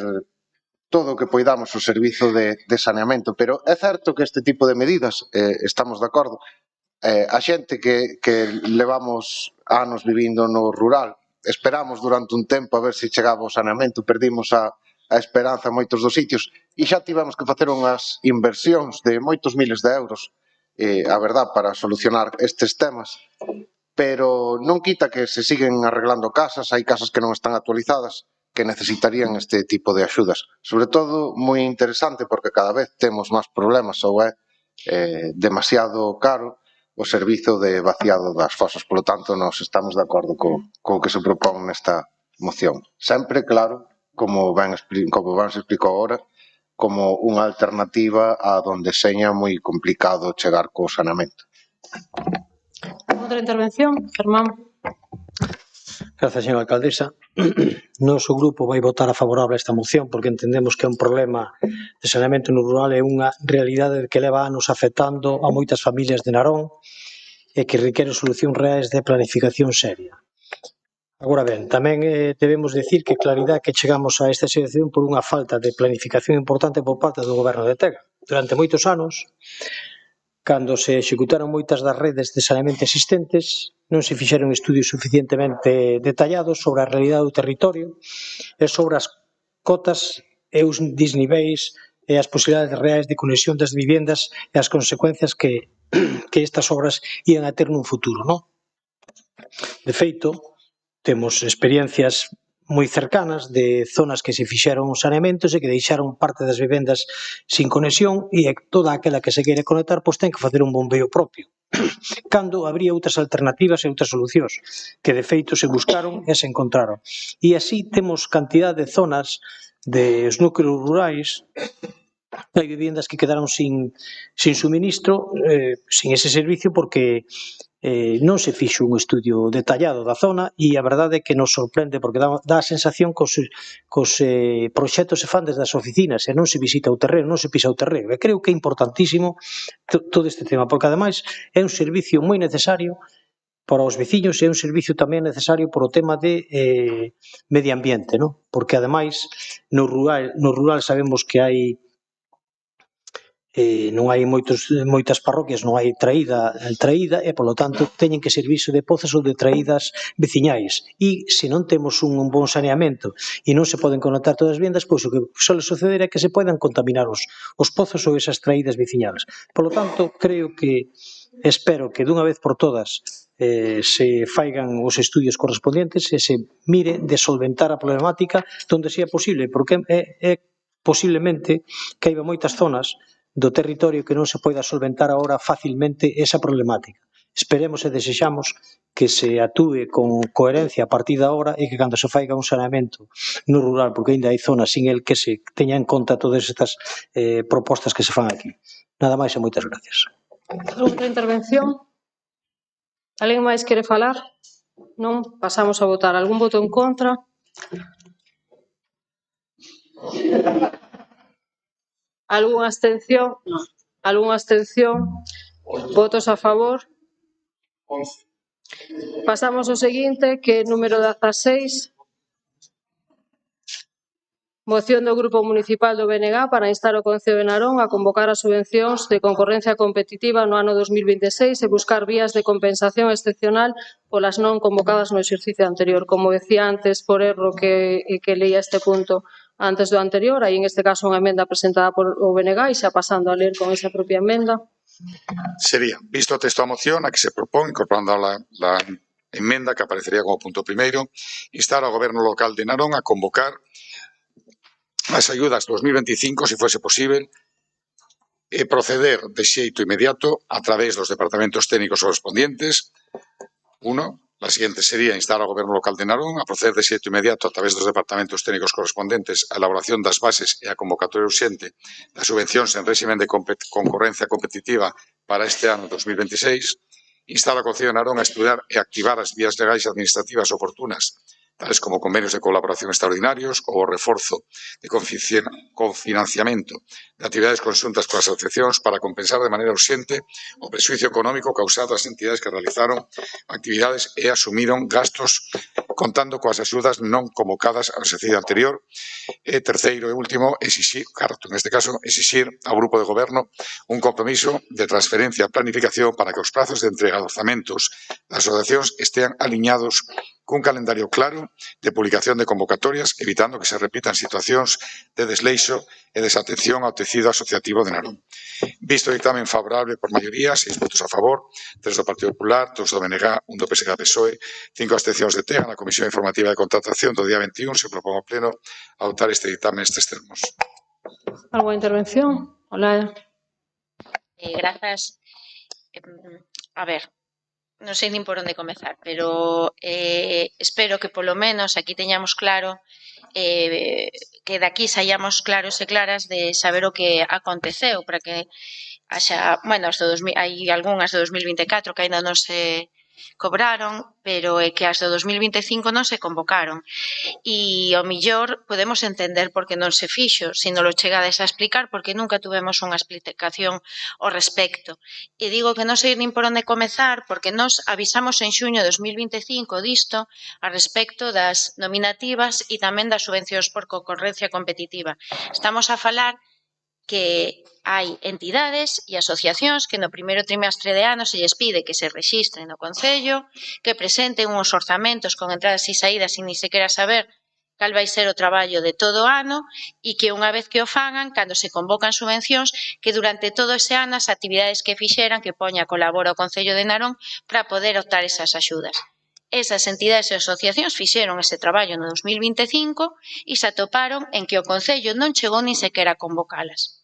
todo o que poidamos o servizo de saneamento, pero é certo que este tipo de medidas, estamos de acordo, a xente que levamos anos vivindo no rural, esperamos durante un tempo a ver se chegaba o saneamento, perdimos a esperanza en moitos dos sitios e xa tivemos que facer unhas inversións de moitos miles de euros, a verdad, para solucionar estes temas, pero non quita que se siguen arreglando casas, hai casas que non están actualizadas, que necesitarían este tipo de axudas. Sobre todo, moi interesante, porque cada vez temos máis problemas ou é demasiado caro o servizo de vaciado das fosas. Polo tanto, nos estamos de acordo co que se propón nesta moción. Sempre, claro, como ben se explicou agora, como unha alternativa a donde seña moi complicado chegar co saneamento. Outra intervención, Germán. Gracias, señora alcaldesa. Noso grupo vai votar a favorable a esta moción porque entendemos que é un problema de saneamento no rural e unha realidade que leva anos afectando a moitas familias de Narón e que requere solucións reais de planificación seria. Agora ben, tamén debemos decir que claridade que chegamos a esta situación por unha falta de planificación importante por parte do goberno de Tega. Durante moitos anos, cando se executaron moitas das redes de saneamento existentes, non se fixeron estudios suficientemente detallados sobre a realidade do territorio e sobre as cotas e os desniveis e as posibilidades reais de conexión das vivendas e as consecuencias que estas obras ian a ter nun futuro, non? De feito, temos experiencias moi cercanas de zonas que se fixeron os saneamentos e que deixaron parte das vivendas sin conexión e toda aquela que se quere conectar ten que facer un bombeo propio. Cando habría outras alternativas e outras solucións que de feito se buscaron e se encontraron. E así temos cantidad de zonas dos núcleos rurais, hai vivendas que quedaron sin suministro, sin ese servicio porque non se fixo un estudio detallado da zona e a verdade é que nos sorprende porque dá a sensación que os proxectos se fan desde as oficinas e non se visita o terreno, non se pisa o terreno. E creo que é importantísimo todo este tema porque ademais é un servicio moi necesario para os veciños e é un servicio tamén necesario por o tema de medio ambiente, non? Porque ademais no rural sabemos que non hai moitas parroquias, non hai traída e, polo tanto, teñen que servirse de pozos ou de traídas veciñais. E, se non temos un bon saneamento e non se poden conectar todas as vivendas, pois o que suele suceder é que se poden contaminar os pozos ou esas traídas veciñales. Polo tanto, creo que, espero que dunha vez por todas se faigan os estudios correspondientes e se mire de solventar a problemática donde sea posible, porque é posiblemente que hai moitas zonas do territorio que non se poida solventar agora facilmente esa problemática. Esperemos e desexamos que se atúe con coherencia a partir de agora e que cando se faiga un saneamento no rural, porque ainda hai zonas sin el que se teña en conta todas estas propostas que se fan aquí. Nada máis e moitas gracias. Outra intervención? Alguén máis quere falar? Non? Pasamos a votar. Algún voto en contra? Algúnha abstención? Non. Algúnha abstención? Votos a favor? 11. Pasamos ao seguinte, que é número 16. Moción do Grupo Municipal do BNG para instar o Concello de Narón a convocar as subvencións de concorrencia competitiva no ano 2026 e buscar vías de compensación excepcional polas non convocadas no exercicio anterior. Como decía antes, por erro que leía este punto antes do anterior, hai en este caso unha emenda presentada por o BNG e xa pasando a ler con esa propia emenda. Sería, visto o texto da moción a que se propón, incorporando la enmenda que aparecería como punto primeiro, instar ao Goberno local de Narón a convocar as ayudas 2025, se fuese posible, e proceder de xeito inmediato a través dos departamentos técnicos correspondientes. La siguiente sería instar ao Goberno local de Narón a proceder de xeito inmediato a través dos departamentos técnicos correspondentes a elaboración das bases e a convocatoria urxente das subvencións en réximen de concorrencia competitiva para este ano 2026. Instar ao Concello de Narón a estudiar e activar as vías legais e administrativas oportunas, tales como convenios de colaboración extraordinarios ou o reforzo de cofinanciamento de actividades conxuntas coas asociacións para compensar de maneira urxente o prexuicio económico causado ás entidades que realizaron actividades e asumiron gastos contando coas axudas non convocadas ao exercicio anterior. E terceiro e último, exixir ao Grupo de Goberno un compromiso de transferencia e planificación para que os prazos de entrega de orzamentos das asociacións estean aliñados cun calendario claro de publicación de convocatorias, evitando que se repitan situacións de desleixo e desatención ao tecido asociativo de Narón. Visto o dictamen favorable por maioría, 6 votos a favor, 3 do Partido Popular, 2 do BNG, 1 do PSG-PSOE, 5 abstencións de TEGA, na Comisión Informativa de Contratación do día 21 se propón ao Pleno adoptar este dictamen nestes termos. ¿Alguna intervención? Hola. Grazas. A ver, non sei nin por onde comezar, pero espero que polo menos aquí teñamos claro que daqui saíamos claros e claras de saber o que aconteceu para que haxa, bueno, hai algunhas do 2024 que ainda non se cobraron, pero é que as do 2025 non se convocaron. E ao millor podemos entender por que non se fixo, se non lo chegades a explicar, porque nunca tuvemos unha explicación ao respecto. E digo que non sei nin por onde comezar, porque nos avisamos en xuño de 2025 disto a respecto das nominativas e tamén das subvencións por concorrencia competitiva. Estamos a falar que hai entidades e asociacións que no primeiro trimestre de ano se lles pide que se rexistren no Concello, que presenten uns orzamentos con entradas e saídas sin ni sequera saber cal vai ser o traballo de todo o ano e que unha vez que o fagan, cando se convocan subvencións, que durante todo ese ano as actividades que fixeran que poña colabora o Concello de Narón para poder optar esas axudas. Esas entidades e asociacións fixeron ese traballo no 2025 e se atoparon en que o Concello non chegou nin sequera a convocalas.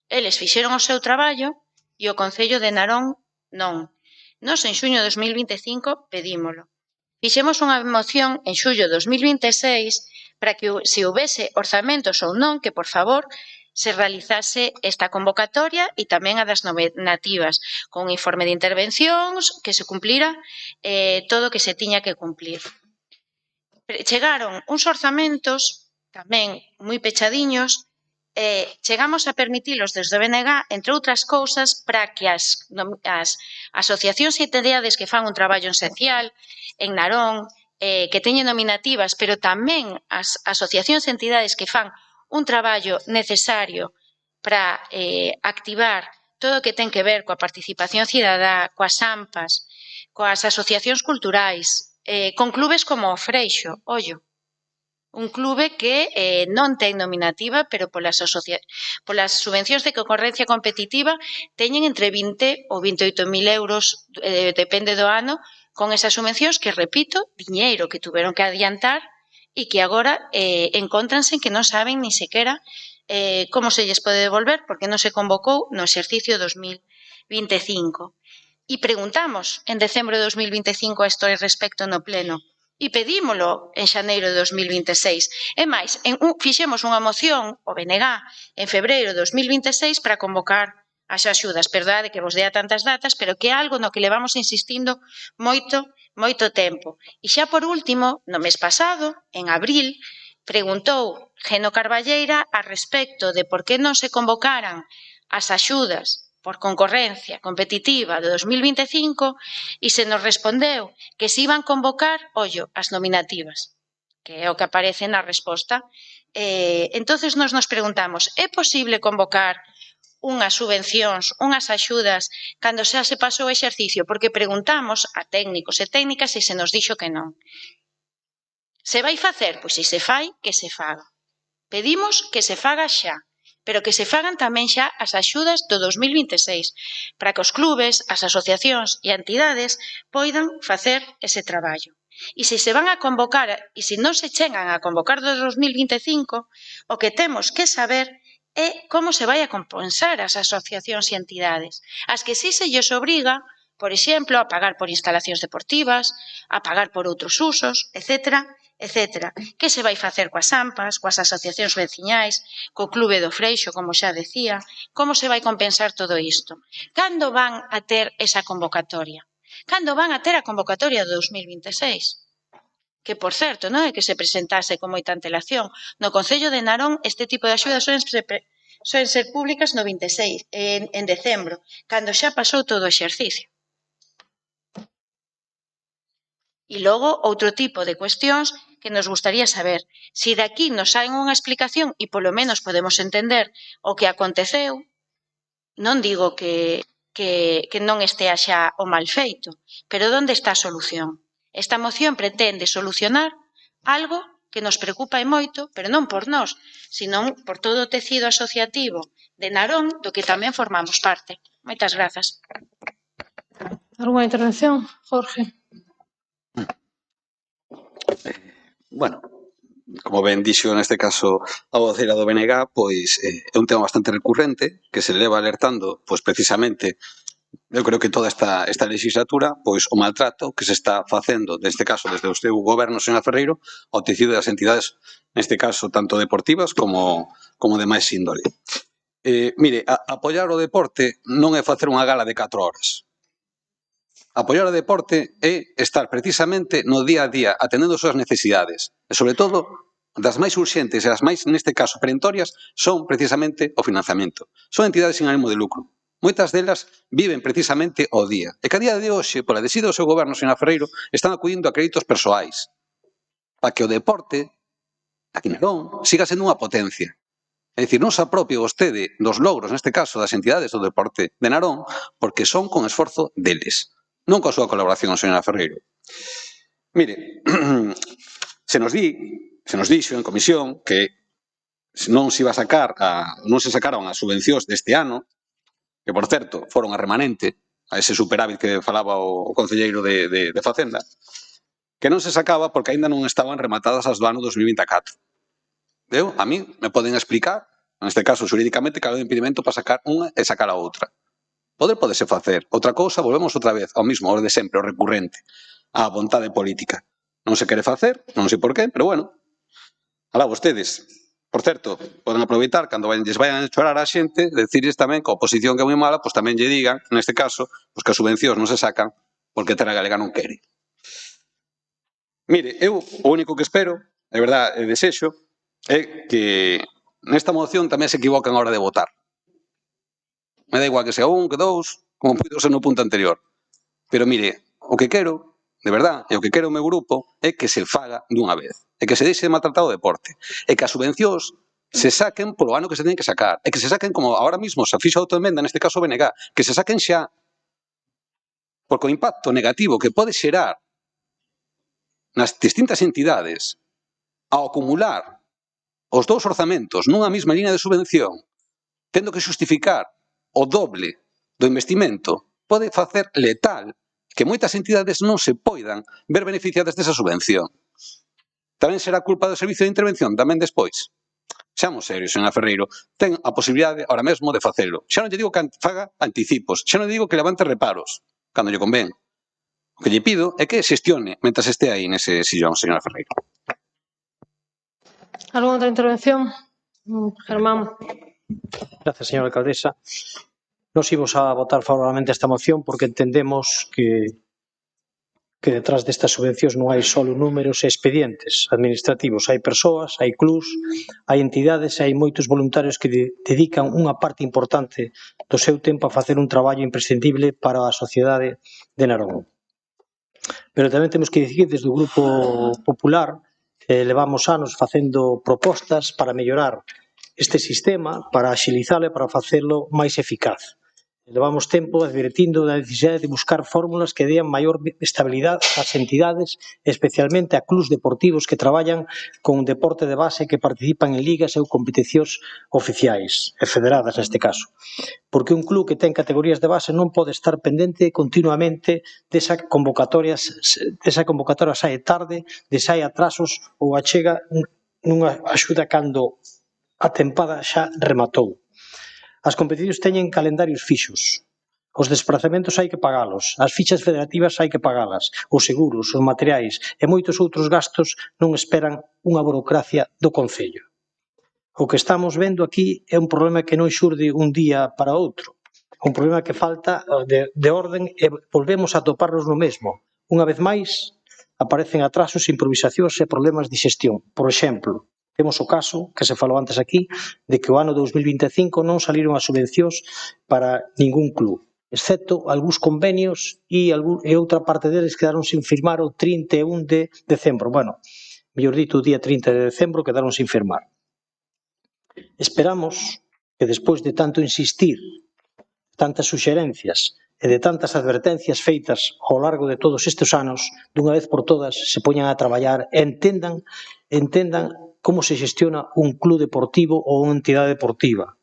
Eles fixeron o seu traballo e o Concello de Narón non. Nos en xuño de 2025 pedímolo. Fixemos unha moción en xullo de 2026 para que se houbese orzamentos ou non, que por favor se realizase esta convocatoria e tamén a das nominativas, con un informe de intervencións, que se cumplira todo o que se tiña que cumplir. Chegaron uns orzamentos tamén moi pechadiños, chegamos a permitilos desde o BNG, entre outras cousas, para que as asociacións e entidades que fan un traballo esencial en Narón, que teñen nominativas, pero tamén as asociacións e entidades que fan un traballo necesario para activar todo o que ten que ver coa participación cidadá, coas AMPAs, coas asociacións culturais, con clubes como o Freixo, ollo, un clube que non ten nominativa, pero polas subvencións de concorrencia competitiva teñen entre 20 ou 28.000 euros, depende do ano, con esas subvencións que, repito, diñeiro que tuveron que adiantar e que agora encóntranse en que non saben ni sequera como se lles pode devolver porque non se convocou no exercicio 2025. E preguntamos en decembro de 2025 a isto respecto no Pleno e pedímolo en xaneiro de 2026. E máis, fixemos unha moción, o BNG, en febreiro de 2026 para convocar as axudas. Perdade que vos dea tantas datas, pero que é algo no que levamos insistindo moito tempo. E xa por último, no mes pasado, en abril, preguntou Geno Carballeira a respecto de por que non se convocaran as axudas por concorrencia competitiva de 2025 e se nos respondeu que se iban convocar, ollo, as nominativas, que é o que aparece na resposta. Entonces nos preguntamos, é posible convocar unhas subvencións, unhas axudas, cando xa se pasou o exercicio? Porque preguntamos a técnicos e técnicas e se nos dixo que non. Se vai facer? Pois se se fai, que se faga. Pedimos que se faga xa, pero que se fagan tamén xa as axudas do 2026, para que os clubes, as asociacións e entidades poidan facer ese traballo. E se se van a convocar, e se non se chegan a convocar do 2025, o que temos que saber é como se vai a compensar as asociacións e entidades, as que si se lles obriga, por exemplo, a pagar por instalacións deportivas, a pagar por outros usos, etc., etc. Que se vai facer coas AMPAs, coas asociacións veciñais, co Clube do Freixo, como xa decía, como se vai compensar todo isto? Cando van a ter esa convocatoria? Cando van a ter a convocatoria do 2026? Que, por certo, non é que se presentase con moita antelación. No Concello de Narón este tipo de axudas soen ser públicas no 26, en decembro, cando xa pasou todo o exercicio. E logo, outro tipo de cuestións que nos gustaría saber. Si de aquí nos saen unha explicación e polo menos podemos entender o que aconteceu, non digo que non estea xa o mal feito, pero onde está a solución? Esta moción pretende solucionar algo que nos preocupa e moito, pero non por nós, sino por todo o tecido asociativo de Narón, do que tamén formamos parte. Moitas grazas. Algunha intervención, Jorge? Bueno, como ben dixo neste caso a voceira do BNG, pois é un tema bastante recurrente que se leva alertando, pois precisamente, eu creo que toda esta legislatura, pois o maltrato que se está facendo, neste caso desde o seu goberno, señora Ferreiro, ao tecido das entidades, neste caso tanto deportivas como de máis índole. Mire, apoiar o deporte non é facer unha gala de 4 horas. Apoiar o deporte é estar precisamente no día a día atendendo as súas necesidades e, sobre todo, das máis urxentes e as máis, neste caso, perentorias son precisamente o financiamento. Son entidades sin ánimo de lucro. Moitas delas viven precisamente o día. E que a día de hoxe, pola decisión do seu goberno, señora Ferreiro, están acudindo a créditos persoais para que o deporte, aquí en Narón, siga sendo unha potencia. É dicir, non se apropie vostede dos logros, neste caso, das entidades do deporte de Narón, porque son con esforzo deles. Non coa súa colaboración, señora Ferreiro. Mire, se nos dixo en comisión que non se iba a sacar, non se sacaron as subvencións deste ano, que, por certo, foron a remanente a ese superávit que falaba o concelleiro de Facenda, que non se sacaba porque aínda non estaban rematadas as do ano 2024. A mí me poden explicar, neste caso, xurídicamente, cal é o impedimento para sacar unha e sacar a outra. Podese facer. Outra cousa, volvemos outra vez ao mismo, ao de sempre, ao recurrente, á vontade política. Non se quere facer, non sei por qué, pero bueno, alá vostedes. Por certo, poden aproveitar, cando lles vayan a chorar a xente, decirles tamén que a oposición que é moi mala, pois tamén lle digan, neste caso, pois que as subvencións non se sacan porque Terra Galega non quere. Mire, eu o único que espero, de verdade, e desexo, é que nesta moción tamén se equivocan a hora de votar. Me da igual que sea un, que dous, como puido ser no punto anterior. Pero mire, o que quero, de verdade, e o que quero o meu grupo, é que se faga dunha vez. E que se deixe de maltratar o deporte. E que as subvencións se saquen polo ano que se teñen que sacar. E que se saquen como ahora mismo se fixo a autoemenda, neste caso o BNG, que se saquen xa. Porque o impacto negativo que pode xerar nas distintas entidades ao acumular os dous orzamentos nunha mesma línea de subvención, tendo que justificar o doble do investimento, pode facer letal que moitas entidades non se poidan ver beneficiadas desa subvención. Tamén será culpa do servicio de intervención, tamén despois. Seamos serios, señora Ferreiro, ten a posibilidade ahora mesmo de facelo. Xa non lle digo que faga anticipos, xa non lle digo que levante reparos, cando lle convén. O que lle pido é que xestione mentre este aí nese sillón, señora Ferreiro. Algunha outra intervención? Germán. Gracias, señora alcaldesa. Nos imos a votar favorablemente esta moción porque entendemos que detrás destas subvencións non hai só números e expedientes administrativos. Hai persoas, hai clubs, hai entidades e hai moitos voluntarios que dedican unha parte importante do seu tempo a facer un traballo imprescindible para a sociedade de Narón. Pero tamén temos que dicir desde o Grupo Popular levamos anos facendo propostas para mellorar este sistema, para axilizalo e para facelo máis eficaz. Levamos tempo advertindo da necesidade de buscar fórmulas que dean maior estabilidade ás entidades, especialmente a clubs deportivos que traballan con deporte de base que participan en ligas ou competicións oficiais e federadas neste caso. Porque un club que ten categorías de base non pode estar pendente continuamente desa convocatoria sae tarde, de sae atrasos ou achega nunha axuda cando a tempada xa rematou. As competicións teñen calendarios fixos. Os desplazamentos hai que pagalos, as fichas federativas hai que pagalas, os seguros, os materiais e moitos outros gastos non esperan unha burocracia do Concello. O que estamos vendo aquí é un problema que non xurde un día para outro, un problema que falta de orden e volvemos a toparnos no mesmo. Unha vez máis, aparecen atrasos, improvisacións e problemas de xestión. Por exemplo, temos o caso, que se falou antes aquí, de que o ano 2025 non saliron as subvencións para ningún club, excepto algúns convenios e outra parte deles quedaron sin firmar o 31 de decembro. Bueno, mellor dito, o día 30 de decembro quedaron sin firmar. Esperamos que despois de tanto insistir, tantas suxerencias e de tantas advertencias feitas ao largo de todos estes anos, dunha vez por todas se poñan a traballar e entendan como se xestiona un club deportivo ou unha entidade deportiva,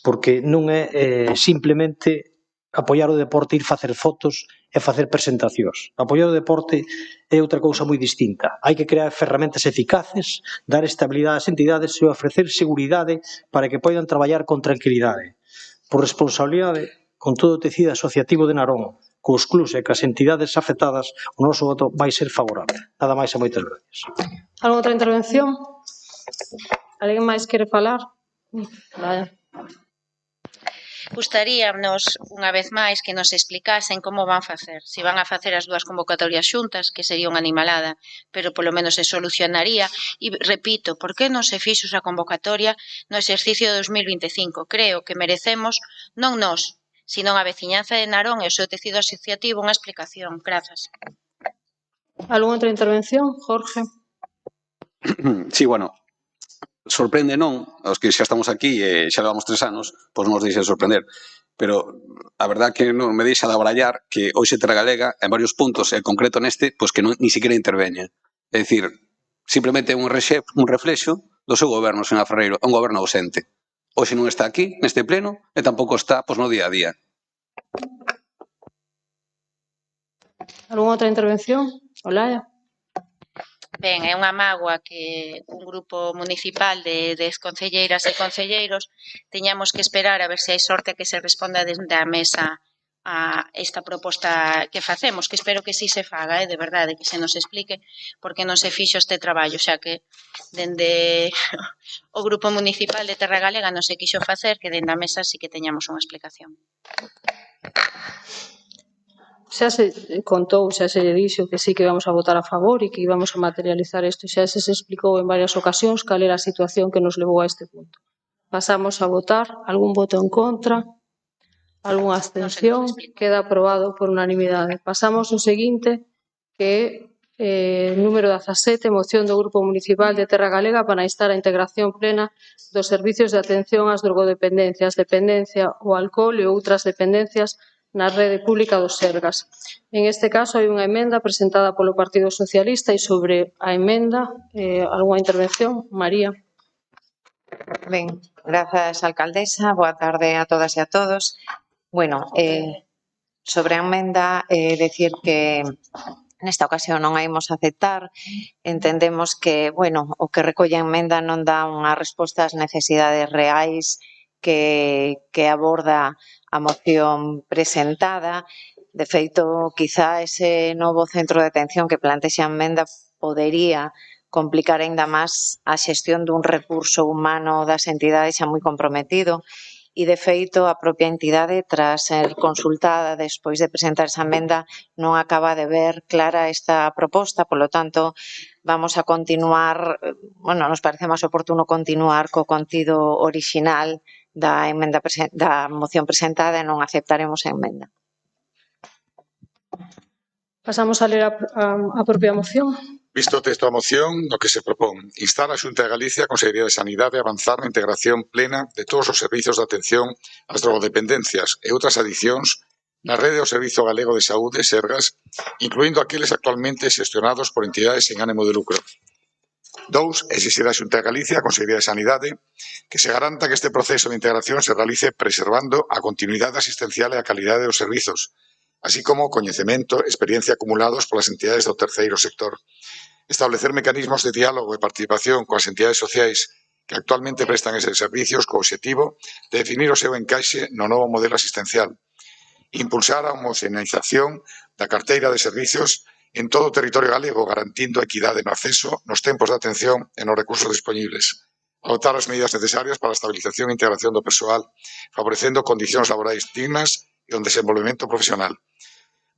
porque non é simplemente apoiar o deporte, ir facer fotos e facer presentacións. Apoiar o deporte é outra cousa moi distinta. Hai que crear ferramentas eficaces, dar estabilidade ás entidades e ofrecer seguridade para que poidan traballar con tranquilidade. Por responsabilidade, con todo o tecido asociativo de Narón, cos clubs e cas entidades afectadas, o noso voto vai ser favorable. Nada máis e moitas gracias. Algo outra intervención? Alguén máis quere falar? Vale. Gustaríanos, unha vez máis, que nos explicasen como van facer. Se van a facer as dúas convocatorias xuntas, que sería unha animalada, pero polo menos se solucionaría. E repito, por que non se fixo esa convocatoria no exercicio de 2025? Creo que merecemos, non nós, sino a veciñanza de Narón e o seu tecido asociativo, unha explicación. Grazas. Algún outra intervención? Jorge. Sí, bueno, sorprende non, os que xa estamos aquí e xa levamos 3 anos, pois non nos deixa de sorprender. Pero a verdad que non me deixa de abrallar que hoxe Terra Galega, en varios puntos, e en concreto neste, pois que non, ni siquiera interveña. É dicir, simplemente un reflexo do seu goberno, señora Ferreiro, é un goberno ausente. Hoxe non está aquí, neste pleno, e tampouco está pois, no día a día. Algún outra intervención? Olaya. Ben, é unha mágoa que un grupo municipal de concelleiras e concelleiros teñamos que esperar a ver se hai sorte que se responda desde a mesa a esta proposta que facemos, que espero que sí se faga, de verdade, que se nos explique porque non se fixo este traballo, xa que dende o grupo municipal de Terra Galega non se quixo facer, que dende a mesa sí que teñamos unha explicación. Xa se contou, xa se dixo que sí que íbamos a votar a favor e que íbamos a materializar isto. Xa se explicou en varias ocasións cal era a situación que nos levou a este punto. Pasamos a votar. Algún voto en contra? Algúnha abstención? Queda aprobado por unanimidade. Pasamos ao seguinte, que é número 17, moción do Grupo Municipal de Terra Galega para instar a integración plena dos servicios de atención ás drogodependencias, dependencia ao alcohol e outras dependencias na rede pública dos Sergas. En este caso, hai unha emenda presentada polo Partido Socialista e sobre a emenda, algunha intervención? María. Ben, grazas, alcaldesa. Boa tarde a todas e a todos. Bueno, sobre a emenda, decir que nesta ocasión non a imos aceptar. Entendemos que, bueno, o que recolle a emenda non dá unha resposta ás necesidades reais que aborda a moción presentada. De feito, quizá ese novo centro de atención que plantexa a emenda podería complicar aínda máis a xestión dun recurso humano das entidades xa moi comprometido e, de feito, a propia entidade, tras ser consultada despois de presentar esa emenda, non acaba de ver clara esta proposta. Polo tanto, vamos a continuar, bueno, nos parece máis oportuno continuar co contido orixinal da emenda da moción presentada e non aceptaremos a emenda. Pasamos a ler a propia moción. Visto o texto da moción, no que se propón instar a Xunta de Galicia, a Consellería de Sanidade, a avanzar na integración plena de todos os servizos de atención ás drogodependencias e outras adicións na rede do Servizo Galego de Saúde, Sergas, incluindo aqueles actualmente xestionados por entidades sen ánimo de lucro. 2. Exixir a Xunta de Galicia, a Consellería de Sanidade, que se garanta que este proceso de integración se realice preservando a continuidade asistencial e a calidade dos servizos, así como o coñecemento e experiencia acumulados polas entidades do terceiro sector. Establecer mecanismos de diálogo e participación coas entidades sociais que actualmente prestan eses servicios co obxectivo de definir o seu encaixe no novo modelo asistencial, impulsar a homoxeneización da carteira de servicios en todo o territorio galego, garantindo a equidade no acceso, nos tempos de atención e nos recursos disponibles, adoptar as medidas necesarias para a estabilización e integración do persoal, favorecendo condicións laborais dignas e o desenvolvemento profesional,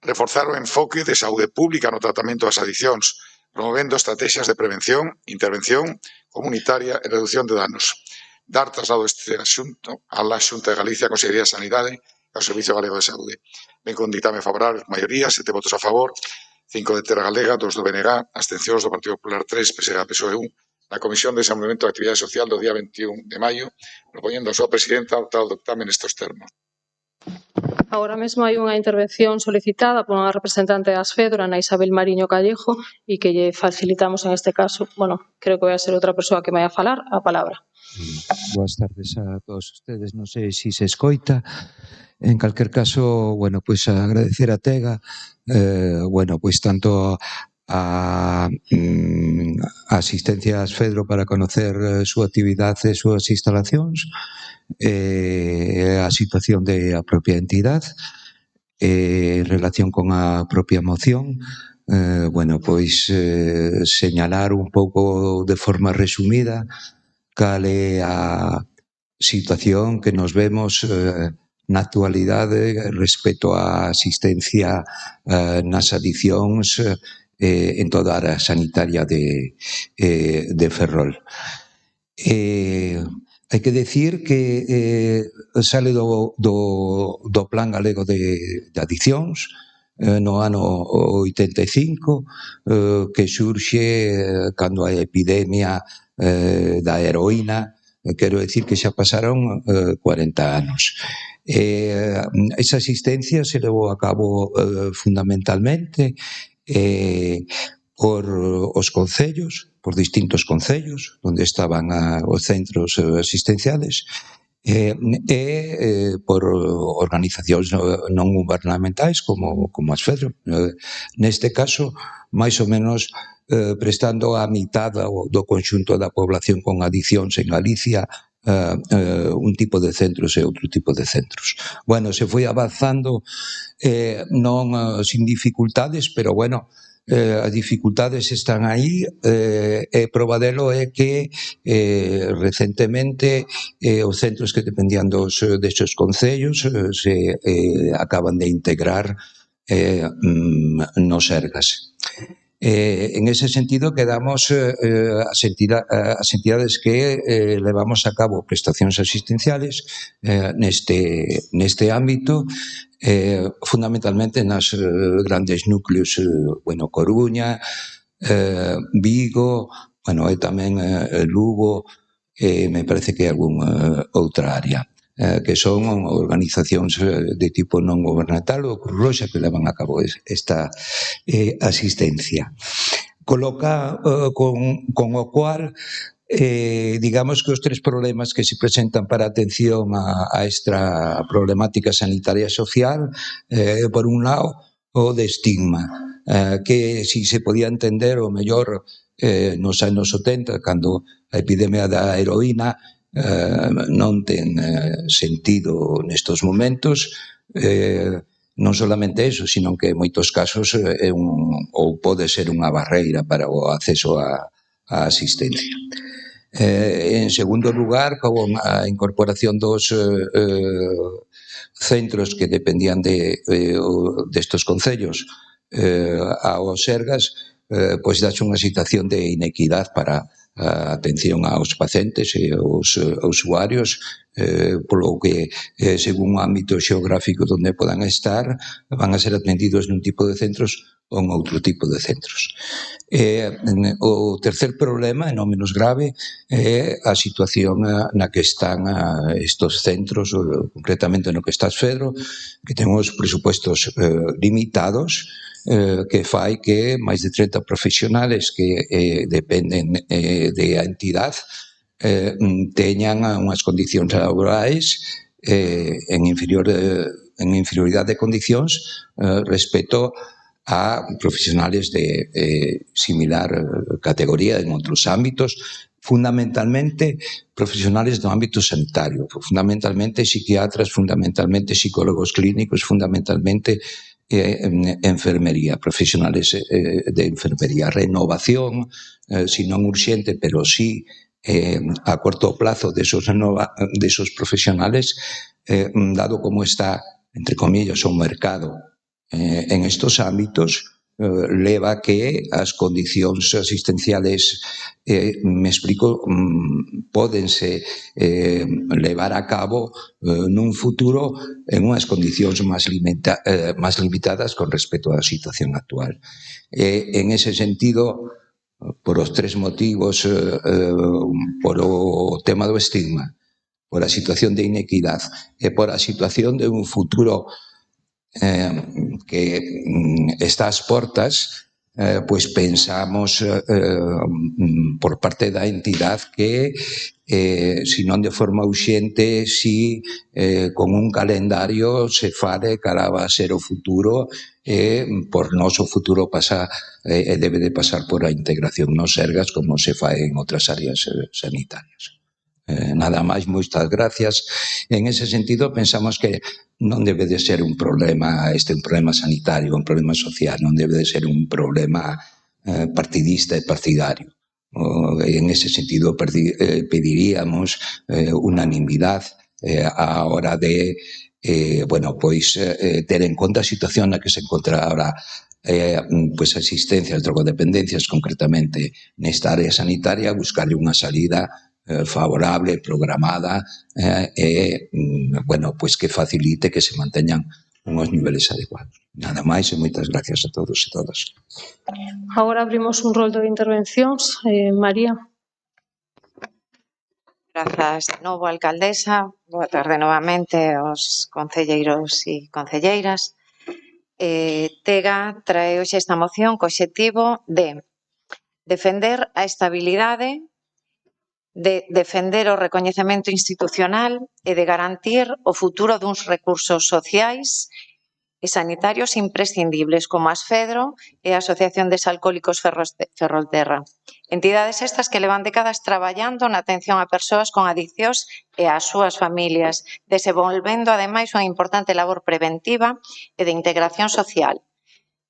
reforzar o enfoque de saúde pública no tratamento das adiccións, promovendo estrategias de prevención, intervención comunitaria e reducción de danos, dar traslado este asunto á Xunta de Galicia, a Consellería de Sanidade e ao Servicio Galego de Saúde. Ben con ditame favorável, maioría, 7 votos a favor, 5 de Terra Galega, 2 do BNG, abstencións do Partido Popular 3, PSE, PSOE 1, na Comisión de Desenvolvemento da Actividade Social do día 21 de maio, propoñendo a súa presidenta adoptar o dictamen nestes termos. Agora mesmo hai unha intervención solicitada por unha representante das FEDOR, Ana Isabel Mariño Callejo, e que lle facilitamos en este caso, creo que vai a ser outra persoa que vai a falar, a palabra. Boas tardes a todos ustedes, non sei se se escoita. En calquer caso, pois agradecer a Tega, pois tanto a asistencia ás FEDRO para conocer a súa actividade e as súas instalacións, a situación da propia entidade, en relación con a propia moción, pois señalar un pouco de forma resumida cal é a situación que nos vemos na actualidade respecto á asistencia nas adiccións en toda a área sanitaria de Ferrol. Hai que decir que sale do Plan Galego de Adiccións no ano 85, que xurxe cando a epidemia da heroína, quero decir que xa pasaron 40 anos. Esa asistencia se levou a cabo fundamentalmente por os concellos, por distintos concellos, onde estaban os centros asistenciales, e por organizacións non gubernamentais como as FEDRO. Neste caso, máis ou menos prestando a mitad do conxunto da población con adiccións en Galicia un tipo de centros e outro tipo de centros. Se foi avanzando non sin dificultades, pero as dificultades están aí, e proba delo é que recentemente os centros que dependían desos concellos se acaban de integrar nos Sergas. En ese sentido quedamos as entidades que levamos a cabo prestacións asistenciales neste ámbito, fundamentalmente nas grandes núcleos, Coruña, Vigo, e tamén Lugo, me parece que algunha outra área, que son organizacións de tipo non gubernamental ou Cruz Roxa que levan a cabo esta asistencia. Coloca con o cual digamos que os tres problemas que se presentan para a atención a esta problemática sanitaria social, por un lado, o de estigma, que si se podía entender o mellor nos anos 70, cando a epidemia da heroína non ten sentido nestos momentos, non solamente eso, sino que en moitos casos ou pode ser unha barreira para o acceso á asistencia. En segundo lugar, con a incorporación dos centros que dependían destes concellos aos Sergas, pois dáse unha situación de inequidade para a atención aos pacientes e aos usuarios, polo que, según o ámbito xeográfico onde podan estar, van a ser atendidos nun tipo de centros ou en outro tipo de centros. O tercer problema, e non menos grave, é a situación na que están estes centros, concretamente no que está as FEDRO, que ten os presupuestos limitados, que fai que máis de 30 profesionales que dependen da entidade teñan unhas condicións laborais en inferioridade de condicións respecto a profesionales de similar categoría en outros ámbitos, fundamentalmente profesionales do ámbito sanitario, fundamentalmente psiquiatras, fundamentalmente psicólogos clínicos, fundamentalmente enfermería, profesionales de enfermería. Renovación, si non urxente, pero sí a corto plazo de esos profesionales, dado como está, entre comillas, o mercado en estos ámbitos, leva que as condicións asistenciales, me explico, pódense levar a cabo nun futuro en unhas condicións máis limitadas con respecto á situación actual. En ese sentido, por os tres motivos, por o tema do estigma, por a situación de inequidade e por a situación de un futuro que está ás portas, pois pensamos por parte da entidade que se non de forma urxente, si con un calendario se fale cal va a ser o futuro e por noso futuro pasa e debe de pasar por a integración nos Sergas como se fai en outras áreas sanitarias. Nada máis, moitas gracias. En ese sentido, pensamos que non debe de ser un problema, un problema sanitario, un problema social, non debe de ser un problema partidista e partidario. En ese sentido, pediríamos unanimidade á hora de ter en conta a situación na que se encontra ahora asistencias, drogodependencias, concretamente nesta área sanitaria, buscarlle unha salida favorable, programada que facilite que se manteñan unhos niveles adecuados. Nada máis e moitas gracias a todos e todas. Agora abrimos un roldo de intervencións. María. Grazas de novo, alcaldesa. Boa tarde novamente aos concelleiros e concelleiras. Tega trae hoxe esta moción co obxectivo de defender a estabilidade, de defender o recoñecemento institucional e de garantir o futuro duns recursos sociais e sanitarios imprescindibles como as Fedro e a Asociación de Alcohólicos Ferrolterra. Entidades estas que levan décadas traballando na atención a persoas con adiccións e ás súas familias, desenvolvendo ademais unha importante labor preventiva e de integración social.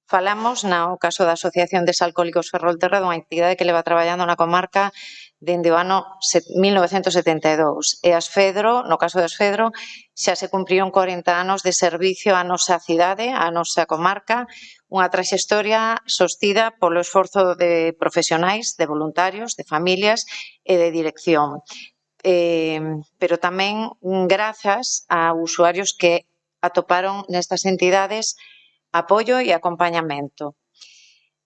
Falamos no caso da Asociación de Alcohólicos Ferrolterra dunha entidade que leva traballando na comarca dende o ano 1972 e as Fedro, no caso das Fedro, xa se cumpriron 40 anos de servicio á nosa cidade, á nosa comarca, unha traxectoria sostida polo esforzo de profesionais, de voluntarios, de familias e de dirección. Pero tamén grazas a usuarios que atoparon nestas entidades apoio e acompañamento.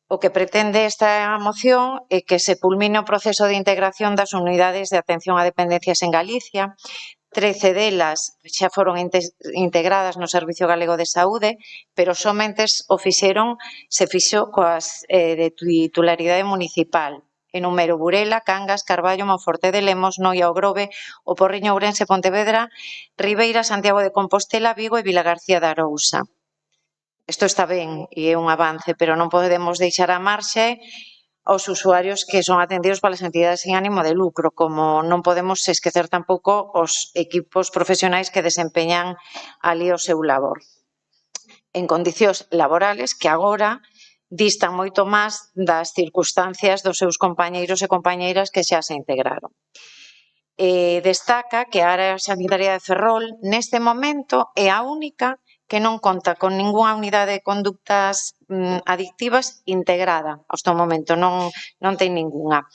O que pretende esta moción é que se culmine o proceso de integración das unidades de atención a dependencias en Galicia. 13 delas xa foron integradas no Servicio Galego de Saúde, pero somente se fixo coas de titularidade municipal. Enumero Burela, Cangas, Carballo, Monforte de Lemos, Noia, O Grove, O Porriño, Ourense, Pontevedra, Ribeira, Santiago de Compostela, Vigo e Vilagarcía de Arousa. Isto está ben e é un avance, pero non podemos deixar a marxe aos usuarios que son atendidos polas entidades sin ánimo de lucro, como non podemos esquecer tampouco os equipos profesionais que desempeñan ali o seu labor. En condicións laborales que agora distan moito máis das circunstancias dos seus compañeiros e compañeiras que xa se integraron. Destaca que a área sanitaria de Ferrol neste momento é a única que non conta con ningunha unidade de conductas adictivas integrada. Hasta o momento non ten ningunha.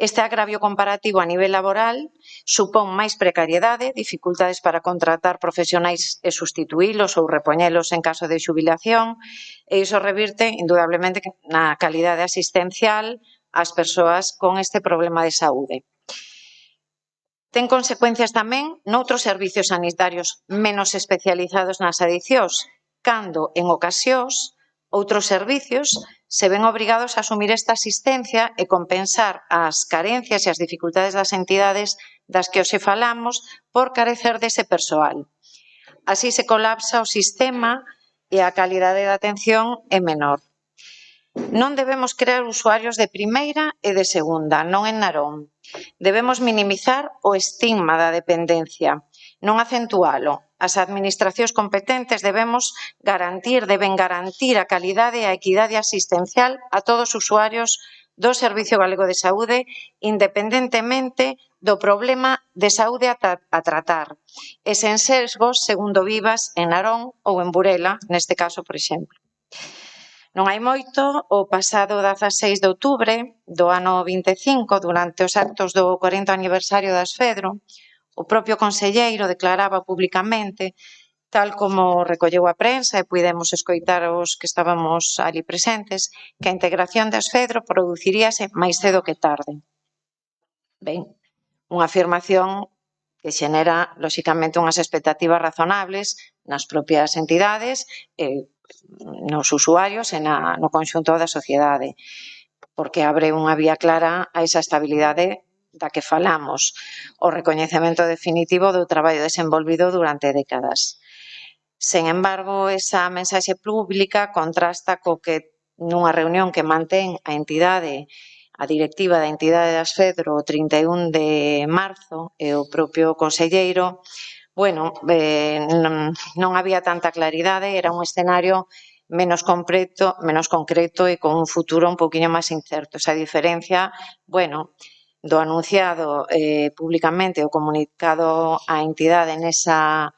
Este agravio comparativo a nivel laboral supón máis precariedade, dificultades para contratar profesionais e sustituílos ou repoñelos en caso de xubilación, e iso revirte, indudablemente, na calidade asistencial ás persoas con este problema de saúde. Ten consecuencias tamén noutros servicios sanitarios menos especializados nas adiccións, cando, en ocasións, outros servicios se ven obrigados a asumir esta asistencia e compensar as carencias e as dificultades das entidades das que hoxe falamos por carecer dese persoal. Así se colapsa o sistema e a calidade da atención é menor. Non debemos crear usuarios de primeira e de segunda, non en Narón. Debemos minimizar o estigma da dependencia, non acentualo. As administracións competentes deben garantir a calidade e a equidade asistencial a todos os usuarios do Servicio Galego de Saúde, independentemente do problema de saúde a tratar, e sen sesgos segundo vivas en Narón ou en Burela, neste caso, por exemplo. Non hai moito, o pasado 16 de outubro do ano 25, durante os actos do 40 aniversario de Asfedro, o propio conselleiro declaraba publicamente, tal como recolleu a prensa e puidemos escoitar os que estábamos ali presentes, que a integración de Asfedro produciríase máis cedo que tarde. Ben, unha afirmación que xenera, lóxicamente, unhas expectativas razonables nas propias entidades, nos usuarios e no conxunto da sociedade, porque abre unha vía clara a esa estabilidade da que falamos, o recoñecemento definitivo do traballo desenvolvido durante décadas. Sen embargo, esa mensaxe pública contrasta co que nunha reunión que mantén a entidade, a directiva da entidade de Asfedro o 31 de marzo e o propio conselleiro, bueno, non había tanta claridade, era un escenario menos concreto e con un futuro un poquinho máis incerto. Esa diferencia, bueno, do anunciado públicamente o comunicado á entidade nesa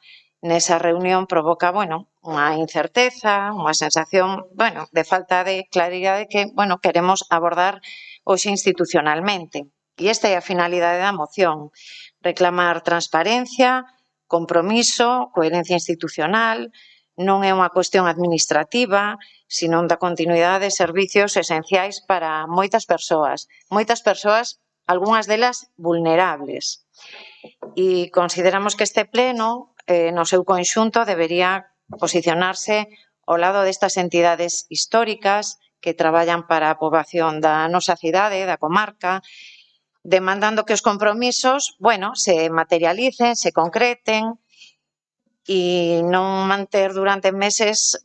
reunión provoca, bueno, unha incerteza, unha sensación, bueno, de falta de claridade que, bueno, queremos abordar hoxe institucionalmente. E esta é a finalidade da moción, reclamar transparencia, compromiso, coherencia institucional, non é unha cuestión administrativa, sino da continuidade de servicios esenciais para moitas persoas, algunhas delas vulnerables. E consideramos que este pleno, no seu conxunto, debería posicionarse ao lado destas entidades históricas que traballan para a poboación da nosa cidade, da comarca, demandando que os compromisos, bueno, se materialicen, se concreten e non manter durante meses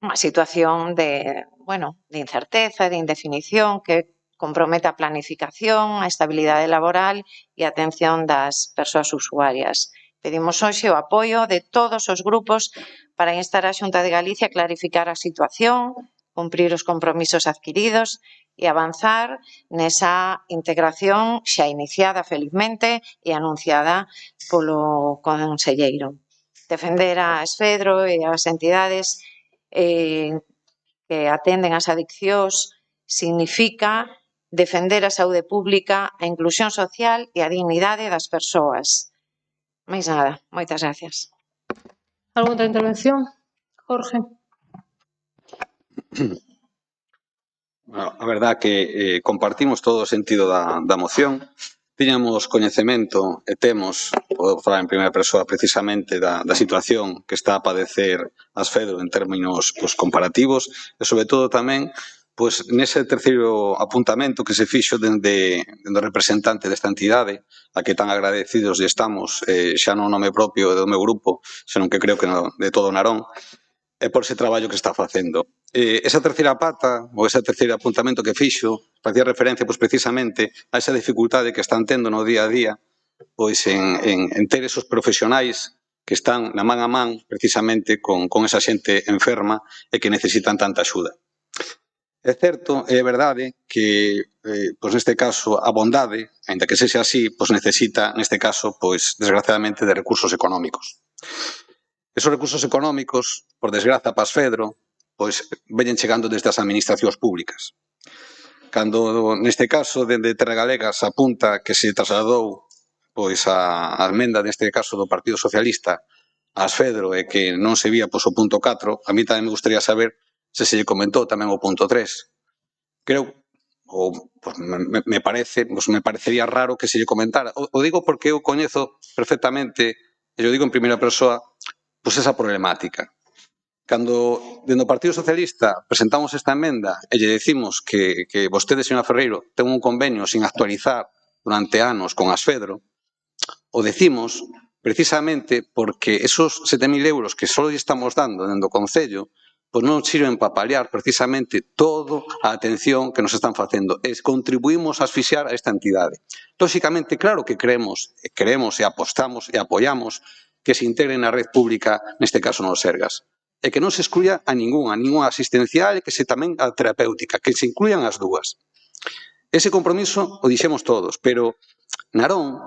unha situación de, bueno, de incerteza, de indefinición que compromete a planificación, a estabilidade laboral e a atención das persoas usuarias. Pedimos hoxe o apoio de todos os grupos para instar a Xunta de Galicia a clarificar a situación, cumprir os compromisos adquiridos e avanzar nesa integración xa iniciada felizmente e anunciada polo conselleiro. Defender a Asfedro e as entidades que atenden as adiccións significa defender a saúde pública, a inclusión social e a dignidade das persoas. Máis nada, moitas gracias. Algunha intervención? Jorge. Bueno, a verdad que compartimos todo o sentido da moción. Tiñamos coñecemento e temos, podo falar en primeira persoa precisamente da situación que está a padecer Asfedro en términos comparativos e sobre todo tamén nese terceiro apuntamento que se fixo dende o representante desta entidade, a que tan agradecidos estamos, xa non nome propio do meu grupo, senón que creo que de todo Narón, e por ese traballo que está facendo. Esa terceira pata, ou ese terceiro apuntamento que fixo, facía referencia precisamente a esa dificultade que están tendo no día a día en ter esos profesionais que están na man a man precisamente con esa xente enferma e que necesitan tanta axuda. É certo, é verdade que, neste caso, a bondade, ainda que sexa así, necesita, neste caso, desgraciadamente, de recursos económicos. Esos recursos económicos, por desgraza para Asfedro, veñen chegando desde as administracións públicas. Cando, neste caso, dende Terra Galega se apunta que se trasladou a emenda, neste caso, do Partido Socialista a Asfedro e que non se vía o punto 4, a mí tamén me gustaría saber se lle comentou tamén o punto 3. Creo, me parecería raro que se lle comentara. O digo porque eu coñezo perfectamente, e eu digo en primeira persoa, esa problemática. Cando, dentro do Partido Socialista, presentamos esta emenda e lle decimos que vostede, señora Ferreiro, ten un convenio sin actualizar durante anos con Asfedro, o decimos precisamente porque esos 7.000 euros que só lle estamos dando dentro do Concello pois non sirven para paliar precisamente toda a atención que nos están facendo. E contribuímos a asfixiar a esta entidade. Lóxicamente, claro que queremos e apostamos e apoiamos que se integren na red pública, neste caso nos Sergas. E que non se excluya a ningunha asistencial e que se tamén a terapéutica, que se incluyan as dúas. Ese compromiso o dixemos todos, pero Narón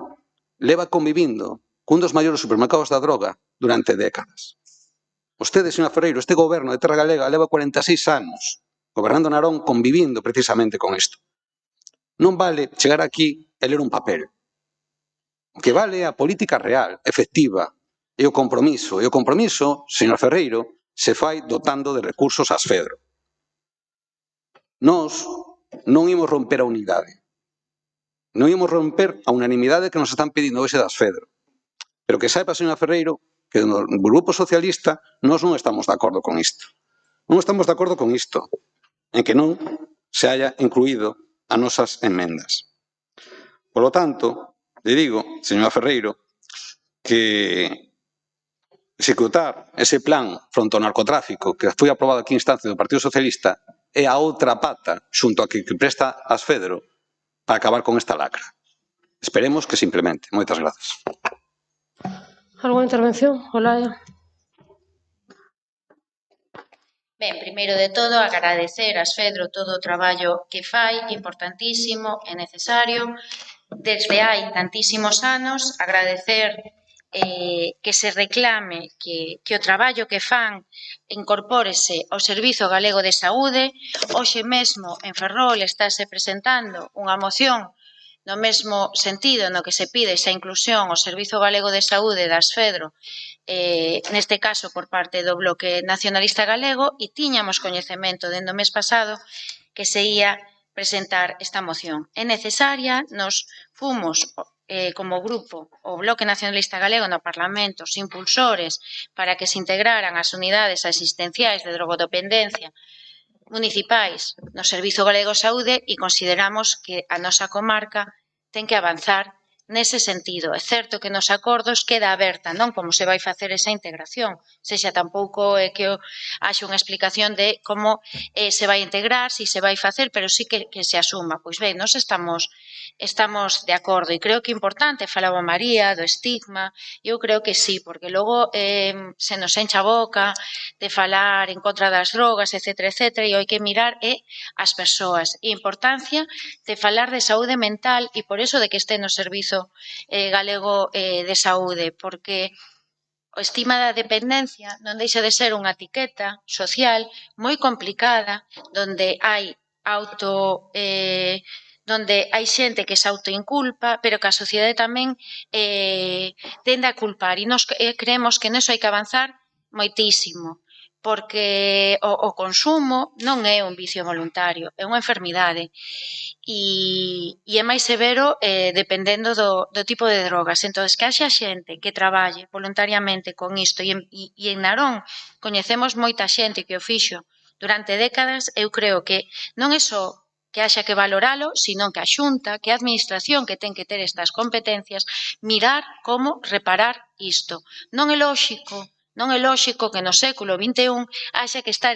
leva convivindo cun dos maiores supermercados da droga durante décadas. Vostede, señor Ferreiro, este goberno de Terra Galega leva 46 anos gobernando Narón convivindo precisamente con isto. Non vale chegar aquí e ler un papel. O que vale é a política real, efectiva, e o compromiso. E o compromiso, señor Ferreiro, se fai dotando de recursos ás Fedro. Nós non imos romper a unidade. Non imos romper a unanimidade que nos están pedindo hoxe das Fedro. Pero que saiba, señor Ferreiro, que no Grupo Socialista nós non estamos de acordo con isto. Non estamos de acordo con isto, en que non se haya incluído as nosas enmendas. Por lo tanto, le digo, señor Ferreiro, que executar ese plan fronte ao narcotráfico que foi aprobado aquí en instancia do Partido Socialista é a outra pata xunto a que presta as Fedro para acabar con esta lacra. Esperemos que se implemente. Moitas grazas. Alguna intervención? Olaya. Ben, primeiro de todo, agradecer ás Fedro todo o traballo que fai, importantísimo e necesario. Desde hai tantísimos anos, agradecer que se reclame que o traballo que fan incorpórese ao Servizo Galego de Saúde. Hoxe mesmo en Ferrol estáse presentando unha moción no mesmo sentido no que se pide esa inclusión ao Servizo Galego de Saúde das Fedro, neste caso por parte do Bloque Nacionalista Galego, e tiñamos coñecemento dende o mes pasado que se ia presentar esta moción. É necesaria, nos fomos como grupo o Bloque Nacionalista Galego no Parlamento os impulsores para que se integraran as unidades asistenciais de drogodependencia municipais no Servizo Galego de Saúde e consideramos que a nosa comarca ten que avanzar nese sentido. É certo que nos acordos queda aberta, non como se vai facer esa integración, sexa tampouco que haxa unha explicación de como se vai integrar, se vai facer, pero sí que se asuma. Pois ben, nos estamos de acordo e creo que é importante, falaba María, do estigma, eu creo que sí, porque logo se nos encha a boca de falar en contra das drogas, etcétera, etcétera, e hai que mirar as persoas. E a importancia de falar de saúde mental e por eso de que este no Servizo Galego de Saúde, porque o estigma da dependencia non deixa de ser unha etiqueta social moi complicada, onde hai xente que se autoinculpa, pero que a sociedade tamén tende a culpar, e nós creemos que neso hai que avanzar moitísimo, porque o consumo non é un vicio voluntario, é unha enfermidade e é máis severo dependendo do tipo de drogas. Entón, que haxa xente que traballe voluntariamente con isto e en Narón coñecemos moita xente que o fixo durante décadas, eu creo que non é só que haxa que valoralo, sino que a Xunta, que a Administración que ten que ter estas competencias, mirar como reparar isto. Non é lóxico que no século XXI haxa que estar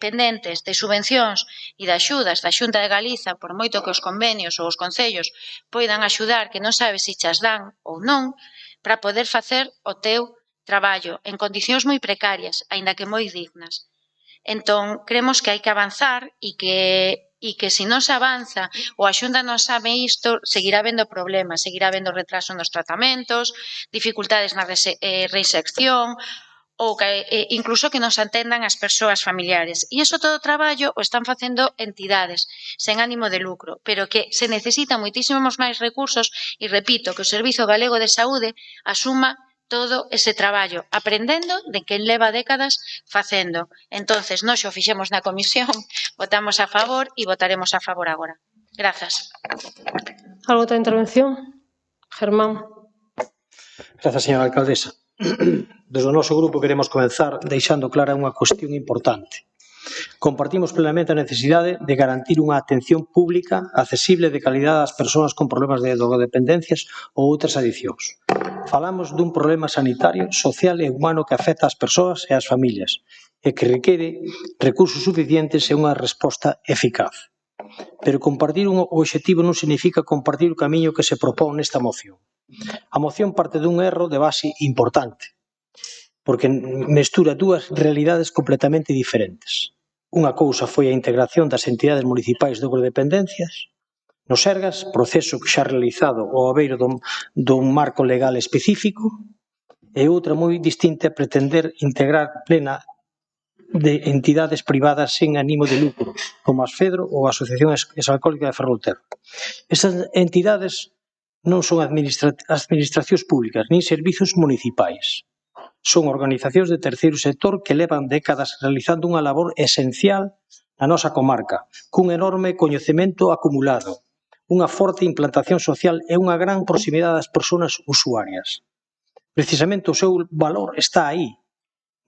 pendentes de subvencións e de axudas da Xunta de Galiza, por moito que os convenios ou os concellos poidan axudar, que non sabes se chas dan ou non, para poder facer o teu traballo en condicións moi precarias, aínda que moi dignas. Entón, creemos que hai que avanzar e que se non se avanza ou a Xunta non sabe isto, seguirá habendo problemas, seguirá habendo retraso nos tratamentos, dificultades na reinserción ou incluso que non se atendan as persoas familiares. E iso todo o traballo o están facendo entidades sen ánimo de lucro, pero que se necesitan moitísimos máis recursos e repito que o Servizo Galego de Saúde asuma todo ese traballo, aprendendo de quen leva décadas facendo. Entonces, nós o fixemos na comisión, votamos a favor e votaremos a favor agora. Grazas. Algo outra intervención? Germán. Grazas, señora alcaldesa. Desde o noso grupo queremos comenzar deixando clara unha cuestión importante. Compartimos plenamente a necesidade de garantir unha atención pública accesible de calidade ás persoas con problemas de drogodependencias ou outras adiccións. Falamos dun problema sanitario, social e humano que afecta ás persoas e ás familias e que requere recursos suficientes e unha resposta eficaz. Pero compartir un obxectivo non significa compartir o camiño que se propón nesta moción. A moción parte dun erro de base importante, porque mestura dúas realidades completamente diferentes. Unha cousa foi a integración das entidades municipais de dependencias no Sergas, proceso que xa realizado ao abeiro dun marco legal específico, e outra moi distinta é pretender integrar plena de entidades privadas sen ánimo de lucro, como as Fedro ou a Asociación Exalcohólica de Ferrolterra. Estas entidades non son administracións públicas nin servizos municipais. Son organizacións de terceiro sector que levan décadas realizando unha labor esencial na nosa comarca, cun enorme coñecemento acumulado, unha forte implantación social e unha gran proximidade das persoas usuarias. Precisamente o seu valor está aí,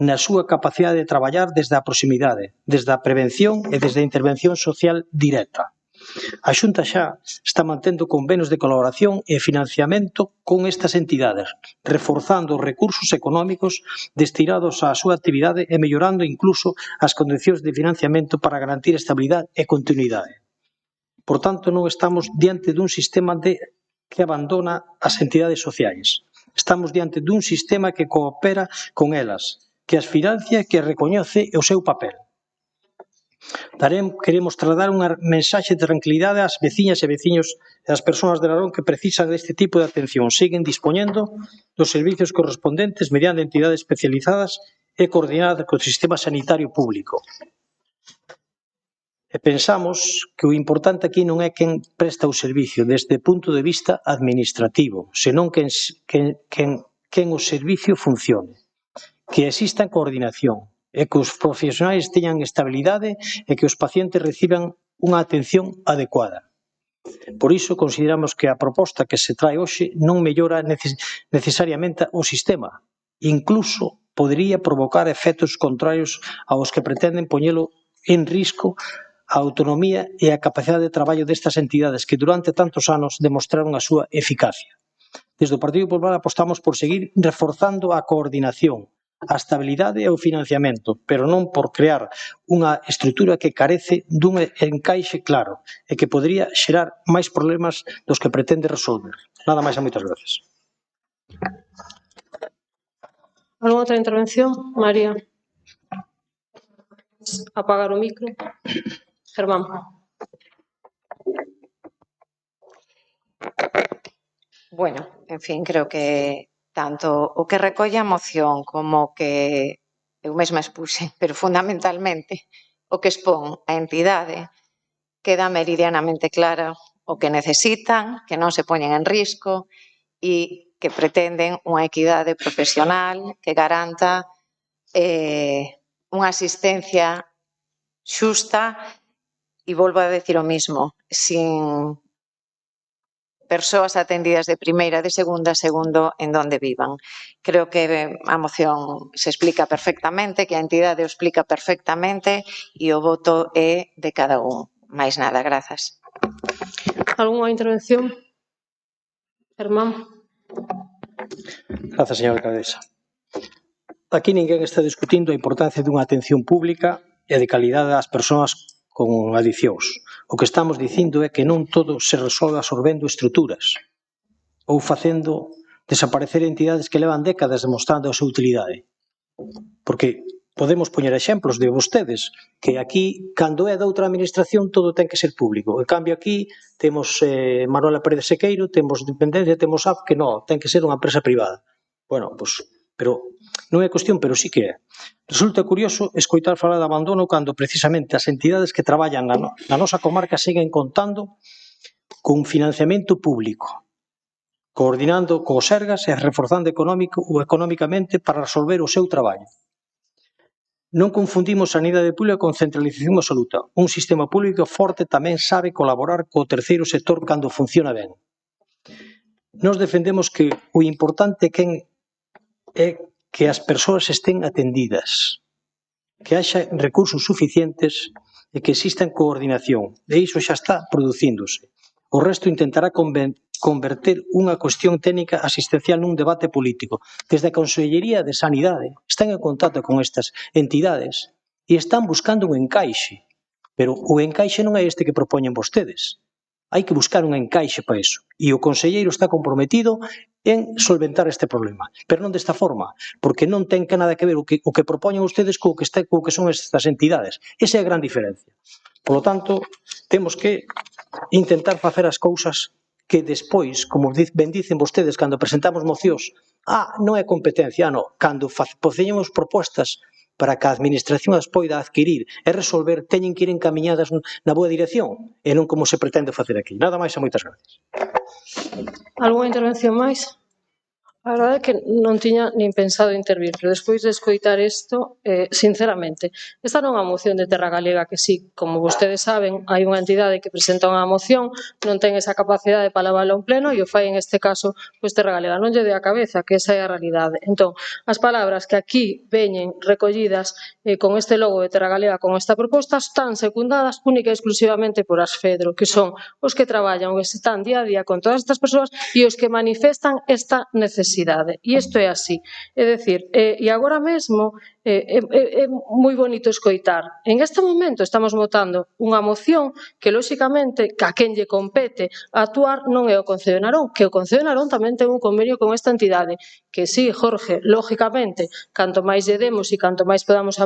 na súa capacidade de traballar desde a proximidade, desde a prevención e desde a intervención social directa. A Xunta xa está mantendo convenios de colaboración e financiamento con estas entidades, reforzando os recursos económicos destinados á súa actividade e mellorando incluso as condicións de financiamento para garantir estabilidade e continuidade. Por tanto, non estamos diante dun sistema que abandona as entidades sociais. Estamos diante dun sistema que coopera con elas, que as financia e que recoñece o seu papel. Queremos trasladar unha mensaxe de tranquilidade ás veciñas e veciños e ás persoas de Narón que precisan deste tipo de atención. Siguen dispoñendo dos servicios correspondentes mediante entidades especializadas e coordinadas co sistema sanitario público. E pensamos que o importante aquí non é quen presta o servicio desde o punto de vista administrativo, senón quen o servicio funcione, que exista coordinación e que os profesionais teñan estabilidade e que os pacientes reciban unha atención adecuada. Por iso consideramos que a proposta que se trae hoxe non mellora necesariamente o sistema, incluso podería provocar efectos contrarios aos que pretenden poñelo en risco a autonomía e a capacidade de traballo destas entidades que durante tantos anos demostraron a súa eficacia. Desde o Partido Popular apostamos por seguir reforzando a coordinación, a estabilidade e o financiamento, pero non por crear unha estrutura que carece dun encaixe claro e que podería xerar máis problemas dos que pretende resolver. Nada máis e moitas gracias. Alguna outra intervención? María. Apagar o micro. Germán. Bueno, en fin, creo que tanto o que recolle a moción como o que eu mesma expuxe, pero fundamentalmente o que expón a entidade queda meridianamente clara o que necesitan, que non se poñen en risco e que pretenden unha equidade profesional que garanta unha asistencia xusta e volvo a decir o mismo, sin persoas atendidas de primeira, de segunda, segundo en donde vivan. Creo que a moción se explica perfectamente, que a entidade o explica perfectamente e o voto é de cada un. Máis nada, grazas. Algunha intervención? Germán. Grazas, señora alcaldesa. Aquí ninguén está discutindo a importancia dunha atención pública e de calidade ás persoas con adiccións. O que estamos dicindo é que non todo se resolve absorbendo estruturas ou facendo desaparecer entidades que levan décadas demostrando a súa utilidade. Porque podemos poñer exemplos de vostedes, que aquí, cando é da outra administración, todo ten que ser público. En cambio, aquí temos Manuela Pérez Sequeiro, temos dependencia, temos AP, que non, ten que ser unha empresa privada. Bueno, pois, pero non é cuestión, pero sí que é. Resulta curioso escoitar falar de abandono cando precisamente as entidades que traballan na nosa comarca seguen contando con financiamento público, coordinando co Sergas e reforzando económicamente para resolver o seu traballo. Non confundimos sanidade pública con centralización absoluta. Un sistema público forte tamén sabe colaborar co terceiro sector cando funciona ben. Nos defendemos que o importante é que as persoas estén atendidas, que haxa recursos suficientes e que exista coordinación. E iso xa está producíndose. O resto intentará converter unha cuestión técnica asistencial nun debate político. Desde a Consellería de Sanidade están en contacto con estas entidades e están buscando un encaixe, pero o encaixe non é este que propoñen vostedes. Hai que buscar un encaixe para iso. E o conselleiro está comprometido en solventar este problema. Pero non desta forma, porque non ten que nada que ver o que propoñen ustedes co que son estas entidades. Esa é a gran diferencia. Por lo tanto, temos que intentar facer as cousas que despois, como ben dicen vostedes cando presentamos mocións, non é competencia, non. Cando facemos propostas para que a administración as poida adquirir e resolver, teñen que ir encamiñadas na boa dirección e non como se pretende facer aquí. Nada máis e moitas gracias. Algúna intervención máis? A verdade é que non tiña nin pensado intervir, pero despois de escoitar isto, sinceramente, esta non é unha moción de Terra Galega que sí, como vostedes saben, hai unha entidade que presenta unha moción, non ten esa capacidade para levarla a un pleno e o fai en este caso pois Terra Galega. Non lle dé a cabeza, que esa é a realidade. Entón, as palabras que aquí veñen recollidas con este logo de Terra Galega, con esta proposta, están secundadas única e exclusivamente por Asfedro, que son os que traballan, os que están día a día con todas estas persoas e os que manifestan esta necesidade. E isto é así. É dicir, e agora mesmo é moi bonito escoitar. En este momento estamos votando unha moción que, lóxicamente, que a quen lle compete actuar non é o Concello de Narón, que o Concello de Narón tamén ten un convenio con esta entidade, que sí, Jorge, lógicamente, canto máis lle demos e canto máis podamos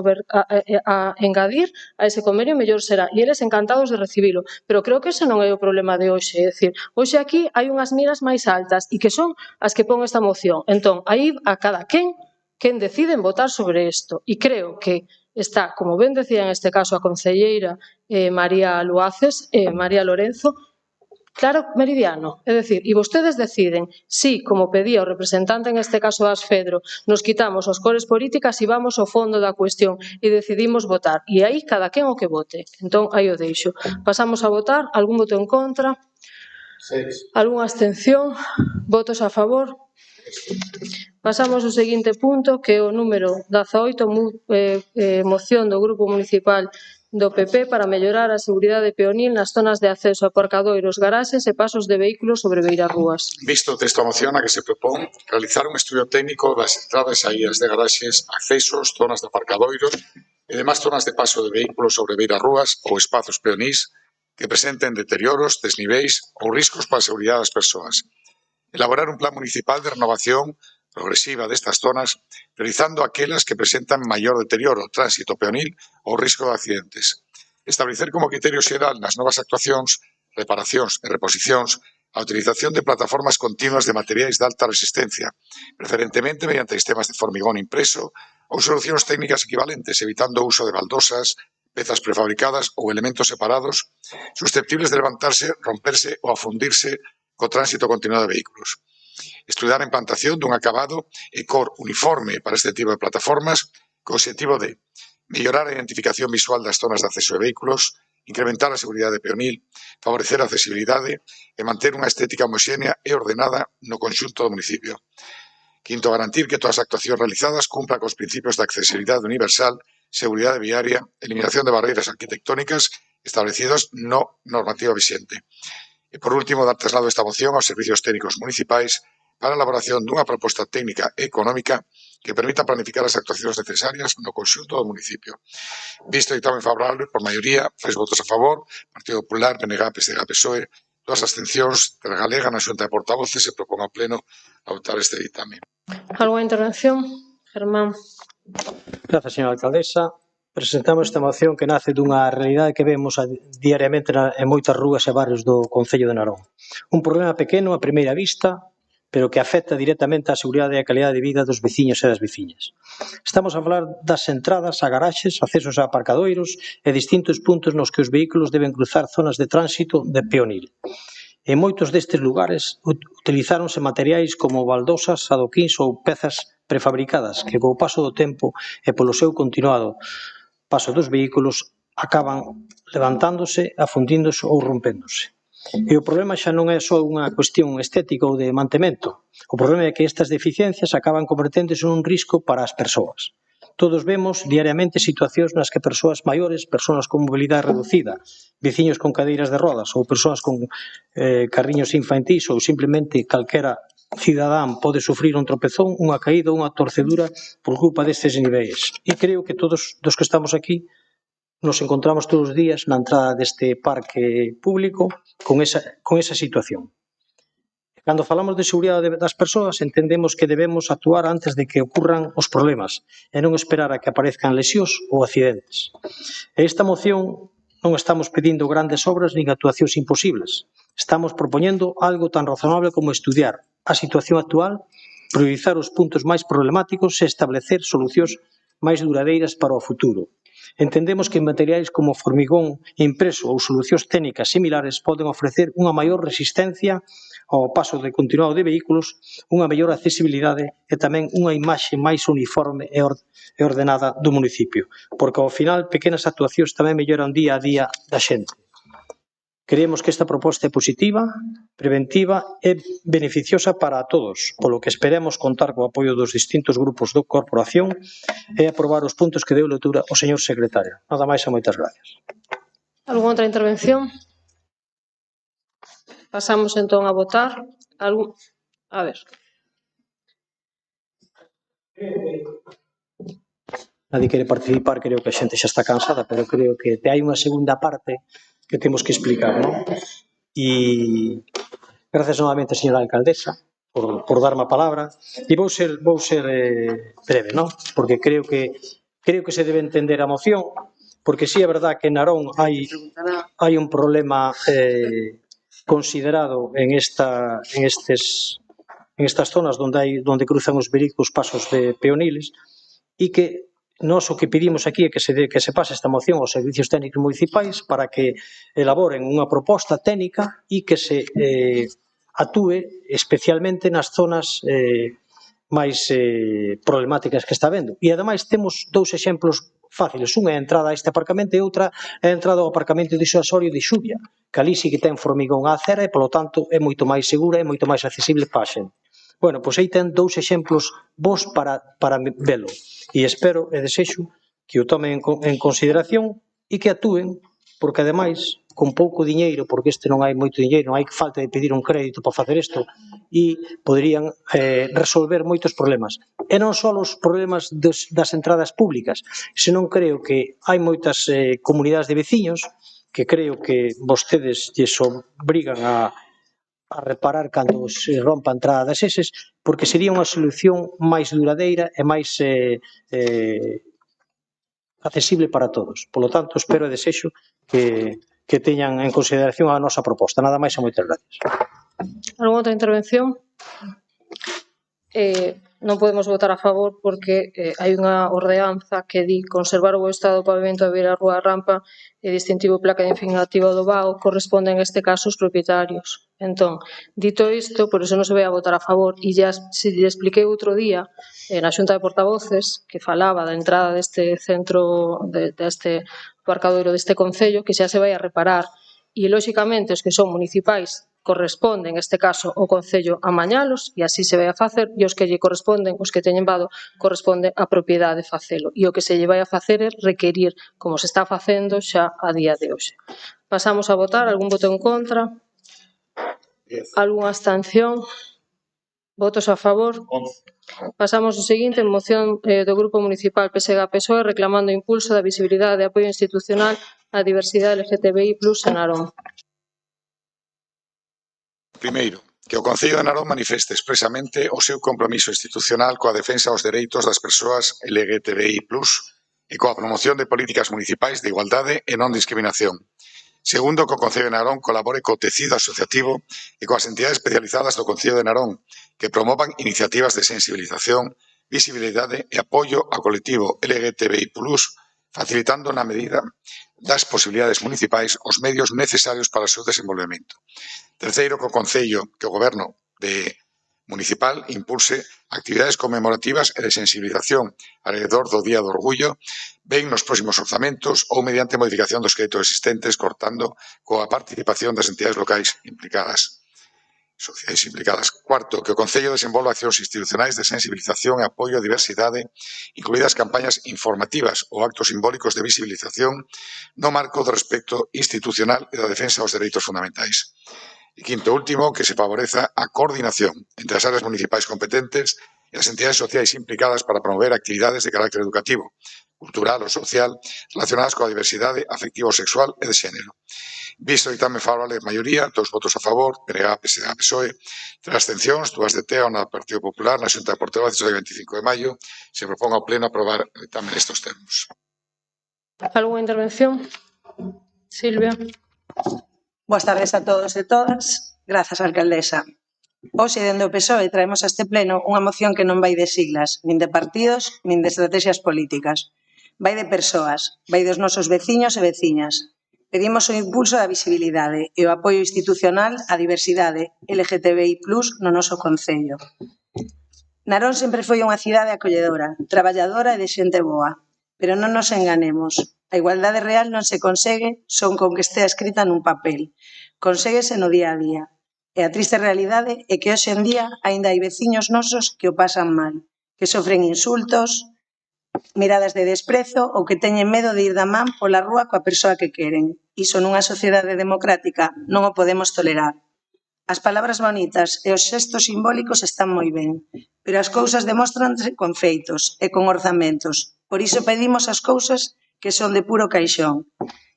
engadir a ese convenio, mellor será. E eles encantados de recibilo. Pero creo que ese non é o problema de hoxe. É dicir, hoxe aquí hai unhas miras máis altas e que son as que pon esta moción. Entón, aí a cada quen deciden votar sobre isto. E creo que está, como ben decía en este caso a concelleira María Luaces, María Lorenzo, claro, meridiano. É dicir, e vostedes deciden si, como pedía o representante en este caso de Asfedro, nos quitamos as cores políticas e vamos ao fondo da cuestión e decidimos votar. E aí cada quen o que vote. Entón, aí o deixo. Pasamos a votar. Algún voto en contra? Algúnha abstención? Votos a favor? Pasamos ao seguinte punto, que é o número 18, moción do Grupo Municipal do PP para mellorar a seguridade peonil nas zonas de acceso a aparcadoiros, garaxes e pasos de vehículos sobre beirarrúas. Visto o texto da moción a que se propón realizar un estudio técnico das entradas e saídas de garaxes, accesos, zonas de aparcadoiros e demais zonas de paso de vehículos sobre beirarrúas ou espazos peonís que presenten deterioros, desniveis ou riscos para a seguridade das persoas. Elaborar un plan municipal de renovación progresiva destas zonas, priorizando aquelas que presentan maior deterioro, tránsito peonil ou risco de accidentes. Establecer como criterio xeral nas novas actuacións, reparacións e reposicións a utilización de plataformas continuas de materiais de alta resistencia, preferentemente mediante sistemas de formigón impreso ou solucións técnicas equivalentes, evitando o uso de baldosas, pezas prefabricadas ou elementos separados susceptibles de levantarse, romperse ou afundirse co tránsito continuado de vehículos. Estudiar a implantación dun acabado e cor uniforme para este tipo de plataformas co objetivo de mellorar a identificación visual das zonas de acceso de vehículos, incrementar a seguridade peonil, favorecer a accesibilidade e manter unha estética homoxénea e ordenada no conxunto do municipio. Quinto, garantir que todas as actuacións realizadas cumplan cos principios de accesibilidade universal, seguridade viaria, eliminación de barreiras arquitectónicas establecidos no normativa vixente. E, por último, dar traslado esta moción aos servicios técnicos municipais para a elaboración dunha proposta técnica e económica que permita planificar as actuacións necesarias no conxunto do municipio. Visto o ditame favorable, por maioría, 3 votos a favor, Partido Popular, PNG, PSG, PSOE, 2 abstencións, Terra Galega, na Xunta de Portavoces, se propón ao Pleno a votar este ditame. Algúna intervención? Germán. Gracias, señora alcaldesa. Presentamos esta moción que nace dunha realidade que vemos diariamente en moitas rúas e barrios do Concello de Narón. Un problema pequeno a primeira vista, pero que afecta directamente á seguridade e a calidade de vida dos veciños e das veciñas. Estamos a falar das entradas a garaxes, accesos a aparcadoiros e distintos puntos nos que os vehículos deben cruzar zonas de tránsito de peonil. En moitos destes lugares utilizáronse materiais como baldosas, adoquíns ou pezas prefabricadas que, co paso do tempo e polo seu continuado paso dos vehículos, acaban levantándose, afundíndose ou rompéndose. E o problema xa non é só unha cuestión estética ou de mantemento. O problema é que estas deficiencias acaban converténdose nun risco para as persoas. Todos vemos diariamente situacións nas que persoas maiores, persoas con mobilidade reducida, veciños con cadeiras de rodas ou persoas con carriños infantís ou simplemente calquera cidadán pode sufrir un tropezón, unha caída ou unha torcedura por culpa destes niveis. E creo que todos os que estamos aquí nos encontramos todos os días na entrada deste parque público con esa situación. Cando falamos de seguridade das persoas, entendemos que debemos actuar antes de que ocurran os problemas e non esperar a que aparezcan lesións ou accidentes. E esta moción non estamos pedindo grandes obras nin actuacións imposibles. Estamos propoñendo algo tan razonable como estudiar a situación actual, priorizar os puntos máis problemáticos e establecer solucións máis duradeiras para o futuro. Entendemos que materiais como formigón impreso ou solucións técnicas similares poden ofrecer unha maior resistencia ao paso de continuado de vehículos, unha mellor accesibilidade e tamén unha imaxe máis uniforme e ordenada do municipio, porque ao final pequenas actuacións tamén melloran día a día da xente. Creemos que esta proposta é positiva, preventiva e beneficiosa para todos, polo que esperemos contar co apoio dos distintos grupos da corporación e aprobar os puntos que deu lectura o señor secretario. Nada máis e moitas gracias. Algúna outra intervención? Pasamos entón a votar. A ver. Nadie quere participar, creo que a xente xa está cansada, pero creo que hai unha segunda parte que temos que explicar, non? E gracias novamente, señora alcaldesa, por darme a palabra. E vou ser breve, non? Porque creo que se debe entender a moción, porque sí é verdad que en Narón hai un problema considerado en estas zonas onde cruzan os vehículos pasos de peoniles e que nós o que pedimos aquí é que se pase esta moción aos servicios técnicos municipais para que elaboren unha proposta técnica e que se atúe especialmente nas zonas máis problemáticas que está vendo. E ademais temos dous exemplos fáciles. Unha é a entrada a este aparcamento e outra é a entrada ao aparcamento disuasorio de Xuvia, que ali sí que ten formigón á acera e, polo tanto, é moito máis segura e moito máis accesible para a xente. Bueno, pois aí ten dous exemplos vos para velo. E espero e desexo que o tomen en consideración e que actúen, porque ademais, con pouco diñeiro, porque non hai moito diñeiro, non hai falta de pedir un crédito para facer isto, e poderían resolver moitos problemas. E non só os problemas das entradas públicas, senón creo que hai moitas comunidades de veciños que creo que vostedes lles obrigan a reparar cando se rompa a entrada das eses, porque sería unha solución máis duradeira e máis accesible para todos. Polo tanto, espero e desexo que teñan en consideración a nosa proposta. Nada máis e moitas gracias. Algúna outra intervención? Non podemos votar a favor porque hai unha ordenanza que di conservar o bo estado do pavimento da beira da rúa rampa e distintivo placa definitiva do vao corresponde en este caso aos propietarios. Entón, dito isto, por iso non se vai a votar a favor e ya se lle expliquei outro día na Xunta de Portavoces que falaba da entrada deste centro, deste aparcadoiro deste concello que xa se vai a reparar e, lóxicamente, os que son municipais corresponde, en este caso, o Concello a mañalos e así se vai a facer e os que lle corresponden, os que teñen vado, corresponde a propiedade facelo. E o que se lle vai a facer é requerir, como se está facendo xa a día de hoxe. Pasamos a votar. Algún voto en contra? Algúnha abstención? Votos a favor? Pasamos ao seguinte, moción do Grupo Municipal PSG-PSOE reclamando o impulso da visibilidade e apoio institucional á diversidade LGTBI+ en Narón. Primeiro, que o Concello de Narón manifeste expresamente o seu compromiso institucional coa defensa dos dereitos das persoas LGTBI+ e coa promoción de políticas municipais de igualdade e non discriminación. Segundo, que o Concello de Narón colabore co tecido asociativo e coas entidades especializadas do Concello de Narón que promovan iniciativas de sensibilización, visibilidade e apoio ao colectivo LGTBI+, facilitando na medida das posibilidades municipais os medios necesarios para o seu desenvolvemento. Terceiro, que o Concello, que o Goberno municipal impulse actividades conmemorativas e de sensibilización alrededor do Día do Orgullo, ben nos próximos orzamentos ou mediante modificación dos créditos existentes, cortando coa participación das entidades locais implicadas. sociedades implicadas. Cuarto, que o Concello desenvolva accións institucionais de sensibilización e apoio á diversidade, incluídas campañas informativas ou actos simbólicos de visibilización no marco do respecto institucional e da defensa dos dereitos fundamentais. E quinto último, que se favoreza a coordinación entre as áreas municipais competentes e as entidades sociais implicadas para promover actividades de carácter educativo, cultural ou social relacionadas coa diversidade afectivo-sexual e de xénero. Visto o dictamen favorable de maioría, 2 votos a favor, PNG, PSD, PSOE, 3 abstencións, 2 de TEA, unha do Partido Popular, na Xunta de Portavoces do 25 de maio, se propón ao Pleno aprobar o dictamen nestes termos. Algunha intervención? Silvia. Boas tardes a todos e todas. Grazas, alcaldesa. Hoxe, dende o PSOE, traemos a este pleno unha moción que non vai de siglas, nin de partidos, nin de estrategias políticas. Vai de persoas, vai dos nosos veciños e veciñas. Pedimos o impulso da visibilidade e o apoio institucional á diversidade LGTBI+ no noso concello. Narón sempre foi unha cidade acolledora, traballadora e de xente boa. Pero non nos enganemos. A igualdade real non se consegue son con que estea escrita nun papel. Conséguese no día a día. E a triste realidade é que hoxe en día aínda hai veciños nosos que o pasan mal, que sofren insultos, miradas de desprezo ou que teñen medo de ir da man pola rúa coa persoa que queren. Iso nunha sociedade democrática non o podemos tolerar. As palabras bonitas e os xestos simbólicos están moi ben, pero as cousas demóstranse con feitos e con orzamentos. Por iso pedimos as cousas que son de puro caixón.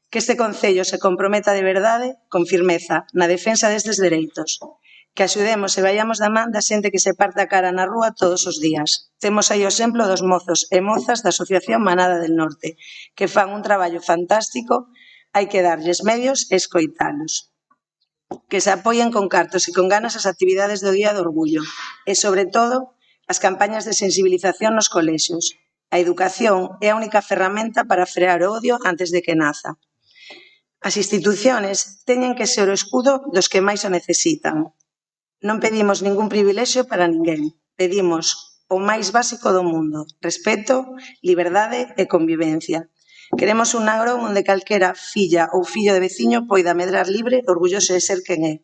Que este Concello se comprometa de verdade, con firmeza, na defensa destes dereitos. Que axudemos e vayamos da man da xente que se parte a cara na rúa todos os días. Temos aí o exemplo dos mozos e mozas da Asociación Manada del Norte, que fan un traballo fantástico, hai que darlles medios e escoitalos. Que se apoien con cartos e con ganas as actividades do Día do Orgullo e, sobre todo, as campañas de sensibilización nos colexios. A educación é a única ferramenta para frear o odio antes de que naza. As instituciones teñen que ser o escudo dos que máis o necesitan. Non pedimos ningún privilexio para ninguén. Pedimos o máis básico do mundo: respeto, liberdade e convivencia. Queremos un Narón onde calquera filla ou fillo de veciño poida medrar libre e orgulloso de ser quen é.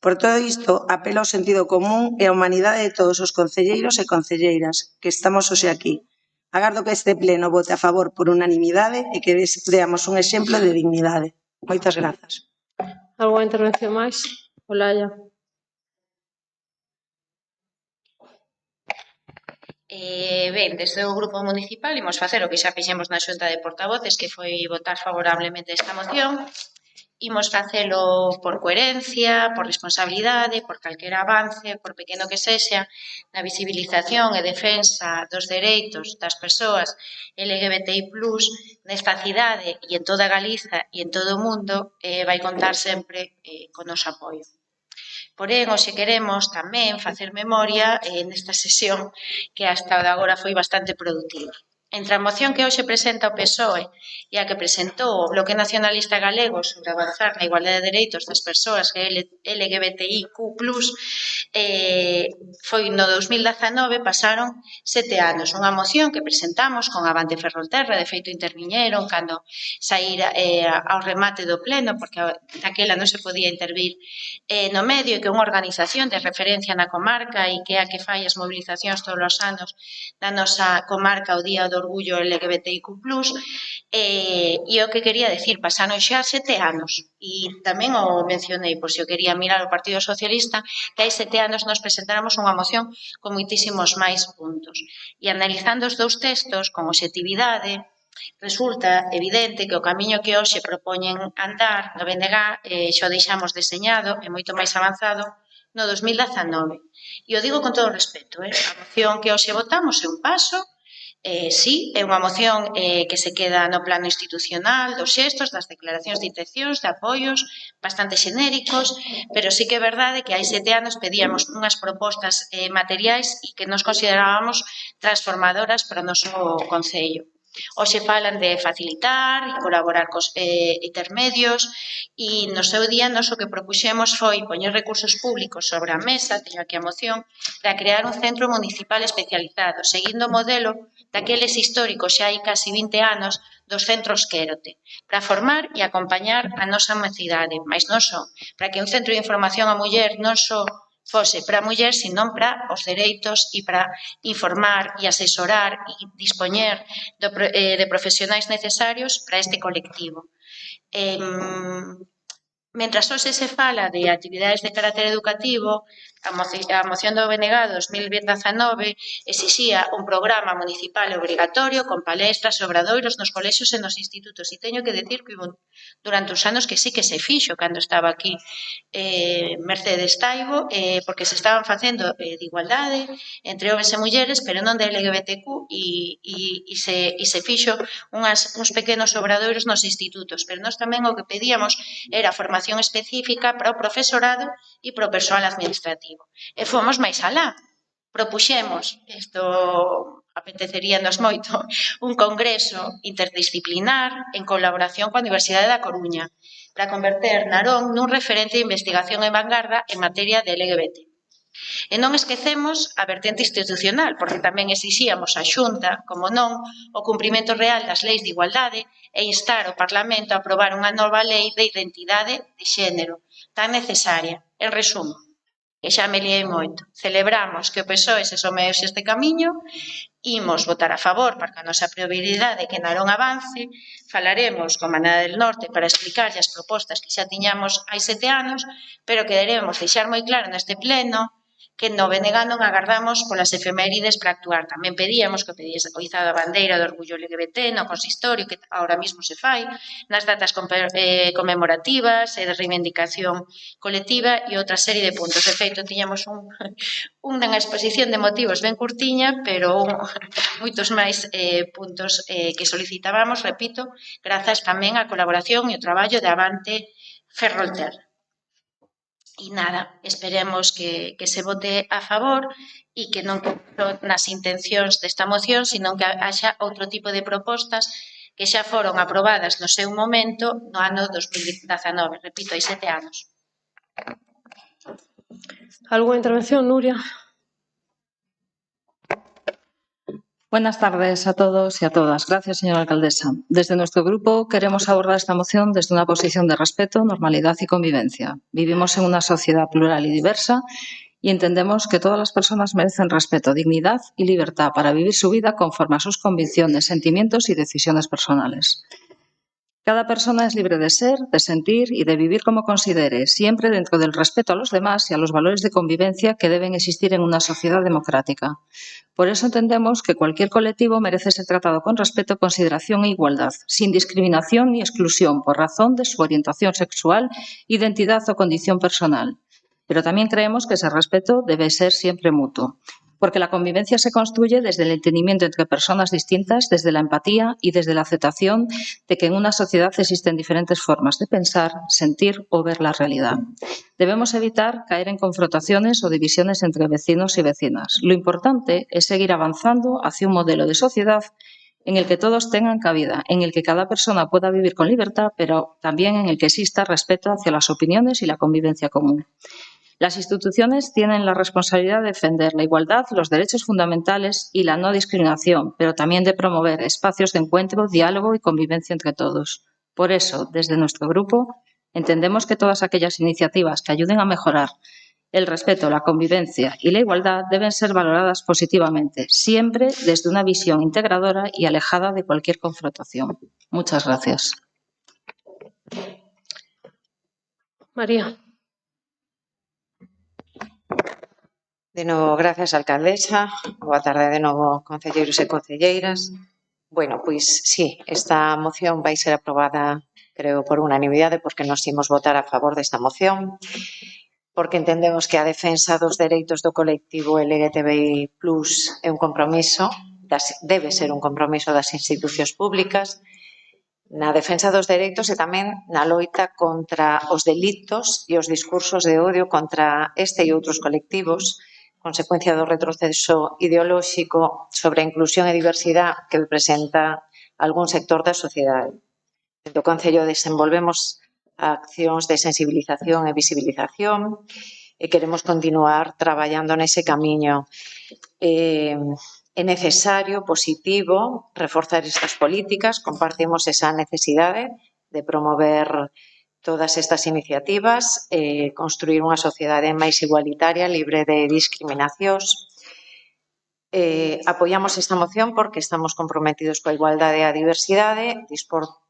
Por todo isto, apelo ao sentido común e á humanidade de todos os concelleiros e concelleiras que estamos hoxe aquí. Agardo que este pleno vote a favor por unanimidade e que deamos un exemplo de dignidade. Moitas grazas. Algunha intervención máis? Olalla. Ben, desde o Grupo Municipal imos facer o que xa fixemos na Xunta de Portavoces, que foi votar favorablemente esta moción. Imos facelo por coherencia, por responsabilidade, por calquera avance, por pequeno que sexa, na visibilización e defensa dos dereitos das persoas LGBTI+, nesta cidade e en toda Galiza e en todo o mundo, vai contar sempre con noso apoio. Porén, hoxe queremos tamén facer memoria nesta sesión que hasta agora foi bastante produtiva. Entre a moción que hoxe presenta o PSOE e a que presentou o Bloque Nacionalista Galego sobre avanzar na igualdade de dereitos das persoas LGBTIQ+, foi no 2019, pasaron 7 anos. Unha moción que presentamos con Avante Ferrolterra, de feito interviñeron cando saíra ao remate do pleno, porque daquela non se podía intervir no medio, e que é unha organización de referencia na comarca e que é a que fai as movilizacións todos os anos da nosa comarca o Día do Orgullo LGBTIQ+, e o que quería decir, pasaron xa 7 anos, e tamén o mencionei, por se o quería mirar o Partido Socialista, que hai 7 anos nos presentáramos unha moción con moitísimos máis puntos. E analizando os dous textos con objetividade, resulta evidente que o camiño que hoxe propoñen andar no BNG xa o deixamos deseñado e moito máis avanzado no 2019. E o digo con todo o respeto, a moción que hoxe votamos é un paso. Sí, é unha moción que se queda no plano institucional, dos xestos, das declaracións de intencións, de apoios, bastante xenéricos, pero sí que é verdade que hai 7 anos pedíamos unhas propostas materiais e que nos considerábamos transformadoras para o noso concello. Hoxe falan de facilitar e colaborar cos intermedios e no seu día nos o que propuxemos foi poñer recursos públicos sobre a mesa, teño aquí a moción, para crear un centro municipal especializado, seguindo o modelo daqueles históricos xa hai casi 20 anos dos centros Quérote, para formar e acompañar a nosa mocidade, mas non só, para que un centro de información á muller non só fose para a muller, senón para os dereitos e para informar e asesorar e dispoñer de profesionais necesarios para este colectivo. Mentras hoxe se fala de actividades de carácter educativo, a moción do BNG 2019 exixía un programa municipal obrigatorio con palestras e obradoiros nos colexios e nos institutos. E teño que decir que durante os anos que sí que se fixo cando estaba aquí Mercedes Taibo, porque se estaban facendo de igualdade entre homes e mulleres, pero non de LGBTQ e se fixo uns pequenos obradoiros nos institutos. Pero nós tamén o que pedíamos era formación específica para o profesorado e para o persoal administrativo. E fomos máis alá. Propuxemos, isto apeteceríanos moito, un congreso interdisciplinar en colaboración coa Universidade da Coruña para converter Narón nun referente de investigación en vanguarda en materia de LGBT. E non esquecemos a vertente institucional, porque tamén exixíamos a Xunta, como non, o cumprimento real das leis de igualdade e instar o Parlamento a aprobar unha nova lei de identidade de xénero, tan necesaria. En resumo, que xa me liei moito, celebramos que o PSOE se someu este camiño, imos votar a favor para a nosa prioridade que Narón avance, falaremos con Manada del Norte para explicar as propostas que xa tiñamos hai 7 anos, pero queremos deixar moi claro neste pleno que no BNG non agardamos polas efemérides para actuar. Tamén pedíamos que pedise o izado a bandeira do orgullo LGBT no consistorio, que ahora mismo se fai, nas datas conmemorativas e de reivindicación colectiva e outra serie de puntos. De feito, tiñamos unha exposición de motivos ben curtiña, pero moitos máis puntos que solicitábamos, repito, grazas tamén á colaboración e o traballo de Avante Ferrolter. E nada, esperemos que se vote a favor e que non nas intencións desta moción, sino que haxa outro tipo de propostas que xa foron aprobadas no seu momento no ano 2019, repito, hai 7 anos. Algunha intervención, Nuria? Buenas tardes a todos y a todas. Gracias, señora alcaldesa. Desde nuestro grupo queremos abordar esta moción desde una posición de respeto, normalidad y convivencia. Vivimos en una sociedad plural y diversa y entendemos que todas las personas merecen respeto, dignidad y libertad para vivir su vida conforme a sus convicciones, sentimientos y decisiones personales. Cada persona es libre de ser, de sentir y de vivir como considere, siempre dentro del respeto a los demás y a los valores de convivencia que deben existir en una sociedad democrática. Por eso entendemos que cualquier colectivo merece ser tratado con respeto, consideración e igualdad, sin discriminación ni exclusión por razón de su orientación sexual, identidad o condición personal. Pero también creemos que ese respeto debe ser siempre mutuo, porque la convivencia se construye desde el entendimiento entre personas distintas, desde la empatía y desde la aceptación de que en una sociedad existen diferentes formas de pensar, sentir o ver la realidad. Debemos evitar caer en confrontaciones o divisiones entre vecinos y vecinas. Lo importante es seguir avanzando hacia un modelo de sociedad en el que todos tengan cabida, en el que cada persona pueda vivir con libertad, pero también en el que exista respeto hacia las opiniones y la convivencia común. Las instituciones tienen la responsabilidad de defender la igualdad, los derechos fundamentales y la no discriminación, pero también de promover espacios de encuentro, diálogo y convivencia entre todos. Por eso, desde nuestro grupo, entendemos que todas aquellas iniciativas que ayuden a mejorar el respeto, la convivencia y la igualdad deben ser valoradas positivamente, siempre desde una visión integradora y alejada de cualquier confrontación. Muchas gracias. María. De novo, gracias, alcaldesa. Boa tarde de novo, concelleiros e concelleiras. Bueno, pois, sí, esta moción vai ser aprobada, creo, por unanimidade, porque nos imos votar a favor desta moción, porque entendemos que a defensa dos dereitos do colectivo LGTBI+ é un compromiso, debe ser un compromiso das institucións públicas, na defensa dos dereitos e tamén na loita contra os delitos e os discursos de odio contra este e outros colectivos, consecuencia do retroceso ideolóxico sobre a inclusión e diversidade que presenta algún sector da sociedade. Dentro do Concello desenvolvemos accións de sensibilización e visibilización e queremos continuar traballando nese camiño. É necesario, positivo, reforzar estas políticas, compartimos esa necesidade de promover todas estas iniciativas, construir unha sociedade máis igualitaria, libre de discriminacións. Apoiamos esta moción porque estamos comprometidos coa igualdade e a diversidade,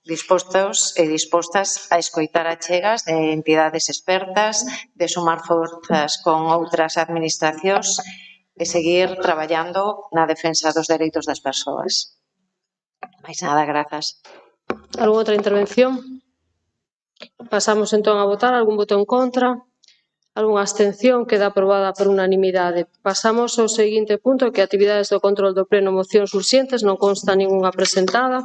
dispostos e dispostas a escoitar achegas de entidades expertas, de sumar forzas con outras administracións e seguir traballando na defensa dos dereitos das persoas. Mais nada, grazas. Algúna outra intervención? Pasamos entón a votar. Algún voto en contra? Algunha abstención? Queda aprobada por unanimidade. Pasamos ao seguinte punto, que actividades do control do pleno, mocións urxentes, non consta ningunha presentada.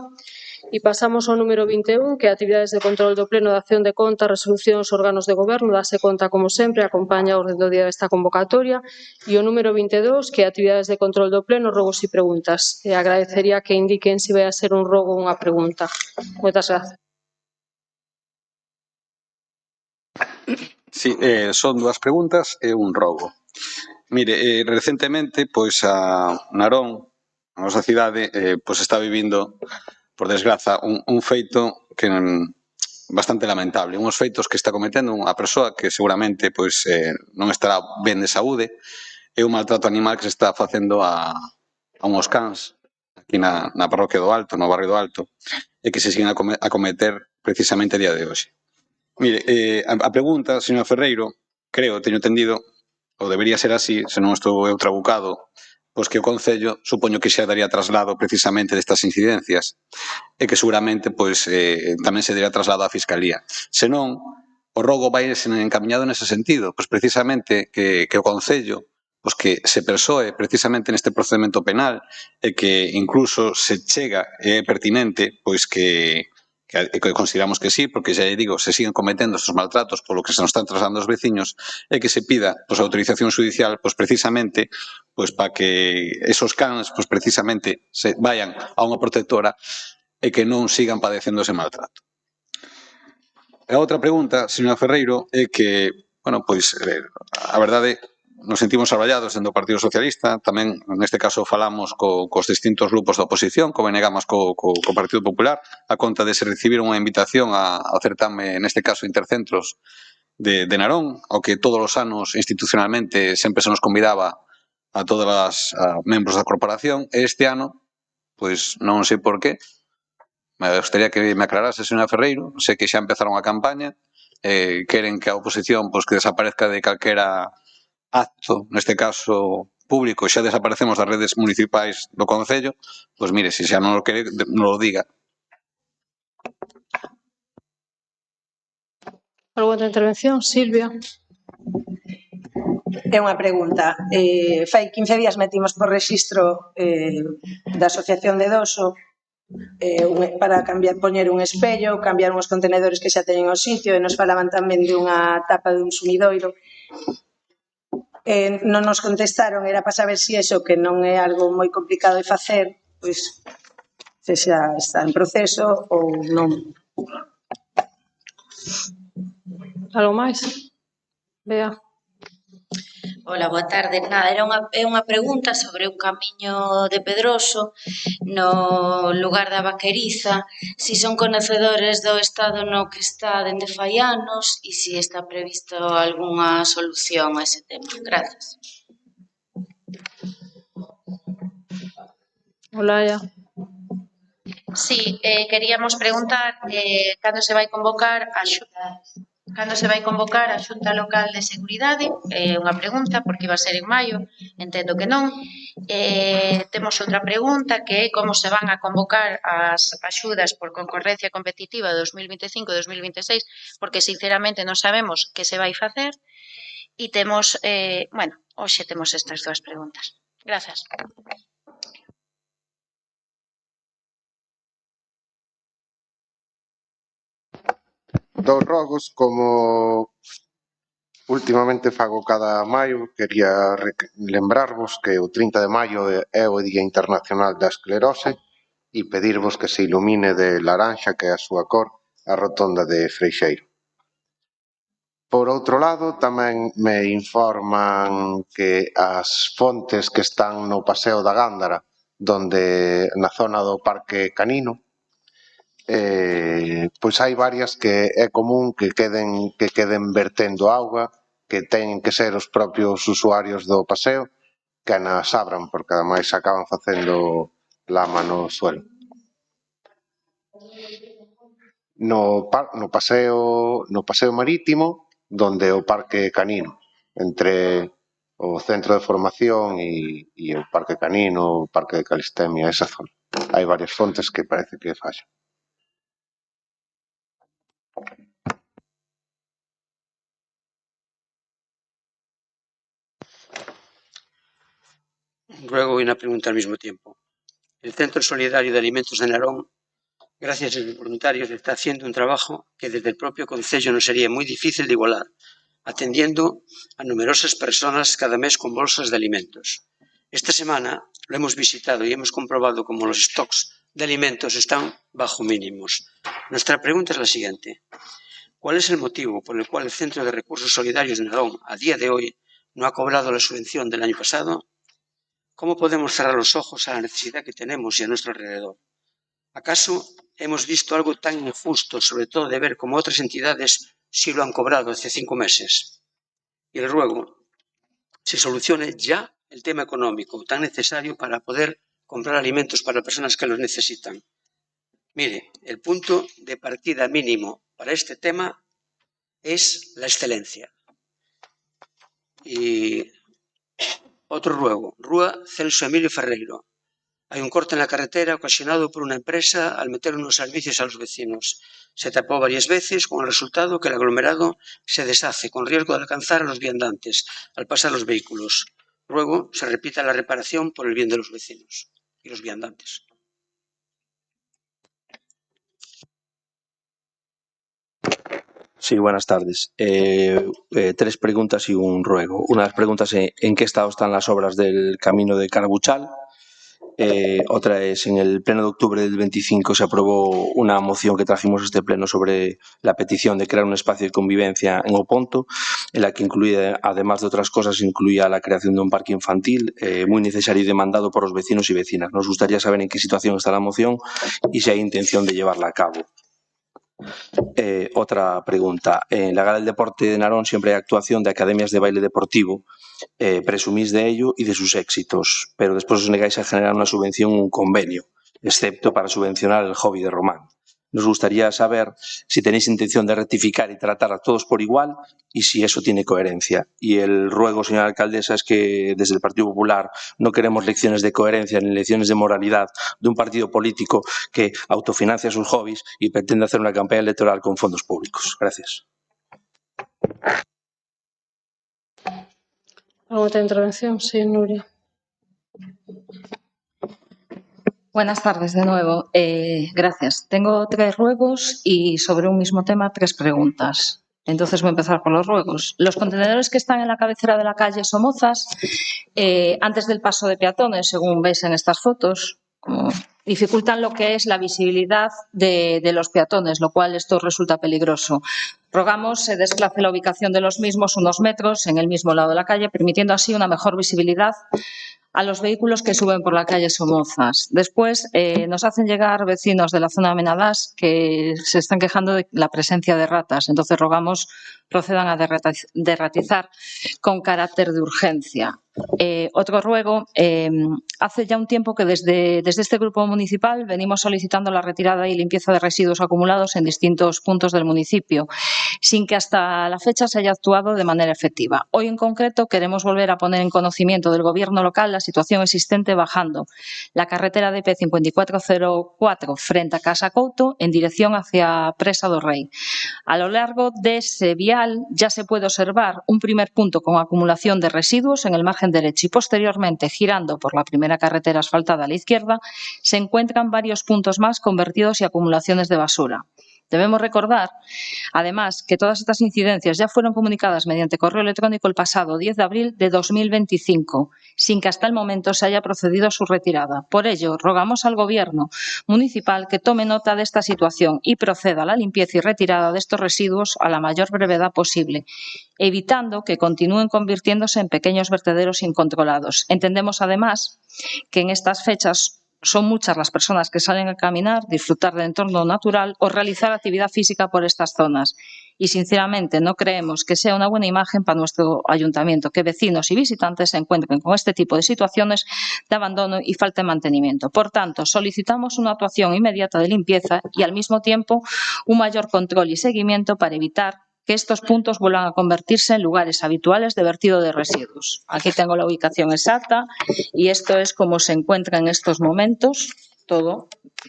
E pasamos ao número 21, que actividades de control do pleno de acción de conta, resolucións, órganos de goberno, dase conta, como sempre, acompaña a orde do día desta convocatoria. E o número 22, que actividades de control do pleno, rogos e preguntas. E agradecería que indiquen se vai a ser un rogo ou unha pregunta. Moitas grazas. Sí, son dúas preguntas e un rogo. Mire, recentemente, pois a Narón, a nosa cidade, pois está vivindo, por desgraza, un feito que bastante lamentable. Uns feitos que está cometendo unha persoa que seguramente pois non estará ben de saúde, é un maltrato animal que se está facendo a uns cans aquí na parroquia do Alto, no barrio do Alto, e que se siguen a cometer precisamente a día de hoxe. Mire, a pregunta, señor Ferreiro, creo, teño entendido, ou debería ser así, se non estou eu trabucado, pois que o Concello supoño que xa daría traslado precisamente destas incidencias e que seguramente pois tamén se daría traslado á Fiscalía. Senón, o rogo vai encaminhado nese sentido, pois precisamente que o Concello pois que se persoe precisamente neste procedimento penal e que incluso se chega e é pertinente pois que consideramos que sí, porque xa digo, se siguen cometendo estes maltratos polo que se nos están trasladando os veciños e que se pida pois, a autorización judicial pois, precisamente pois, para que esos cans pois, precisamente se vayan a unha protectora e que non sigan padecendo ese maltrato. E a outra pregunta, señora Ferreiro, é que, bueno, pois, a verdade, nos sentimos abrallados dentro do Partido Socialista, tamén neste caso falamos cos distintos grupos da oposición, co BNG máis co Partido Popular, a conta de se recibir unha invitación ao certame, neste caso Intercentros de Narón, ao que todos os anos institucionalmente sempre se nos convidaba a todas as membros da corporación, e este ano, pois non sei por qué, me gustaría que me aclarase, señora Ferreiro, sei que xa empezaron a campaña, queren que a oposición pois, que desaparezca de calquera acto, neste caso público, xa desaparecemos das redes municipais do Concello, pois mire, se xa non o quere, non o diga. Algúna outra intervención? Silvia. É unha pregunta. Fai 15 días metimos por rexistro da Asociación de Doso para poñer un espello, cambiar uns contenedores que xa teñen o sitio, e nos falaban tamén de unha tapa dun sumidoiro. Non nos contestaron, era para saber se iso, que non é algo moi complicado de facer, pois se xa está en proceso ou non. Algo máis? Bea. Hola, boa tarde. Nada, é unha pregunta sobre un camiño de Pedroso no lugar da Vaqueriza, si son conocedores do estado no que está dende fai anos e si está previsto algunha solución a ese tema. Grazas. Olaya. Sí, queríamos preguntar cando se vai convocar a Xunta Local de Seguridade, unha pregunta, porque iba a ser en maio, entendo que non. Temos outra pregunta, que é como se van a convocar as axudas por concorrencia competitiva de 2025 e 2026, porque sinceramente non sabemos que se vai facer, e temos, hoxe temos estas dúas preguntas. Grazas. Dos rogos, como últimamente fago cada maio, quería lembrarvos que o 30 de maio é o Día Internacional da Esclerose e pedirvos que se ilumine de laranxa, que é a súa cor, a rotonda de Freixeiro. Por outro lado, tamén me informan que as fontes que están no Paseo da Gándara, na zona do Parque Canino, pois hai varias que é común que queden vertendo auga, que teñen que ser os propios usuarios do paseo que nas abran, porque ademais acaban facendo lama no suelo. No paseo marítimo, donde o Parque Canino, entre o centro de formación e o Parque Canino, o Parque de Calistemia, esa zona. Hai varias fontes que parece que fallan. Ruego una pregunta al mismo tiempo. El Centro Solidario de Alimentos de Narón, gracias a sus voluntarios, está haciendo un trabajo que desde el propio Concello nos sería muy difícil de igualar, atendiendo a numerosas personas cada mes con bolsas de alimentos. Esta semana lo hemos visitado y hemos comprobado cómo los stocks de alimentos están bajo mínimos. Nuestra pregunta es la siguiente. ¿Cuál es el motivo por el cual el Centro de Recursos Solidarios de Narón, a día de hoy, no ha cobrado la subvención del año pasado? ¿Cómo podemos cerrar los ojos a la necesidad que tenemos y a nuestro alrededor? ¿Acaso hemos visto algo tan injusto, sobre todo de ver cómo otras entidades sí lo han cobrado hace 5 meses? Y le ruego se solucione ya el tema económico tan necesario para poder comprar alimentos para personas que los necesitan. Mire, el punto de partida mínimo para este tema es la excelencia. Y otro ruego, Rúa Celso Emilio Ferreiro. Hay un corte en la carretera ocasionado por una empresa al meter unos servicios a los vecinos. Se tapó varias veces con el resultado que el aglomerado se deshace con riesgo de alcanzar a los viandantes al pasar los vehículos. Luego se repita la reparación por el bien de los vecinos y los viandantes. Sí, buenas tardes. 3 preguntas y un ruego. Una de las preguntas es ¿en qué estado están las obras del camino de Carabuchal? Otra es, en el pleno de octubre del 25 se aprobó una moción que trajimos a este pleno sobre la petición de crear un espacio de convivencia en Oponto, en la que incluía, además de otras cosas, incluía la creación de un parque infantil muy necesario y demandado por los vecinos y vecinas. Nos gustaría saber en qué situación está la moción y si hay intención de llevarla a cabo. Otra pregunta. En la Gala del Deporte de Narón siempre hay actuación de academias de baile deportivo. Presumís de ello y de sus éxitos, pero después os negáis a generar una subvención o un convenio, excepto para subvencionar el hobby de Román. Nos gustaría saber si tenéis intención de rectificar y tratar a todos por igual y si eso tiene coherencia. Y el ruego, señora alcaldesa, es que desde el Partido Popular no queremos lecciones de coherencia ni lecciones de moralidad de un partido político que autofinancia sus hobbies y pretende hacer una campaña electoral con fondos públicos. Gracias. ¿Alguna otra intervención? Sí, Nuria. Buenas tardes de nuevo. Gracias. Tengo 3 ruegos y sobre un mismo tema 3 preguntas. Entonces voy a empezar por los ruegos. Los contenedores que están en la cabecera de la calle Somozas, antes del paso de peatones, según veis en estas fotos, dificultan lo que es la visibilidad de los peatones, lo cual esto resulta peligroso. Rogamos se desplace la ubicación de los mismos unos metros en el mismo lado de la calle, permitiendo así una mejor visibilidad a los vehículos que suben por la calle Somozas. Después nos hacen llegar vecinos de la zona de Menadás que se están quejando de la presencia de ratas. Entonces rogamos procedan a derratizar con carácter de urgencia. Otro ruego, hace ya un tiempo que desde este grupo municipal venimos solicitando la retirada y limpieza de residuos acumulados en distintos puntos del municipio, sin que hasta la fecha se haya actuado de manera efectiva. Hoy en concreto queremos volver a poner en conocimiento del Gobierno local la situación existente bajando la carretera DP 5404 frente a Casa Couto en dirección hacia Presa do Rei. A lo largo de ese vial ya se puede observar un primer punto con acumulación de residuos en el margen derecho y posteriormente, girando por la primera carretera asfaltada a la izquierda, se encuentran varios puntos más convertidos y acumulaciones de basura. Debemos recordar, además, que todas estas incidencias ya fueron comunicadas mediante correo electrónico el pasado 10 de abril de 2025, sin que hasta el momento se haya procedido a su retirada. Por ello, rogamos al Gobierno municipal que tome nota de esta situación y proceda a la limpieza y retirada de estos residuos a la mayor brevedad posible, evitando que continúen convirtiéndose en pequeños vertederos incontrolados. Entendemos, además, que en estas fechas son muchas las personas que salen a caminar, disfrutar del entorno natural o realizar actividad física por estas zonas. Y, sinceramente, no creemos que sea una buena imagen para nuestro ayuntamiento que vecinos y visitantes se encuentren con este tipo de situaciones de abandono y falta de mantenimiento. Por tanto, solicitamos una actuación inmediata de limpieza y, al mismo tiempo, un mayor control y seguimiento para evitar que estos puntos vuelvan a convertirse en lugares habituales de vertido de residuos. Aquí tengo la ubicación exacta y esto es como se encuentra en estos momentos, todo,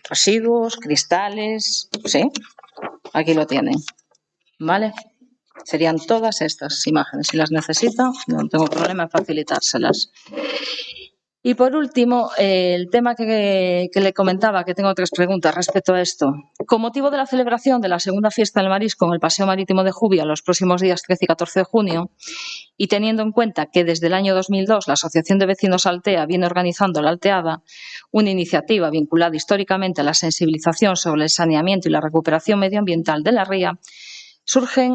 residuos, cristales, ¿sí? Aquí lo tienen, ¿vale? Serían todas estas imágenes. Si las necesitan, no tengo problema en facilitárselas. Y por último, el tema que le comentaba, que tengo 3 preguntas respecto a esto. Con motivo de la celebración de la segunda fiesta del marisco en el Paseo Marítimo de Jubia los próximos días 13 y 14 de junio, y teniendo en cuenta que desde el año 2002 la Asociación de Vecinos Altea viene organizando la Alteada, una iniciativa vinculada históricamente a la sensibilización sobre el saneamiento y la recuperación medioambiental de la ría,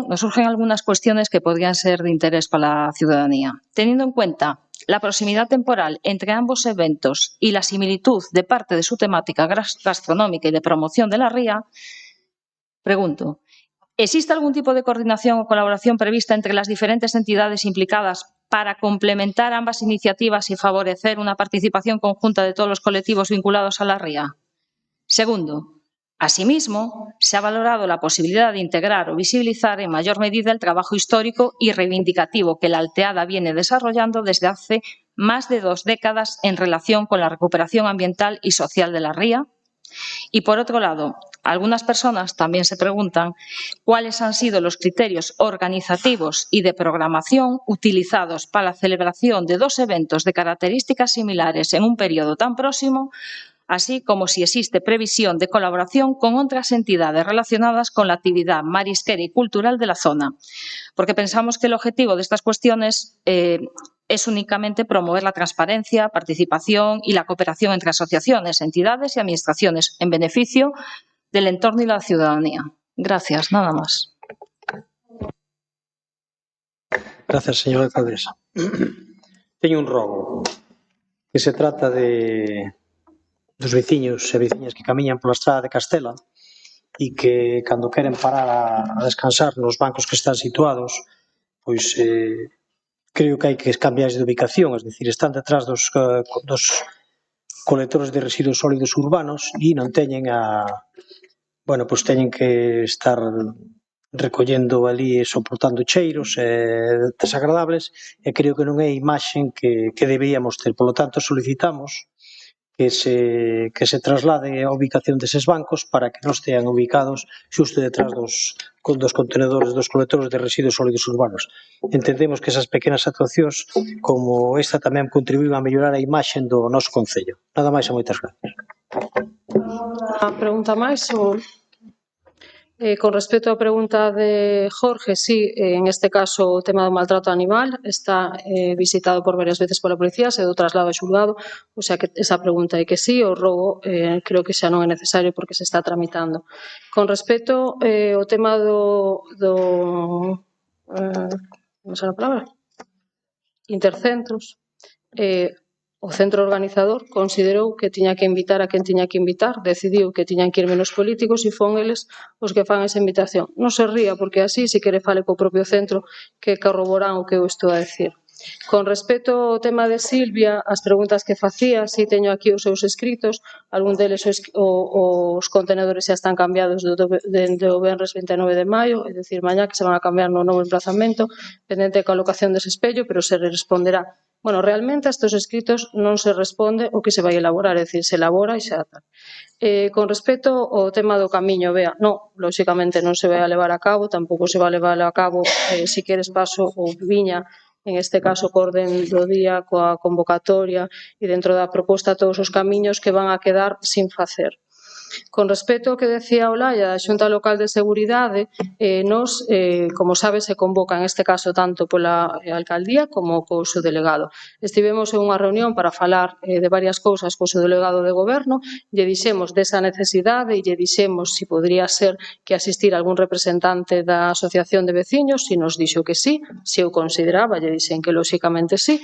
nos surgen algunas cuestiones que podrían ser de interés para la ciudadanía. Teniendo en cuenta la proximidad temporal entre ambos eventos y la similitud de parte de su temática gastronómica y de promoción de la ría, pregunto, ¿existe algún tipo de coordinación o colaboración prevista entre las diferentes entidades implicadas para complementar ambas iniciativas y favorecer una participación conjunta de todos los colectivos vinculados a la ría? Segundo, asimismo, se ha valorado la posibilidad de integrar o visibilizar en mayor medida el trabajo histórico y reivindicativo que la Alteada viene desarrollando desde hace más de 2 décadas en relación con la recuperación ambiental y social de la ría. Y, por otro lado, algunas personas también se preguntan cuáles han sido los criterios organizativos y de programación utilizados para la celebración de 2 eventos de características similares en un periodo tan próximo, así como si existe previsión de colaboración con otras entidades relacionadas con la actividad marisquera y cultural de la zona. Porque pensamos que el objetivo de estas cuestiones es únicamente promover la transparencia, participación y la cooperación entre asociaciones, entidades y administraciones en beneficio del entorno y la ciudadanía. Gracias, nada más. Gracias, señora alcaldesa. Teño un rogo que se trata dos veciños e veciñas que camiñan pola estrada de Castela e que, cando queren parar a descansar nos bancos que están situados, pois creo que hai que cambiar de ubicación, es dicir, están detrás dos colectores de residuos sólidos urbanos e non teñen bueno, pois teñen que estar recollendo ali e soportando cheiros desagradables e creo que non é a imaxe que deberíamos ter. Por lo tanto, solicitamos que se traslade a ubicación deses bancos para que non estean ubicados xusto detrás dos contenedores, dos colectores de residuos sólidos urbanos. Entendemos que esas pequenas actuacións como esta tamén contribuín a mellorar a imaxe do noso concello. Nada máis e moitas gracias. A pregunta máis? Con respecto á pregunta de Jorge, sí, en este caso o tema do maltrato animal está visitado por varias veces pola policía, se do traslado a xulgado, o sea que esa pregunta é que sí, o rogo creo que xa non é necesario porque se está tramitando. Con respecto ao tema do non sei a palabra, intercentros, o centro organizador considerou que tiña que invitar a quen tiña que invitar, decidiu que tiñan que ir menos políticos e fon eles os que fan esa invitación. Non se ría, porque así, se quere fale co propio centro que corroboran o que eu estou a decir. Con respecto ao tema de Silvia, as preguntas que facía, si teño aquí os seus escritos, algún deles os contenedores xa están cambiados dende o venres 29 de maio, é dicir, mañá que se van a cambiar no novo emplazamento, pendente de colocación dese espello, pero se responderá. Bueno, realmente a estes escritos non se responde o que se vai elaborar, é dicir, se elabora e xa tal. Con respecto ao tema do camiño, vea, non, lóxicamente non se vai a levar a cabo, tampouco se vai a levar a cabo, si queres paso ou viña, en este caso co orden do día, coa convocatoria e dentro da proposta todos os camiños que van a quedar sin facer. Con respecto ao que decía Olaya da Xunta Local de Seguridade, nos, como sabe, se convoca en este caso tanto pola alcaldía como co seu delegado. Estivemos en unha reunión para falar de varias cousas co seu delegado de goberno, lle dixemos desa necesidade e lle dixemos se podría ser que asistir algún representante da Asociación de Veciños, se nos dixo que sí, se o consideraba, lle dixen que lóxicamente sí,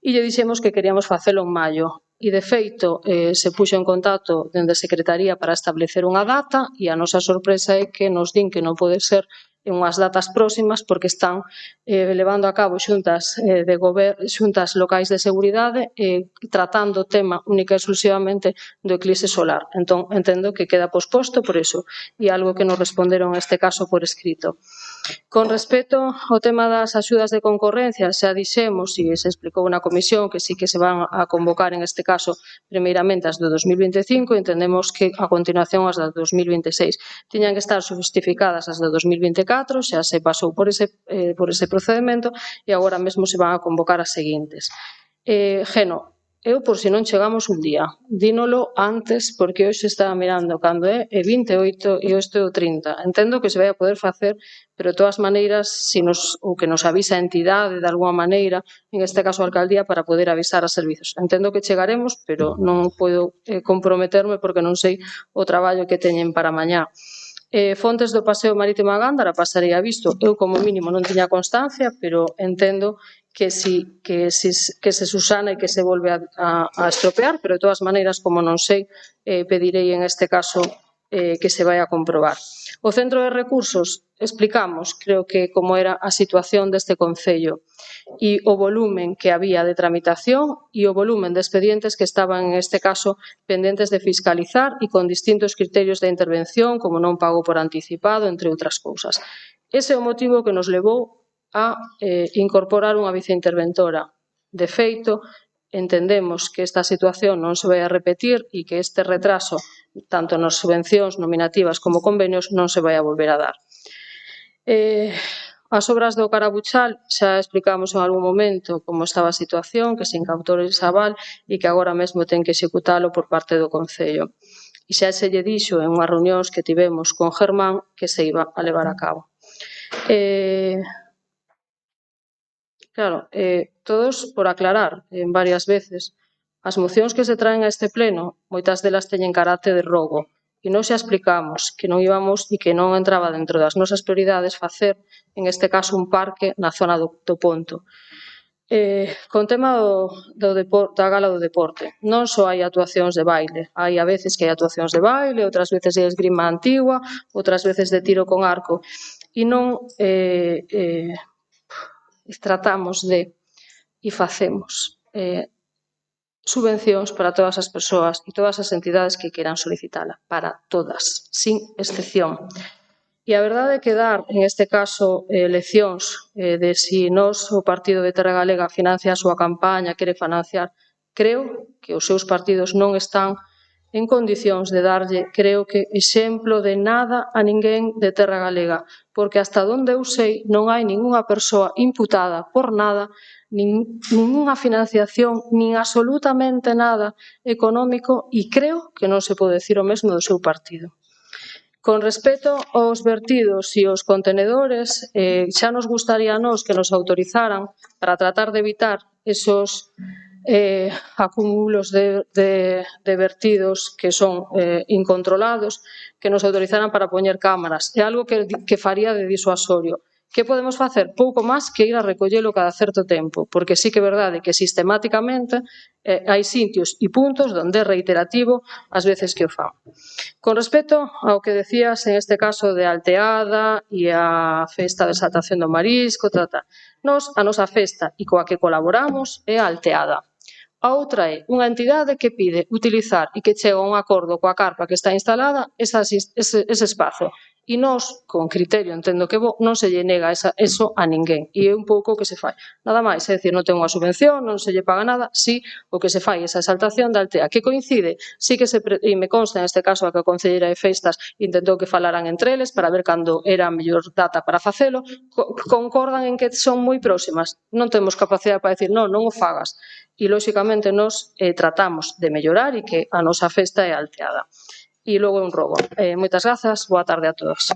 e lle dixemos que queríamos facelo en maio. E, de feito, se puxo en contacto dende a Secretaría para establecer unha data e a nosa sorpresa é que nos din que non pode ser en unhas datas próximas porque están levando a cabo xuntas locais de seguridade tratando o tema única e exclusivamente do eclipse solar. Entón, entendo que queda posposto por iso e algo que nos responderon neste caso por escrito. Con respecto ao tema das axudas de concorrencia, xa dixemos e se explicou na comisión que sí que se van a convocar en este caso primeiramente as do 2025 e entendemos que a continuación as do 2026. Tiñan que estar justificadas as do 2024, xa se pasou por ese procedimento e agora mesmo se van a convocar as seguintes. Geno, eu por se non chegamos un día, dínolo antes porque hoxe estaba mirando cando é 28 e hoxe é o 30. Entendo que se vai a poder facer, pero de todas maneiras, ou que nos avisa a entidade de alguma maneira, en este caso a alcaldía, para poder avisar a servizos. Entendo que chegaremos, pero non podo comprometerme porque non sei o traballo que teñen para mañá. Fontes do Paseo Marítimo a Gándara pasaría visto. Eu, como mínimo, non tiña constancia, pero entendo que se susana e que se volve a estropear, pero de todas maneiras, como non sei, pedirei en este caso que se vai a comprobar. O Centro de Recursos, explicamos, creo que como era a situación deste Concello e o volumen que había de tramitación e o volumen de expedientes que estaban, en este caso, pendentes de fiscalizar e con distintos criterios de intervención, como non pago por anticipado, entre outras cousas. Ese é o motivo que nos levou a incorporar unha viceinterventora. De feito, entendemos que esta situación non se vai a repetir e que este retraso, tanto nas subvencións nominativas como convenios, non se vai a volver a dar. As obras do Carabuchal xa explicamos en algún momento como estaba a situación, que se incautó el Sabal e que agora mesmo ten que executalo por parte do Concello. E xa se lle dixo en unhas reunións que tivemos con Germán que se iba a levar a cabo. Claro, todos por aclarar en varias veces, as mocións que se traen a este pleno, moitas delas teñen carácter de rogo, e nós xa explicamos que non íbamos e que non entraba dentro das nosas prioridades facer, en este caso, un parque na zona do Ponto. Con tema da gala do deporte, non só hai actuacións de baile, hai a veces que hai actuacións de baile, outras veces de esgrima antigua, outras veces de tiro con arco, e non tratamos de e facemos subvencións para todas as persoas e todas as entidades que queran solicitala, para todas, sin excepción. E a verdade é que dar, en este caso, leccións de si nós, o Partido de Terra Galega, financia a súa campaña, quere financiar, creo que os seus partidos non están en condicións de darlle, creo que, exemplo de nada a ninguén de Terra Galega, porque hasta onde eu sei non hai ningunha persoa imputada por nada, ningunha financiación, nin absolutamente nada económico e creo que non se pode decir o mesmo do seu partido. Con respecto aos vertidos e os contenedores, xa nos gustaría a nós que nos autorizaran para tratar de evitar esos acúmulos de vertidos que son incontrolados, que nos autorizaran para poñer cámaras. É algo que faría de disuasorio. Que podemos facer? Pouco máis que ir a recollelo cada certo tempo, porque sí que é verdade que sistemáticamente hai sitios e puntos onde é reiterativo as veces que o fan. Con respecto ao que decías en este caso de Alteada e a festa de exaltación do marisco, nós, a nosa festa e coa que colaboramos é a Alteada. A outra é unha entidade que pide utilizar e que chega a un acordo coa carpa que está instalada ese espazo. E nós, con criterio, entendo que non se lle nega eso a ninguén. E é un pouco o que se fai. Nada máis, é dicir, non ten unha subvención, non se lle paga nada, si o que se fai esa exaltación da Altea, que coincide, si que e me consta en este caso a que a Concelleira de Festas intentou que falaran entre eles para ver cando era a mellor data para facelo, concordan en que son moi próximas. Non temos capacidade para decir, non o fagas. E, lóxicamente, nós tratamos de mellorar e que a nosa festa é Alteada. e logo é un robo. Moitas grazas, boa tarde a todos.